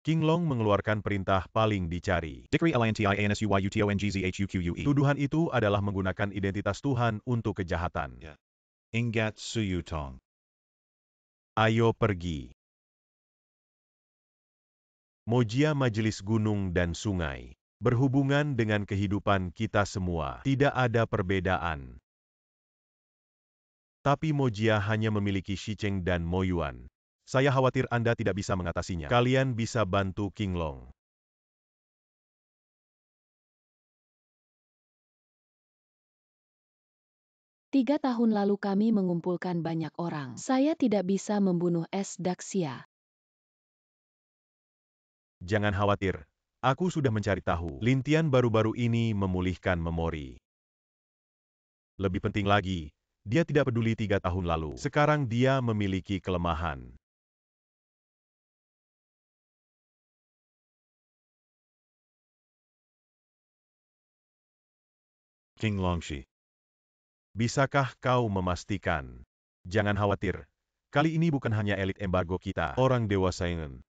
King Long mengeluarkan perintah paling dicari. Dikri LintiansuYuTongZHUQUE. Tuduhan itu adalah menggunakan identitas Tuhan untuk kejahatan. Ingat Suyutong. Ayo pergi. Mojia majelis gunung dan sungai. Berhubungan dengan kehidupan kita semua. Tidak ada perbedaan. Tapi Mojia hanya memiliki Shicheng dan Moyuan. Saya khawatir Anda tidak bisa mengatasinya. Kalian bisa bantu Qinglong. Tiga tahun lalu kami mengumpulkan banyak orang. Saya tidak bisa membunuh es Daxia. Jangan khawatir, aku sudah mencari tahu. Lintian baru-baru ini memulihkan memori. Lebih penting lagi, dia tidak peduli 3 tahun lalu. Sekarang dia memiliki kelemahan. Qinglongshi. Bisakah kau memastikan? Jangan khawatir, kali ini bukan hanya elit embargo kita, orang dewasa Yingren.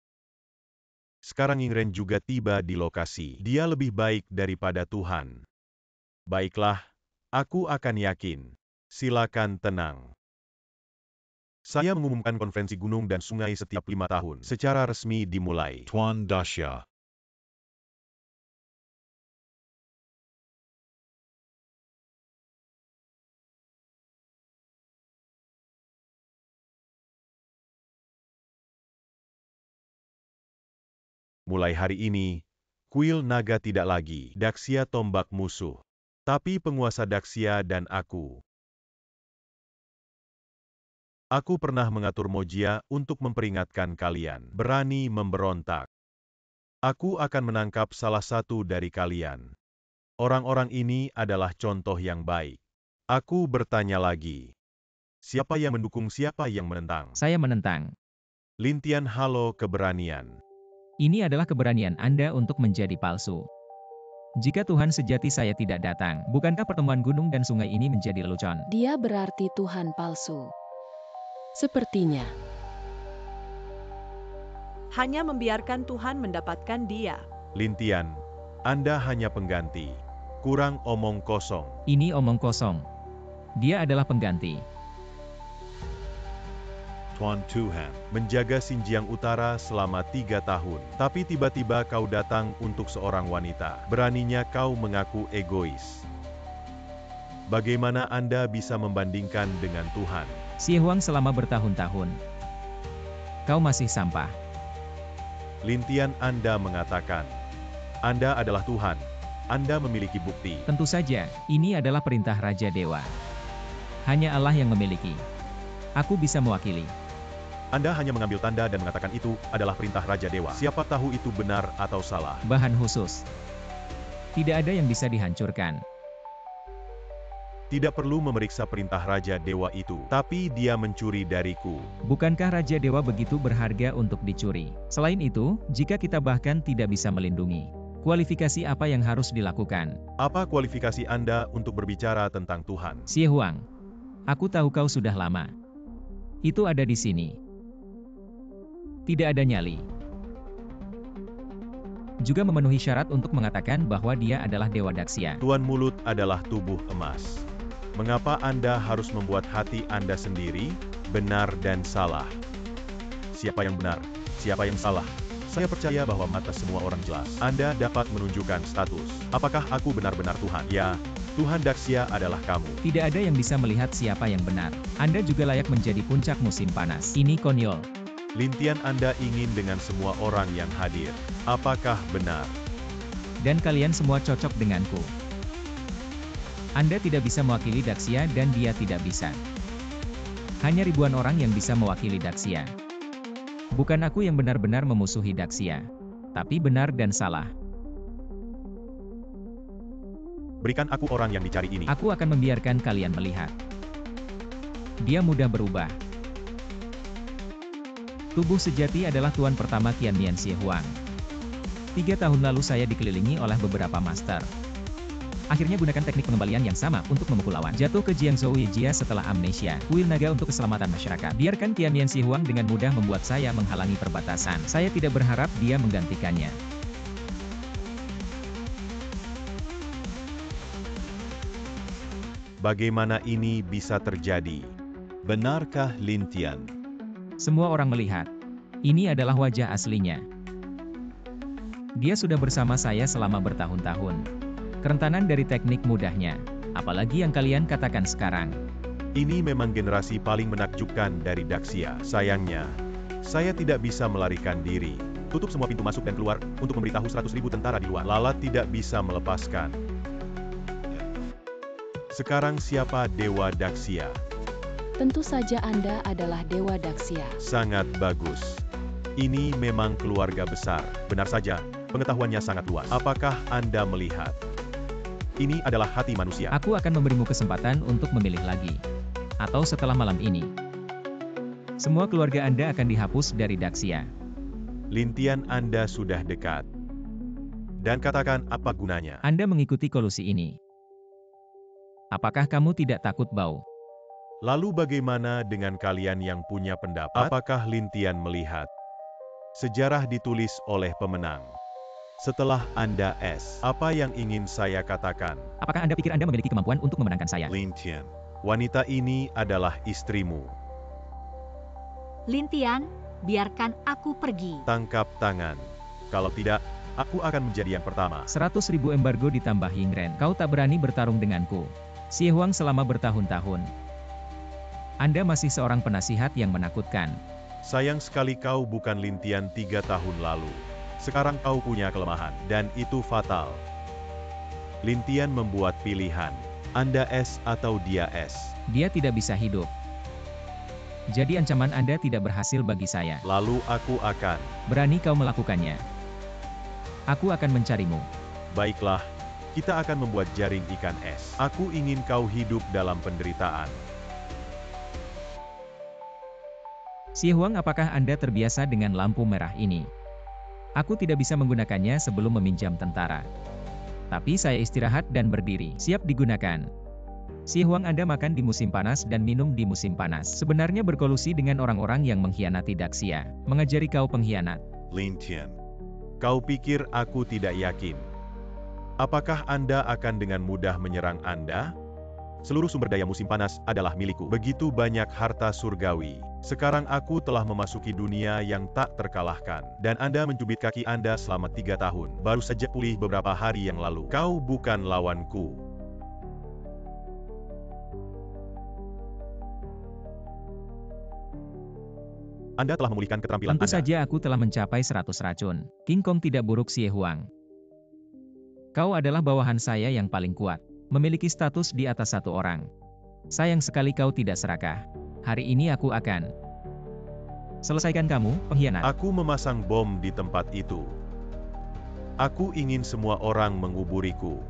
Sekarang Yingren juga tiba di lokasi. Dia lebih baik daripada Tuhan. Baiklah, aku akan yakin. Silakan tenang. Saya mengumumkan konferensi gunung dan sungai setiap 5 tahun. Secara resmi dimulai. Tuan Dasha. Mulai hari ini, kuil naga tidak lagi Daxia tombak musuh, tapi penguasa Daxia dan aku. Aku pernah mengatur Mojia untuk memperingatkan kalian berani memberontak. Aku akan menangkap salah satu dari kalian. Orang-orang ini adalah contoh yang baik. Aku bertanya lagi. Siapa yang mendukung, siapa yang menentang? Saya menentang. Lintian halo keberanian. Ini adalah keberanian Anda untuk menjadi palsu. Jika Tuhan sejati saya tidak datang, bukankah pertemuan gunung dan sungai ini menjadi lelucon? Dia berarti Tuhan palsu. Sepertinya. Hanya membiarkan Tuhan mendapatkan dia. Lintian, Anda hanya pengganti. Kurang omong kosong. Ini omong kosong. Dia adalah pengganti. Tuan Tuhan. Menjaga Xinjiang Utara selama 3 tahun. Tapi tiba-tiba kau datang untuk seorang wanita. Beraninya kau mengaku egois. Bagaimana Anda bisa membandingkan dengan Tuhan? Xie Huang selama bertahun-tahun. Kau masih sampah. Lintian Anda mengatakan, Anda adalah Tuhan. Anda memiliki bukti. Tentu saja, ini adalah perintah Raja Dewa. Hanya Allah yang memiliki. Aku bisa mewakili. Anda hanya mengambil tanda dan mengatakan itu adalah perintah Raja Dewa. Siapa tahu itu benar atau salah. Bahan khusus. Tidak ada yang bisa dihancurkan. Tidak perlu memeriksa perintah Raja Dewa itu, tapi dia mencuri dariku. Bukankah Raja Dewa begitu berharga untuk dicuri? Selain itu, jika kita bahkan tidak bisa melindungi, kualifikasi apa yang harus dilakukan? Apa kualifikasi Anda untuk berbicara tentang Tuhan? Xie Huang, aku tahu kau sudah lama. Itu ada di sini. Tidak ada nyali. Juga memenuhi syarat untuk mengatakan bahwa dia adalah Dewa Daxia. Tuan mulut adalah tubuh emas. Mengapa Anda harus membuat hati Anda sendiri, benar dan salah? Siapa yang benar? Siapa yang salah? Saya percaya bahwa mata semua orang jelas. Anda dapat menunjukkan status. Apakah aku benar-benar Tuhan? Ya, Tuhan Daxia adalah kamu. Tidak ada yang bisa melihat siapa yang benar. Anda juga layak menjadi puncak musim panas. Ini konyol. Lintian Anda ingin dengan semua orang yang hadir. Apakah benar? Dan kalian semua cocok denganku. Anda tidak bisa mewakili Daxia dan dia tidak bisa. Hanya ribuan orang yang bisa mewakili Daxia. Bukan aku yang benar-benar memusuhi Daxia. Tapi benar dan salah. Berikan aku orang yang dicari ini. Aku akan membiarkan kalian melihat. Dia mudah berubah. Tubuh sejati adalah tuan pertama Qianmian Xie Huang. 3 tahun lalu saya dikelilingi oleh beberapa master. Akhirnya gunakan teknik pengembalian yang sama untuk memukul lawan. Jatuh ke Jiangzhou Yijia setelah amnesia. Kuil naga untuk keselamatan masyarakat. Biarkan Qianmian Xie Huang dengan mudah membuat saya menghalangi perbatasan. Saya tidak berharap dia menggantikannya. Bagaimana ini bisa terjadi? Benarkah Lintian? Semua orang melihat. Ini adalah wajah aslinya. Dia sudah bersama saya selama bertahun-tahun. Kerentanan dari teknik mudahnya, apalagi yang kalian katakan sekarang. Ini memang generasi paling menakjubkan dari Daxia. Sayangnya, saya tidak bisa melarikan diri. Tutup semua pintu masuk dan keluar untuk memberitahu 100.000 tentara di luar. Lalat tidak bisa melepaskan. Sekarang siapa Dewa Daxia? Tentu saja Anda adalah Dewa Daxia. Sangat bagus. Ini memang keluarga besar. Benar saja, pengetahuannya sangat luas. Apakah Anda melihat? Ini adalah hati manusia. Aku akan memberimu kesempatan untuk memilih lagi. Atau setelah malam ini. Semua keluarga Anda akan dihapus dari Daxia. Lintian Anda sudah dekat. Dan katakan apa gunanya? Anda mengikuti kolusi ini. Apakah kamu tidak takut bau? Lalu bagaimana dengan kalian yang punya pendapat? Apakah Lintian melihat? Sejarah ditulis oleh pemenang. Setelah Anda apa yang ingin saya katakan? Apakah Anda pikir Anda memiliki kemampuan untuk memenangkan saya? Lintian, wanita ini adalah istrimu. Lintian, biarkan aku pergi. Tangkap tangan. Kalau tidak, aku akan menjadi yang pertama. 100.000 embargo ditambah Yingren. Kau tak berani bertarung denganku. Xie Huang selama bertahun-tahun. Anda masih seorang penasihat yang menakutkan. Sayang sekali kau bukan Lintian 3 tahun lalu. Sekarang kau punya kelemahan, dan itu fatal. Lintian membuat pilihan. Anda atau dia Dia tidak bisa hidup. Jadi ancaman Anda tidak berhasil bagi saya. Lalu aku akan. Berani kau melakukannya. Aku akan mencarimu. Baiklah, kita akan membuat jaring ikan es. Aku ingin kau hidup dalam penderitaan. Xie Huang, apakah Anda terbiasa dengan lampu merah ini? Aku tidak bisa menggunakannya sebelum meminjam tentara. Tapi saya istirahat dan berdiri, siap digunakan. Xie Huang, Anda makan di musim panas dan minum di musim panas. Sebenarnya berkolusi dengan orang-orang yang mengkhianati Daxia. Mengajari kau pengkhianat. Lintian, kau pikir aku tidak yakin? Apakah Anda akan dengan mudah menyerang Anda? Seluruh sumber daya musim panas adalah milikku. Begitu banyak harta surgawi. Sekarang aku telah memasuki dunia yang tak terkalahkan. Dan Anda mencubit kaki Anda selama 3 tahun. Baru saja pulih beberapa hari yang lalu. Kau bukan lawanku. Anda telah memulihkan keterampilan Tentu Anda. saja aku telah mencapai 100 racun. King Kong tidak buruk, Xie Huang. Kau adalah bawahan saya yang paling kuat. Memiliki status di atas satu orang. Sayang sekali kau tidak serakah. Hari ini aku akan selesaikan kamu, pengkhianat. Aku memasang bom di tempat itu. Aku ingin semua orang menguburiku.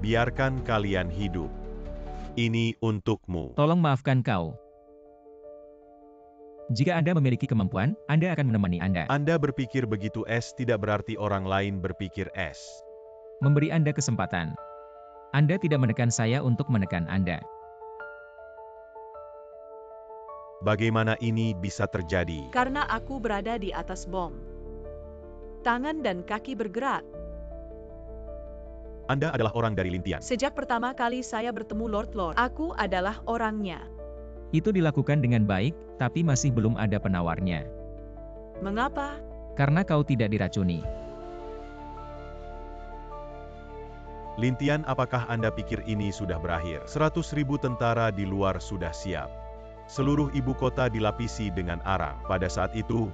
Biarkan kalian hidup. Ini untukmu. Tolong maafkan kau. Jika Anda memiliki kemampuan, Anda akan menemani Anda. Anda berpikir begitu tidak berarti orang lain berpikir Memberi Anda kesempatan. Anda tidak menekan saya untuk menekan Anda. Bagaimana ini bisa terjadi? Karena aku berada di atas bom. Tangan dan kaki bergerak. Anda adalah orang dari Lintian. Sejak pertama kali saya bertemu Lord, aku adalah orangnya. Itu dilakukan dengan baik, tapi masih belum ada penawarnya. Mengapa? Karena kau tidak diracuni. Lintian, apakah Anda pikir ini sudah berakhir? 100.000 tentara di luar sudah siap. Seluruh ibu kota dilapisi dengan arang. Pada saat itu,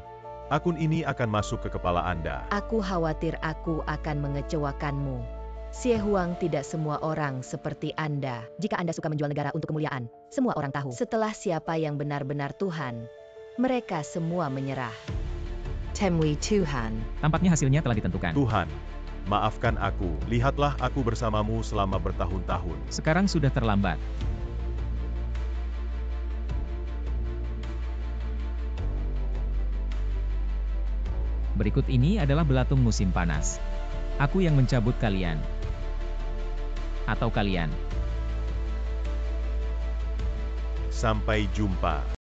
akun ini akan masuk ke kepala Anda. Aku khawatir aku akan mengecewakanmu. Xie Huang, tidak semua orang seperti Anda. Jika Anda suka menjual negara untuk kemuliaan, semua orang tahu. Setelah siapa yang benar-benar Tuhan, mereka semua menyerah. Temui Tuhan. Tampaknya hasilnya telah ditentukan. Tuhan, maafkan aku. Lihatlah aku bersamamu selama bertahun-tahun. Sekarang sudah terlambat. Berikut ini adalah belatung musim panas. Aku yang mencabut kalian. Atau kalian. Sampai jumpa.